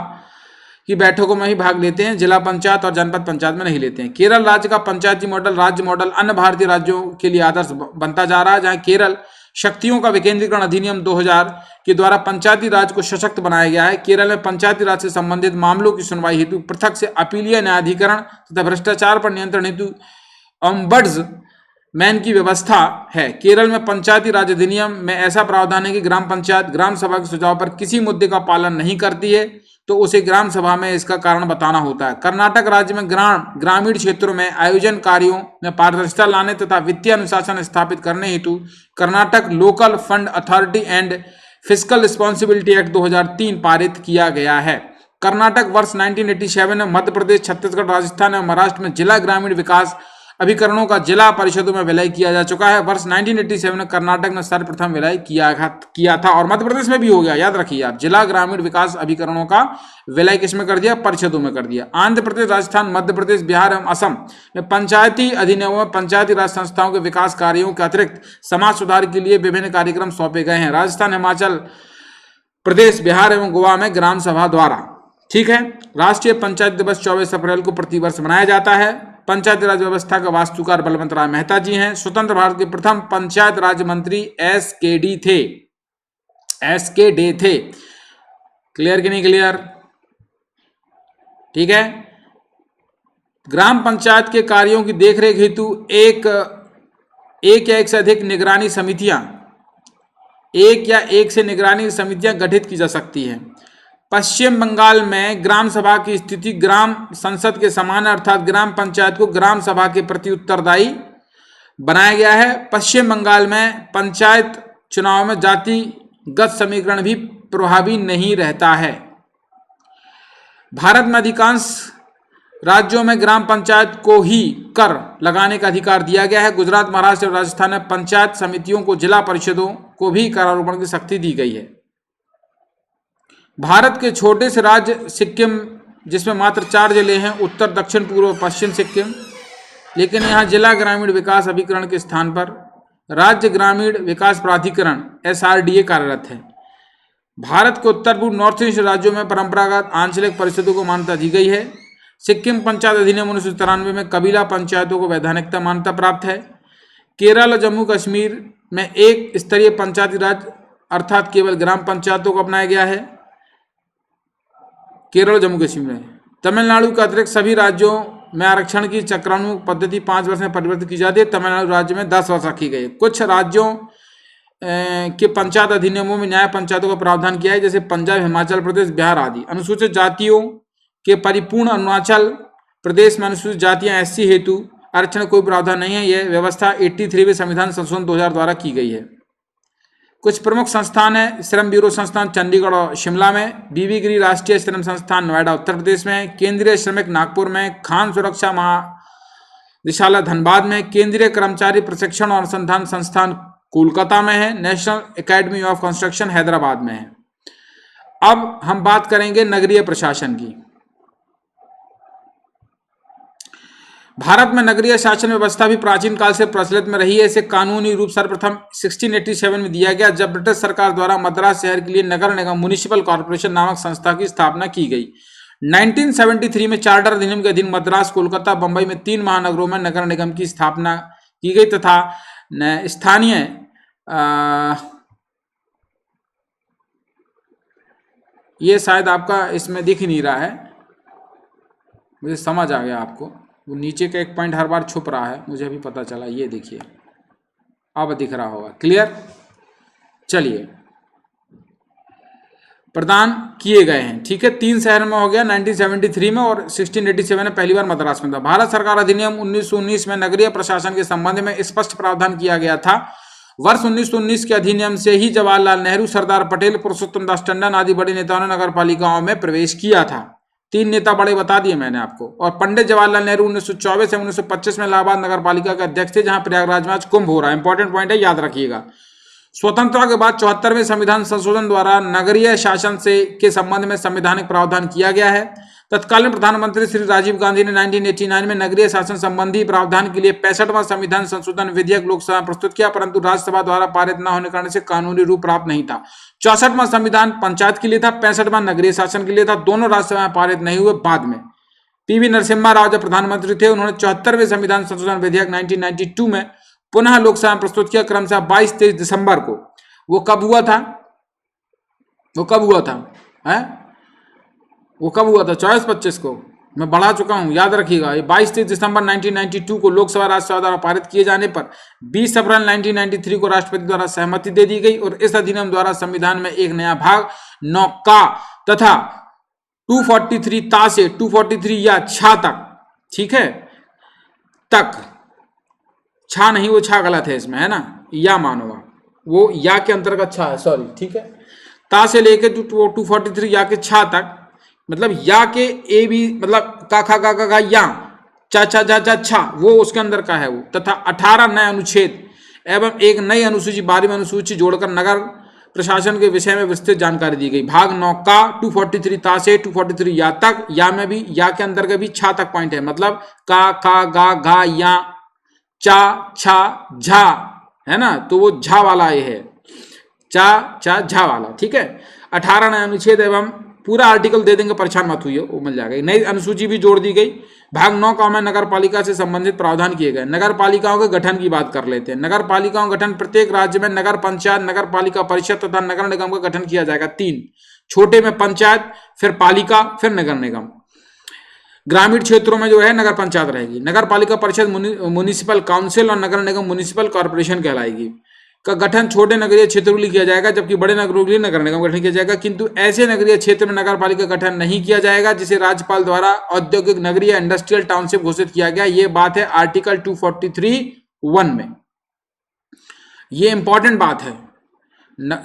की बैठकों में ही भाग लेते हैं, जिला पंचायत और जनपद पंचायत में नहीं लेते हैं। केरल राज्य का पंचायती मॉडल राज्य मॉडल अन्य भारतीय राज्यों के लिए आदर्श बनता जा रहा है, जहां केरल शक्तियों का विकेंद्रीकरण अधिनियम 2000 के द्वारा पंचायती राज को सशक्त बनाया गया है। केरल में पंचायती राज से संबंधित मामलों की सुनवाई हेतु पृथक से अपीलीय न्यायाधिकरण तथा भ्रष्टाचार पर नियंत्रण हेतु ओम्बड्समैन की व्यवस्था है। केरल में पंचायती राज अधिनियम में ऐसा प्रावधान है कि ग्राम पंचायत ग्राम सभा के सुझाव पर किसी मुद्दे का पालन नहीं करती है तो उसे ग्राम सभा में इसका कारण बताना होता है। कर्नाटक राज्य में ग्रामीण क्षेत्रों में आयोजन कार्यों में पारदर्शिता लाने तथा वित्तीय अनुशासन स्थापित करने हेतु Karnataka local fund authority and fiscal responsibility act 2003 पारित किया गया है। कर्नाटक वर्ष 1987 में मध्य प्रदेश, छत्तीसगढ़, राजस्थान और महाराष्ट्र में जिला ग्रामीण विकास अभिकरणों का जिला परिषदों में विलय किया जा चुका है। वर्ष 1987 में कर्नाटक ने सर्वप्रथम विलय किया था और मध्य प्रदेश में भी हो गया। याद रखिए आप, जिला ग्रामीण विकास अभिकरणों का विलय किसमें कर दिया? परिषदों में कर दिया। आंध्र प्रदेश, राजस्थान, मध्य प्रदेश, बिहार एवं असम में पंचायती अधिनियमों में पंचायती राज संस्थाओं के विकास कार्यों के अतिरिक्त समाज सुधार के लिए विभिन्न कार्यक्रम सौंपे गए हैं। राजस्थान, हिमाचल प्रदेश, बिहार एवं गोवा में ग्राम सभा द्वारा। ठीक है। राष्ट्रीय पंचायत दिवस 24 अप्रैल को प्रतिवर्ष मनाया जाता है। पंचायती राज व्यवस्था का वास्तुकार बलवंत राय मेहता जी हैं। स्वतंत्र भारत के प्रथम पंचायत राज मंत्री एसके डे थे। क्लियर कि नहीं क्लियर? ठीक है। ग्राम पंचायत के कार्यों की देखरेख हेतु एक या एक से अधिक निगरानी समितियां गठित की जा सकती हैं। पश्चिम बंगाल में ग्राम सभा की स्थिति ग्राम संसद के समान है, अर्थात ग्राम पंचायत को ग्राम सभा के प्रति उत्तरदायी बनाया गया है। पश्चिम बंगाल में पंचायत चुनाव में जातिगत समीकरण भी प्रभावी नहीं रहता है। भारत में अधिकांश राज्यों में ग्राम पंचायत को ही कर लगाने का अधिकार दिया गया है। गुजरात, महाराष्ट्र और राजस्थान में पंचायत समितियों को जिला परिषदों को भी करारोपण की शक्ति दी गई है। भारत के छोटे से राज्य सिक्किम, जिसमें मात्र 4 जिले हैं, उत्तर, दक्षिण, पूर्व, पश्चिम सिक्किम, लेकिन यहाँ जिला ग्रामीण विकास अभिकरण के स्थान पर राज्य ग्रामीण विकास प्राधिकरण SRDA कार्यरत है। भारत के उत्तर पूर्व नॉर्थ ईस्ट राज्यों में परंपरागत आंचलिक परिषदों को मान्यता दी गई है। सिक्किम पंचायत अधिनियम 1993 में कबीला पंचायतों को वैधानिकता मान्यता प्राप्त है। केरल और जम्मू कश्मीर में एक स्तरीय पंचायती राज अर्थात केवल ग्राम पंचायतों को अपनाया गया है। केरल और जम्मू कश्मीर में। तमिलनाडु के अतिरिक्त सभी राज्यों में आरक्षण की चक्रानुग पद्धति 5 वर्ष में परिवर्तित की जाती है। तमिलनाडु राज्य में 10 वर्ष रखी गई है। कुछ राज्यों के पंचायत अधिनियमों में न्याय पंचायतों का प्रावधान किया है, जैसे पंजाब, हिमाचल प्रदेश, बिहार आदि। अनुसूचित जातियों के परिपूर्ण अरुणाचल प्रदेश में अनुसूचित जातियां SC हेतु आरक्षण कोई प्रावधान नहीं है। यह व्यवस्था 83वें संविधान संशोधन 2000 द्वारा की गई है। कुछ प्रमुख संस्थान है। श्रम ब्यूरो संस्थान चंडीगढ़ और शिमला में, बीबी गिरी राष्ट्रीय श्रम संस्थान नोएडा उत्तर प्रदेश में, केंद्रीय श्रमिक नागपुर में, खान सुरक्षा महानिदेशालय धनबाद में, केंद्रीय कर्मचारी प्रशिक्षण और अनुसंधान संस्थान कोलकाता में है, national academy of construction Hyderabad में है। अब हम बात करेंगे नगरीय प्रशासन की। भारत में नगरीय शासन व्यवस्था भी प्राचीन काल से प्रचलित में रही है। इसे कानूनी रूप सर्वप्रथम 1687 में दिया गया, जब ब्रिटिश सरकार द्वारा मद्रास शहर के लिए नगर निगम म्युनिसिपल कॉर्पोरेशन नामक संस्था की स्थापना की गई। 1973 में चार्टर अधिनियम के अधीन मद्रास, कोलकाता, बंबई में 3 महानगरों में नगर निगम की स्थापना की गई तथा स्थानीय ये शायद आपका इसमें दिख नहीं रहा है, मुझे समझ आ गया आपको। वो नीचे का एक पॉइंट हर बार छुप रहा है, मुझे अभी पता चला। ये देखिए, अब दिख रहा होगा। क्लियर? चलिए, प्रदान किए गए हैं। ठीक है, 3 शहर में हो गया 1973 में और 1687 में पहली बार मद्रास में था। भारत सरकार अधिनियम 1919 में नगरीय प्रशासन के संबंध में स्पष्ट प्रावधान किया गया था। वर्ष 1919 के अधिनियम से ही जवाहरलाल नेहरू, सरदार पटेल, पुरुषोत्तम दास टंडन आदि बड़े नेताओं ने नगर पालिकाओं में प्रवेश किया था। 3 नेता बड़े बता दिए मैंने आपको। और पंडित जवाहरलाल नेहरू 1924 से 1925 में इलाहाबाद नगर पालिका के अध्यक्ष थे, जहां प्रयागराज में आज कुंभ हो रहा है। इंपॉर्टेंट पॉइंट है, याद रखिएगा। स्वतंत्रता के बाद 74वें संविधान संशोधन द्वारा नगरीय शासन से के संबंध में संवैधानिक प्रावधान किया गया है। तत्कालीन प्रधानमंत्री श्री राजीव गांधी ने 1989 में नगरीय शासन संबंधी प्रावधान के लिए 65वां संविधान संशोधन विधेयक लोकसभा में प्रस्तुत किया, परंतु राज्यसभा द्वारा पारित न होने के कारण से कानूनी रूप प्राप्त नहीं था। 64वां संविधान पंचायत के लिए था, 65वां नगरीय शासन के लिए था। दोनों राज्यसभा में पारित नहीं हुए। बाद में पीवी नरसिम्हा राव जब प्रधानमंत्री थे, उन्होंने 74वें संविधान संशोधन विधेयक 1992 में पुनः लोकसभा में प्रस्तुत किया, क्रमशः 22-23 दिसंबर को। वो कब हुआ था? वो कब हुआ था 24-25 को। मैं बढ़ा चुका हूं, याद रखिएगा। ये 22-23 दिसंबर 1992 को लोकसभा राज्यसभा द्वारा पारित किए जाने पर 20 अप्रैल 1993 को राष्ट्रपति द्वारा सहमति दे दी गई और इस अधिनियम द्वारा संविधान में एक नया भाग 9 का तथा 243 ता से 243 या छा तक, ठीक है, तक, छा नहीं, वो छा गलत है इसमें, है ना, या मानो आप, वो या के अंतर्गत छा है, सॉरी, ठीक है। ता से लेके 243 या के छा तक, मतलब या के ए भी, मतलब का खा का या चा चा जा जा छा, वो उसके अंदर का है वो, तथा 18 नए अनुच्छेद एवं एक नई अनुसूची 12वीं अनुसूची जोड़कर नगर प्रशासन के विषय में विस्तृत जानकारी दी गई। भाग 9 का 243 ता से 243 या तक, या में भी, या के अंदर के भी छा तक पॉइंट है, मतलब का खा गा घा या चा छा झा, है ना, तो वो झा वाला ये है, चा चा झा वाला, ठीक है। 18 नए अनुच्छेद एवं पूरा आर्टिकल दे देंगे, परेशान मत हुई, वो मिल जाएगा। नई अनुसूची भी जोड़ दी गई। भाग 9 का में नगर पालिका से संबंधित प्रावधान किए गए। नगर पालिकाओं के गठन की बात कर लेते हैं। नगर पालिकाओं गठन, प्रत्येक राज्य में नगर पंचायत, नगर पालिका परिषद तथा नगर निगम का गठन किया जाएगा। 3 छोटे में पंचायत, फिर पालिका, फिर नगर निगम। ग्रामीण क्षेत्रों में जो है नगर पंचायत रहेगी। नगर पालिका परिषद म्युनिसिपल काउंसिल और नगर निगम म्युनिसिपल कॉर्पोरेशन कहलाएगी। का गठन छोटे नगरीय क्षेत्रों के लिए किया जाएगा, जबकि बड़े नगरों के लिए नगर निगम गठन किया जाएगा। किंतु ऐसे नगरीय क्षेत्र में नगर पालिका गठन नहीं किया जाएगा जिसे राज्यपाल द्वारा औद्योगिक नगरीय इंडस्ट्रियल टाउनशिप घोषित किया गया। ये बात है आर्टिकल 243(1) में। ये इंपॉर्टेंट बात है।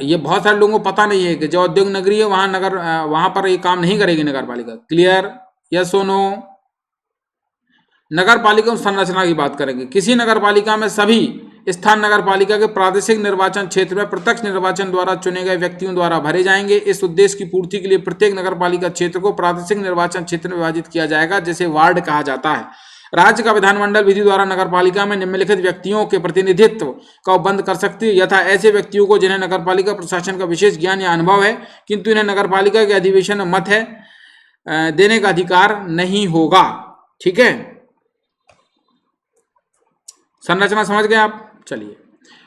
ये बहुत सारे लोगों को पता नहीं है कि जो औद्योगिक नगरी है वहां पर ये काम नहीं करेगी नगर पालिका। क्लियर? यस और नो? नगर पालिका संरचना की बात करेंगे। किसी नगर पालिका में सभी स्थान नगर पालिका के प्रादेशिक निर्वाचन क्षेत्र में प्रत्यक्ष निर्वाचन द्वारा चुने गए व्यक्तियों द्वारा भरे जाएंगे। इस उद्देश्य की पूर्ति के लिए प्रत्येक नगर पालिका क्षेत्र को प्रादेशिक निर्वाचन क्षेत्र में विभाजित किया जाएगा, जिसे वार्ड कहा जाता है। राज्य का विधानमंडल विधि द्वारा नगर पालिका में निम्नलिखित व्यक्तियों के प्रतिनिधित्व का उपबंध कर सकती है, यथा ऐसे व्यक्तियों को जिन्हें नगर पालिका प्रशासन का विशेष ज्ञान या अनुभव है, किंतु इन्हें नगर पालिका के अधिवेशन में मत है देने का अधिकार नहीं होगा। ठीक है, संरचना समझ गए आप? चलिए,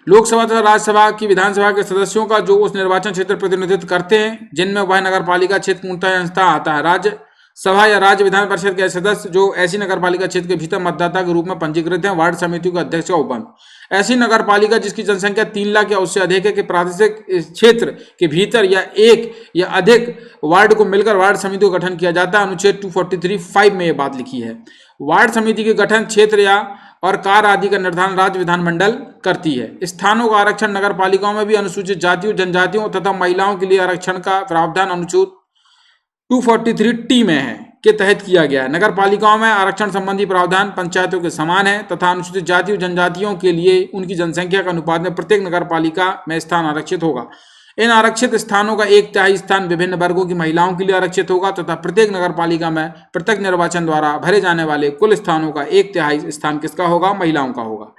लोकसभा तथा राज्यसभा की विधानसभा के सदस्यों का जो उस निर्वाचन क्षेत्र प्रतिनिधित्व करते हैं जिनमें वह नगर पालिका क्षेत्र पूर्णतः आता है। राज्य सभा या राज्य विधान परिषद के सदस्य जो ऐसी नगर पालिका क्षेत्र के भीतर मतदाता के रूप में पंजीकृत हैं। वार्ड समितियों के अध्यक्ष का उपबंध। ऐसी नगर पालिका जिसकी जनसंख्या 3 लाख या उससे अधिक है के प्रादेशिक क्षेत्र के भीतर या एक या अधिक वार्ड को मिलकर वार्ड समिति का गठन किया जाता है। अनुच्छेद 243(5) में यह बात लिखी है। वार्ड समिति के गठन क्षेत्र या और कार्य आदि का निर्धारण राज्य विधानमंडल करती है। स्थानों का आरक्षण नगर पालिकाओं में भी अनुसूचित जातियों, जनजातियों तथा महिलाओं के लिए आरक्षण का प्रावधान अनुच्छेद 243(t) में है के तहत किया गया है। नगर पालिकाओं में आरक्षण संबंधी प्रावधान पंचायतों के समान है तथा अनुसूचित जातियों, जनजातियों के लिए उनकी जनसंख्या के अनुपात में प्रत्येक नगर पालिका में स्थान आरक्षित होगा। इन आरक्षित स्थानों का 1/3 स्थान विभिन्न वर्गों की महिलाओं के लिए आरक्षित होगा तथा प्रत्येक नगर पालिका में प्रत्यक्ष निर्वाचन द्वारा भरे जाने वाले कुल स्थानों का 1/3 स्थान किसका होगा? महिलाओं का होगा।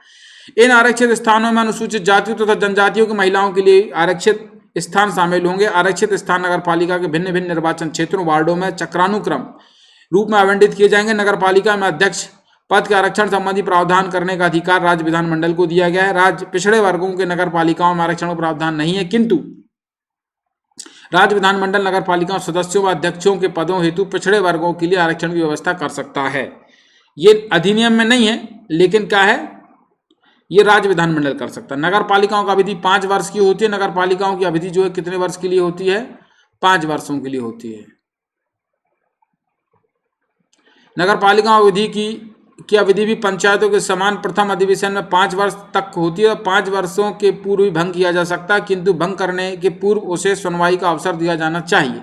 इन आरक्षित स्थानों में अनुसूचित जातियों तथा जनजातियों की महिलाओं के लिए आरक्षित स्थान शामिल होंगे। आरक्षित स्थान नगर पालिका के भिन्न भिन्न निर्वाचन क्षेत्रों वार्डों में चक्रानुक्रम रूप में आवंटित किए जाएंगे। नगर पालिका में अध्यक्ष पद के आरक्षण संबंधी प्रावधान करने का अधिकार राज्य विधानमंडल को दिया गया है। राज्य पिछड़े वर्गों के नगर पालिकाओं में आरक्षण का प्रावधान नहीं है, किंतु राज्य विधानमंडल नगर पालिका सदस्यों व अध्यक्षों के पदों हेतु पिछड़े वर्गों के लिए आरक्षण की व्यवस्था कर सकता है। ये अधिनियम में नहीं है, लेकिन क्या है, ये राज्य विधानमंडल कर सकता है। नगर पालिकाओं की अवधि 5 वर्ष की होती है। नगर पालिकाओं की अवधि जो है कितने वर्ष के लिए होती है? 5 वर्षों के लिए होती है। नगर पालिकाओं अवधि की अवधि भी पंचायतों के समान प्रथम अधिवेशन में 5 वर्ष तक होती है। 5 वर्षों के पूर्व भी भंग किया जा सकता है, किंतु भंग करने के पूर्व उसे सुनवाई का अवसर दिया जाना चाहिए।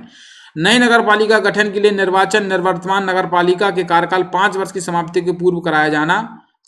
नई नगर पालिका गठन के लिए निर्वाचन निवर्तमान नगर पालिका के कार्यकाल 5 वर्ष की समाप्ति के पूर्व कराया जाना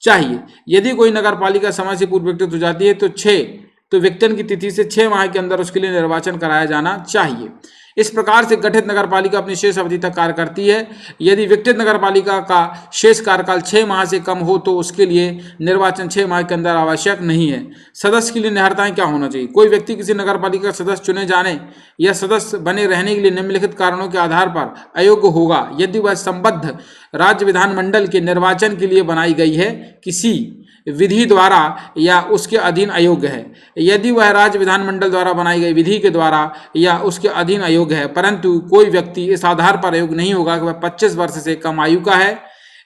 चाहिए। यदि कोई नगर पालिका समय से पूर्व विकसित हो जाती है तो 6 तो विघटन की तिथि से 6 माह के अंदर उसके लिए निर्वाचन कराया जाना चाहिए। इस प्रकार से गठित नगरपालिका अपनी शेष अवधि तक कार्य करती है। यदि विघटित नगरपालिका का शेष कार्यकाल 6 माह से कम हो तो उसके लिए निर्वाचन 6 माह के अंदर आवश्यक नहीं है। सदस्य के लिए निहितार्थ क्या होना चाहिए? कोई व्यक्ति किसी नगरपालिका का सदस्य चुने जाने या सदस्य बने रहने के लिए निम्नलिखित कारणों के आधार पर अयोग्य होगा यदि वह संबद्ध राज्य विधानमंडल के निर्वाचन के लिए बनाई गई है किसी विधि द्वारा या उसके अधीन अयोग्य है। यदि वह राज्य विधानमंडल द्वारा बनाई गई विधि के द्वारा या उसके अधीन अयोग्य है, परंतु कोई व्यक्ति इस आधार पर अयोग्य नहीं होगा कि वह 25 वर्ष से कम आयु का है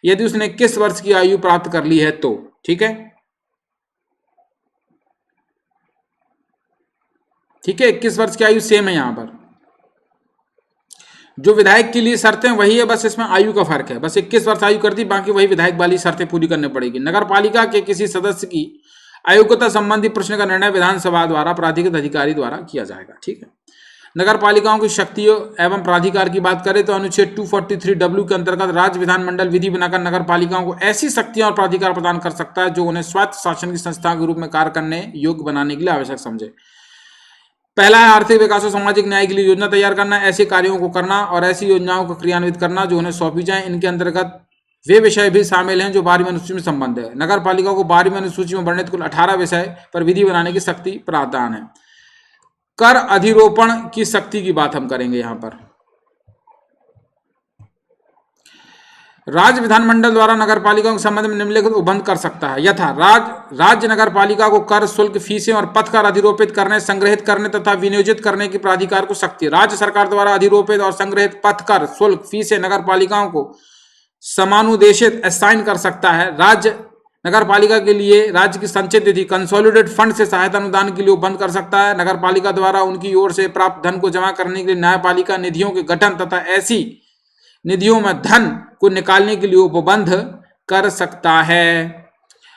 यदि उसने 21 वर्ष की आयु प्राप्त कर ली है तो। ठीक है, ठीक है, 21 वर्ष की आयु सेम है यहां पर। जो विधायक के लिए शर्तें वही है, बस इसमें आयु का फर्क है। बस 21 वर्ष आयु कर दी, बाकी वही विधायक वाली शर्तें पूरी करनी पड़ेगी। नगरपालिका के किसी सदस्य की अयोग्यता संबंधी प्रश्न का निर्णय विधानसभा द्वारा प्राधिकृत अधिकारी द्वारा किया जाएगा। ठीक है, नगरपालिकाओं की शक्तियों एवं प्राधिकार की बात करें तो अनुच्छेद 243W के अंतर्गत राज्य विधानमंडल विधि बनाकर नगरपालिकाओं को ऐसी शक्तियां और प्राधिकार प्रदान कर सकता है जो उन्हें स्वायत्त शासन की संस्था के रूप में कार्य करने योग्य बनाने के लिए आवश्यक समझे। पहला है आर्थिक विकास और सामाजिक न्याय के लिए योजना तैयार करना, ऐसे कार्यों को करना और ऐसी योजनाओं को क्रियान्वित करना जो उन्हें सौंपी जाए। इनके अंतर्गत वे विषय भी शामिल हैं जो 12वीं अनुसूची में संबंध है। नगर पालिका को 12वीं अनुसूची में वर्णित कुल 18 विषय पर विधि बनाने की शक्ति प्रावधान है। कर अधिरोपण की शक्ति की बात हम करेंगे यहां पर। राज्य विधानमंडल द्वारा नगरपालिकाओं के संबंध में निम्नलिखित उपबंध कर सकता है यथा राज्य नगरपालिका को कर, शुल्क, फीसें और पथ कर अधिरोपित करने, संग्रहित करने तथा विनियोजित करने की प्राधिकार को शक्ति। राज्य सरकार द्वारा अधिरोपित और संग्रहित पथ कर, शुल्क, फीसें नगरपालिकाओं को समानुदेशित असाइन कर सकता है। राज्य नगरपालिका के लिए राज्य की संचित निधि कंसोलिडेट फंड से सहायता अनुदान के लिए उपबंध कर सकता है। नगरपालिका द्वारा उनकी ओर से प्राप्त धन को जमा करने के लिए न्यायपालिका निधियों के गठन तथा ऐसी निधियों में धन को निकालने के लिए उपबंध कर सकता है।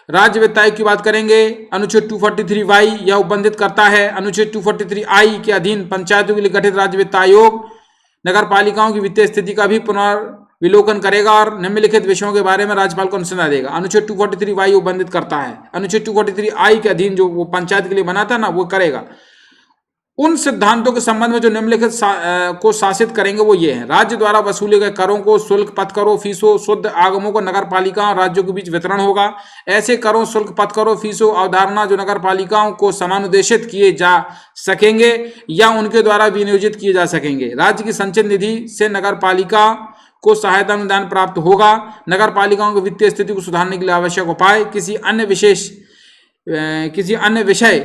राज्य वित्त आयोग की बात करेंगे, अनुच्छेद 243Y यह उपबंधित करता है। अनुच्छेद 243I के अधीन पंचायतों के लिए गठित राज्य वित्त आयोग नगर पालिकाओं की वित्तीय स्थिति का भी पुनर्विलोकन करेगा और निम्नलिखित विषयों के बारे में राज्यपाल को अनुसंधान देगा। अनुच्छेद 243Y उपबंधित करता है। अनुच्छेद 243I के अधीन जो वो पंचायत के लिए बना था ना, वो करेगा। उन सिद्धांतों के संबंध में जो निम्नलिखित को शासित करेंगे वो ये हैं। राज्य द्वारा वसूले गए करों को, शुल्क, पथकरों, फीसों, शुद्ध आगमों को नगर पालिकाओं और राज्यों के बीच वितरण होगा। ऐसे करों, शुल्क, पथकरों, फीसों अवधारणा जो नगर पालिकाओं को समानुदेशित किए जा सकेंगे या उनके द्वारा विनियोजित किए जा सकेंगे। राज्य की संचित निधि से नगर पालिका को सहायता अनुदान प्राप्त होगा। नगर पालिकाओं की वित्तीय स्थिति को सुधारने के लिए आवश्यक उपाय किसी अन्य विषय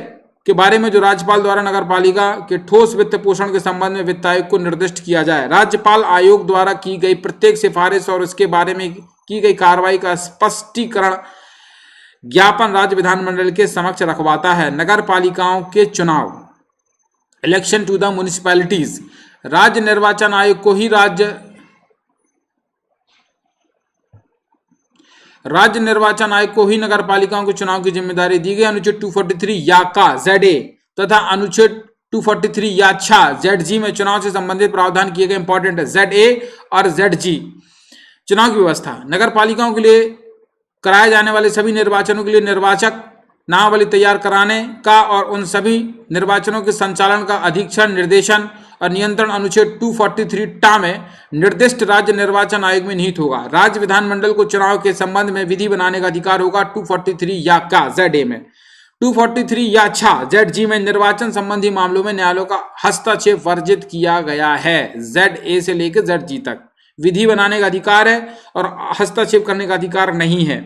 के बारे में जो राज्यपाल द्वारा नगर पालिका के ठोस वित्त पोषण के संबंध में वित्त आयोग को निर्दिष्ट किया जाए। राज्यपाल आयोग द्वारा की गई प्रत्येक सिफारिश और उसके बारे में की गई कार्रवाई का स्पष्टीकरण ज्ञापन राज्य विधानमंडल के समक्ष रखवाता है। नगर पालिकाओं के चुनाव, इलेक्शन टू द म्युनिसिपैलिटीज, राज्य निर्वाचन आयोग को ही राज्य निर्वाचन आयोग को ही नगर पालिकाओं के चुनाव की जिम्मेदारी दी गई। अनुच्छेद 243 या का ZA तथा अनुच्छेद 243 या छा ZG में चुनाव से संबंधित प्रावधान किए गए। इंपॉर्टेंट है ZA और ZG। चुनाव की व्यवस्था, नगर पालिकाओं के लिए कराए जाने वाले सभी निर्वाचनों के लिए निर्वाचक नामावली तैयार कराने का और उन सभी निर्वाचनों के संचालन का अधीक्षण, निर्देशन और नियंत्रण अनुच्छेद 243 टा में निर्दिष्ट राज्य निर्वाचन आयोग में निहित होगा। राज्य विधानमंडल को चुनाव के संबंध में विधि बनाने का अधिकार होगा 243 या का ZA में। 243 या छा ZG में निर्वाचन संबंधी मामलों में न्यायालयों का हस्तक्षेप वर्जित किया गया है। ZA से लेकर ZG तक विधि बनाने का अधिकार है और हस्तक्षेप करने का अधिकार नहीं है।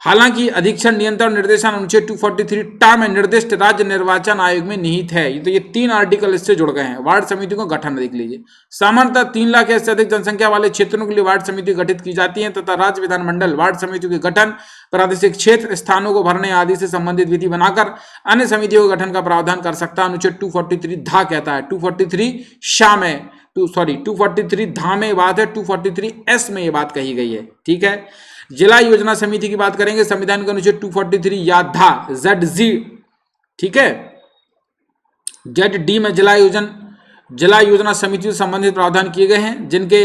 हालांकि अधीक्षण, नियंत्रण, निर्देशन अनुच्छेद 243 टा में निर्दिष्ट राज्य निर्वाचन आयोग में निहित है। तो ये 3 आर्टिकल इससे जुड़ गए हैं। वार्ड समिति को गठन देख लीजिए। सामान्यतः 3 लाख से अधिक जनसंख्या वाले क्षेत्रों के लिए वार्ड समिति गठित की जाती है तथा राज्य विधानमंडल वार्ड समितियों के गठन, प्रादेशिक क्षेत्र, स्थानों को भरने आदि से संबंधित विधि बनाकर अन्य समितियों के गठन का प्रावधान कर सकता है। अनुच्छेद 243 धा कहता है। 243 शा में 243 धा में बात है, 243 एस में ये बात कही गई है। ठीक है, जिला योजना समिति की बात करेंगे। संविधान के अनुच्छेद 243 या धा ZG, ठीक है, ZD में जिला योजना समिति से संबंधित प्रावधान किए गए हैं जिनके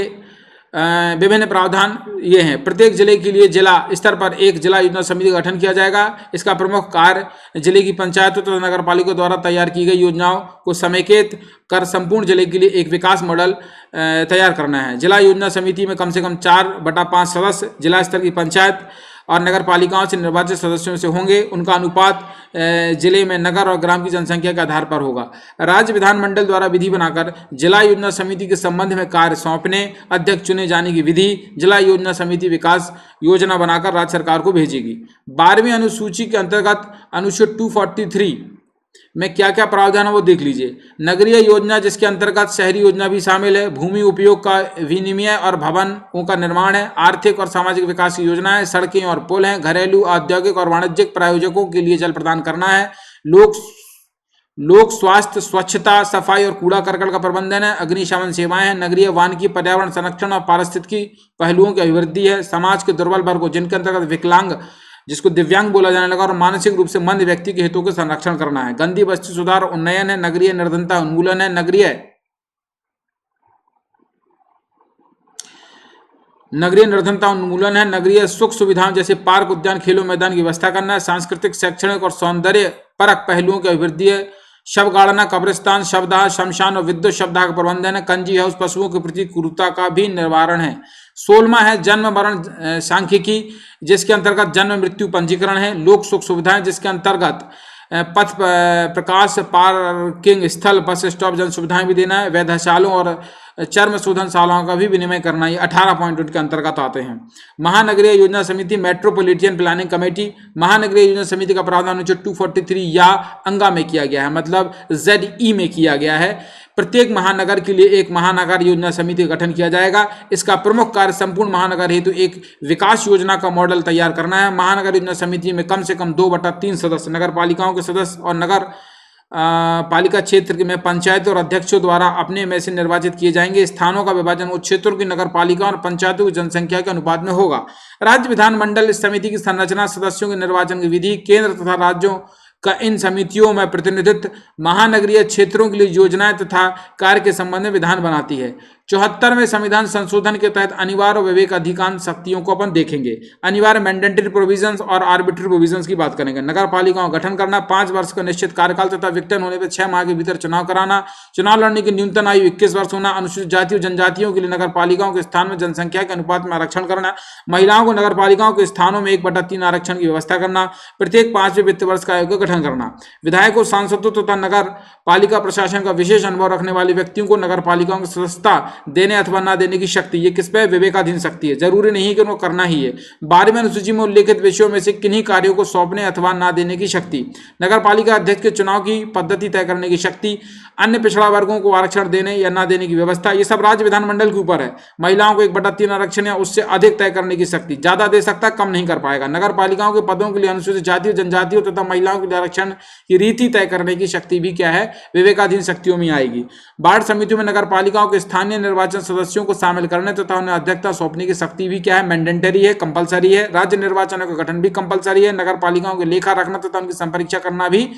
विभिन्न प्रावधान ये हैं। प्रत्येक जिले के लिए जिला स्तर पर एक जिला योजना समिति का गठन किया जाएगा। इसका प्रमुख कार्य जिले की पंचायतों तथा नगर पालिका द्वारा तैयार की गई योजनाओं को समेकित कर संपूर्ण जिले के लिए एक विकास मॉडल तैयार करना है। जिला योजना समिति में कम से कम 4/5 सदस्य जिला स्तर की पंचायत और नगर पालिकाओं से निर्वाचित सदस्यों से होंगे। उनका अनुपात जिले में नगर और ग्राम की जनसंख्या के आधार पर होगा। राज्य विधानमंडल द्वारा विधि बनाकर जिला योजना समिति के संबंध में कार्य सौंपने, अध्यक्ष चुने जाने की विधि जिला योजना समिति विकास योजना बनाकर राज्य सरकार को भेजेगी। 12वीं अनुसूची के अंतर्गत अनुच्छेद 243 में क्या क्या प्रावधान है वो देख लीजिए। नगरीय योजना जिसके अंतर्गत शहरी योजना भी शामिल है, भूमि उपयोग का विनिमय और भवनों का निर्माण है, आर्थिक और सामाजिक विकास की योजनाएं, सड़कें और पुल हैं, घरेलू औद्योगिक और वाणिज्यिक प्रायोजकों के लिए जल प्रदान करना है, लोक स्वास्थ्य, स्वच्छता, सफाई और कूड़ा करकट का प्रबंधन है, अग्निशमन सेवाएं हैं, नगरीय वानिकी, पर्यावरण संरक्षण और पारिस्थितिकी पहलुओं की अभिवृद्धि है, समाज के दुर्बल वर्गों जिनके अंतर्गत विकलांग जिसको दिव्यांग बोला जाने लगा और मानसिक रूप से मंद व्यक्ति के हितों का संरक्षण करना है, गंदी बस्ती सुधार उन्नयन है, नगरीय निर्धनता उन्मूलन है, नगरीय निर्धनता उन्मूलन है, नगरीय सुख सुविधाओं जैसे पार्क, उद्यान, खेलों मैदान की व्यवस्था करना है, सांस्कृतिक, शैक्षणिक और सौंदर्य परक पहलुओं की अभिवृद्धि है, शवगाड़ना, कब्रिस्तान, शवदाह, शमशान और विद्युत शवदाह का प्रबंधन है, कंजी हाउस, पशुओं के प्रति क्रूरता का भी निवारण है। 16वां है जन्म मरण सांख्यिकी जिसके अंतर्गत जन्म मृत्यु पंजीकरण है, लोक सुख सुविधाएं जिसके अंतर्गत पथ प्रकाश, पार्किंग स्थल, बस स्टॉप जन सुविधाएं भी देना है, वैधशालों और चर्म शोधनशालाओं का भी विनिमय करना, ये 18 पॉइंट के अंतर्गत आते हैं। महानगरीय योजना समिति, मेट्रोपॉलिटन प्लानिंग कमेटी, महानगरीय योजना समिति का प्रावधान अनुच्छेद 243 या अंगा में किया गया है, मतलब ZE में किया गया है। प्रत्येक महानगर के लिए एक महानगर योजना समिति का गठन किया जाएगा। इसका प्रमुख कार्य संपूर्ण महानगर हेतु एक विकास योजना का मॉडल तैयार करना है। महानगर योजना समिति में कम से कम 2/3 सदस्य नगर पालिकाओं के सदस्य और नगर पालिका क्षेत्र में पंचायतों और अध्यक्षों द्वारा अपने में से निर्वाचित किए जाएंगे। स्थानों का विभाजन उस क्षेत्रों की नगर पालिकाओं और पंचायतों की जनसंख्या के अनुपात में होगा। राज्य विधानमंडल इस समिति की संरचना, सदस्यों के निर्वाचन की विधि, केंद्र तथा राज्यों का इन समितियों में प्रतिनिधित्व, महानगरीय क्षेत्रों के लिए योजनाएं तथा कार्य के संबंध में विधान बनाती है। 74वें संविधान संशोधन के तहत अनिवार्य विवेकाधिकार शक्तियों को अपन देखेंगे। अनिवार्य मैंडेटरी प्रोविजंस और आर्बिट्री प्रोविजंस की बात करेंगे। नगर पालिकाओं का गठन करना, 5 वर्ष का निश्चित कार्यकाल तथा विघटन होने पर 6 माह के भीतर चुनाव कराना, चुनाव लड़ने की न्यूनतम आयु 21 वर्ष होना, अनुसूचित जाति और जनजातियों के लिए नगर पालिकाओं के स्थान में जनसंख्या के अनुपात में आरक्षण करना, महिलाओं को नगर पालिकाओं के स्थानों में 1/3 आरक्षण की व्यवस्था करना, प्रत्येक 5वें वित्त वर्ष का आयोग का गठन करना, विधायकों, सांसदों तथा नगर पालिका प्रशासन का विशेष अनुभव रखने वाले व्यक्तियों को नगर पालिकाओं की सदस्यता देने अथवा ना देने की शक्ति, ये किस पे विवेकाधीन शक्ति है, जरूरी नहीं कि उनको करना ही है। 12वीं अनुसूची में उल्लेखित विषयों में से किन्हीं कार्यों को सौंपने अथवा ना देने की शक्ति, नगर पालिका अध्यक्ष के चुनाव की पद्धति तय करने की शक्ति, अन्य पिछड़ा वर्गों को आरक्षण देने या ना देने की व्यवस्था, ये सब राज्य विधानमंडल के ऊपर है। महिलाओं को 1/3 आरक्षण या उससे अधिक तय करने की शक्ति, ज्यादा दे सकता, कम नहीं कर पाएगा। नगर पालिकाओं के पदों के लिए अनुसूचित जाति, जनजातियों तथा महिलाओं के लिए आरक्षण की रीति तय करने की शक्ति भी क्या है, विवेकाधीन शक्तियों में आएगी। वार्ड समितियों में नगर पालिकाओं के स्थानीय निर्वाचन सदस्यों को शामिल करने तथा उन्हें अध्यक्षता सौंपने की शक्ति भी क्या है, मैंडेटरी है, कंपलसरी है। राज्य निर्वाचनों का गठन भी कंपलसरी है। नगर पालिकाओं के लेखा रखना तथा उनकी संपरीक्षा करना भी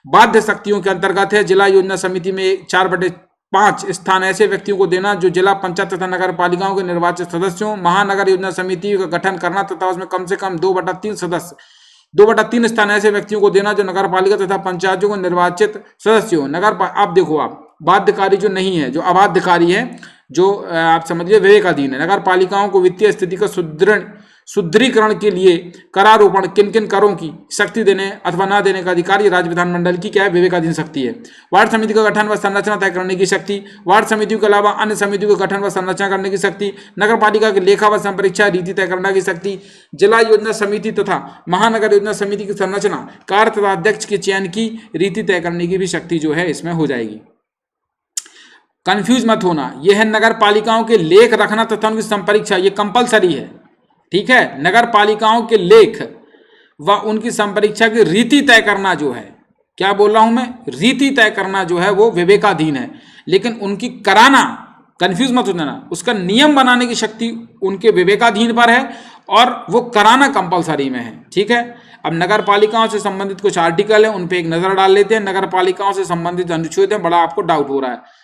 बाध्य शक्तियों के अंतर्गत है। जिला योजना समिति में 4/5 स्थान ऐसे व्यक्तियों को देना जो जिला पंचायत तथा नगर पालिकाओं के निर्वाचित सदस्यों। महानगर योजना समिति का गठन करना तथा उसमें कम से कम 2/3 सदस्य, 2/3 स्थान ऐसे व्यक्तियों को देना जो नगर पालिका तथा पंचायतों को निर्वाचित सदस्य हो। आप देखो, आप बाध्यकारी जो नहीं है, जो अबाध्यकारी है, जो आप समझिए विवेकाधीन है। नगर पालिकाओं को वित्तीय स्थिति का सुदृढ़ीकरण के लिए करारोपण, किन किन करों की शक्ति देने अथवा ना देने का अधिकार ये राज्य विधानमंडल की क्या है, विवेकाधीन शक्ति है। वार्ड समिति का गठन व संरचना तय करने की शक्ति, वार्ड समितियों के अलावा अन्य समितियों का गठन व संरचना करने की शक्ति, नगर पालिका के लेखा व संपरीक्षा रीति तय करने की शक्ति, जिला योजना समिति तथा महानगर योजना समिति की संरचना, कार्य तथा अध्यक्ष के चयन की रीति तय करने की भी शक्ति जो है इसमें हो जाएगी। कंफ्यूज मत होना, यह है नगर पालिकाओं के लेख रखना तथा उनकी संपरीक्षा, ये कंपलसरी है, ठीक है। नगर पालिकाओं के लेख व उनकी संपरीक्षा की रीति तय करना जो है, क्या बोल रहा हूं मैं, रीति तय करना जो है वो विवेकाधीन है, लेकिन उनकी कराना, कंफ्यूज मत हो जाना, उसका नियम बनाने की शक्ति उनके विवेकाधीन पर है और वो कराना कंपलसरी में है, ठीक है। अब नगर पालिकाओं से संबंधित कुछ आर्टिकल है, उन पे एक नजर डाल लेते हैं। नगर पालिकाओं से संबंधित अनुच्छेद है, बड़ा आपको डाउट हो रहा है।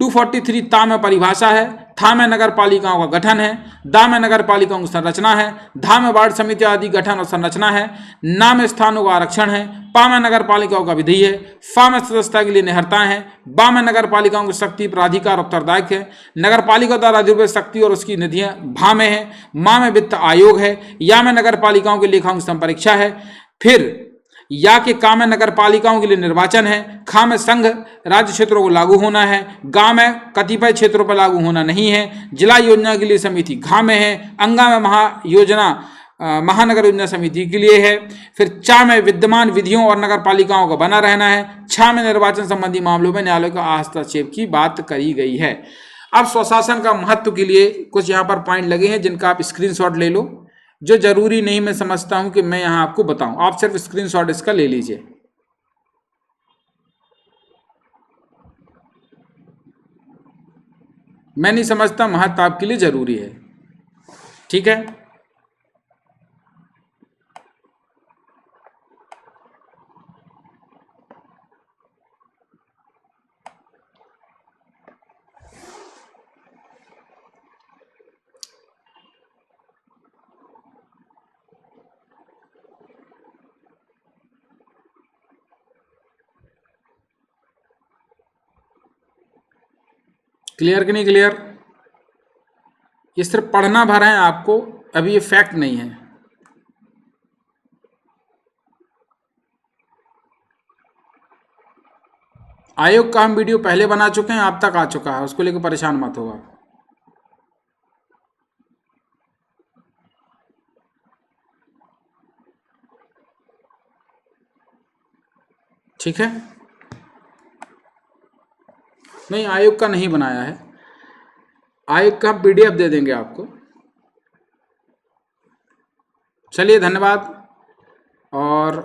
243 ता में परिभाषा है, था में नगर पालिकाओं का गठन है, दा में नगर पालिकाओं की संरचना है, धा में वार्ड समिति आदि गठन और संरचना है, ना में स्थानों का आरक्षण है, पा में नगर पालिकाओं का विधि है, फा में सदस्यता के लिए निहरताएं हैं, बा में नगर पालिकाओं की शक्ति प्राधिकार उत्तरदायित्व है, नगर पालिका द्वारा अधिकृत शक्ति और उसकी निधियां भा में है, मा में वित्त आयोग है, या में नगर पालिकाओं के लेखाओं की संपरीक्षा है, फिर या के का में नगर पालिकाओं के लिए निर्वाचन है, खा में संघ राज्य क्षेत्रों को लागू होना है, गा में कतिपय क्षेत्रों पर लागू होना नहीं है, जिला योजना के लिए समिति घा में है, अंगा में महानगर योजना समिति के लिए है, फिर चा में विद्यमान विधियों और नगर पालिकाओं का बना रहना है, छा में निर्वाचन संबंधी मामलों में न्यायालय का हस्तक्षेप की बात करी गई है। अब स्वशासन का महत्व के लिए कुछ यहाँ पर पॉइंट लगे हैं जिनका आप स्क्रीनशॉट ले लो, जो जरूरी नहीं मैं समझता हूं कि मैं यहां आपको बताऊं, आप सिर्फ स्क्रीनशॉट इसका ले लीजिए। मैं नहीं समझता महत्व आपके लिए जरूरी है, ठीक है। क्लियर कि नहीं क्लियर? ये सिर्फ पढ़ना भर है आपको, अभी ये फैक्ट नहीं है। आयोग का हम वीडियो पहले बना चुके हैं, आप तक आ चुका है, उसको लेकर परेशान मत हो आप, ठीक है। नहीं, आयोग का नहीं बनाया है, आयोग का PDF दे देंगे आपको। चलिए धन्यवाद। और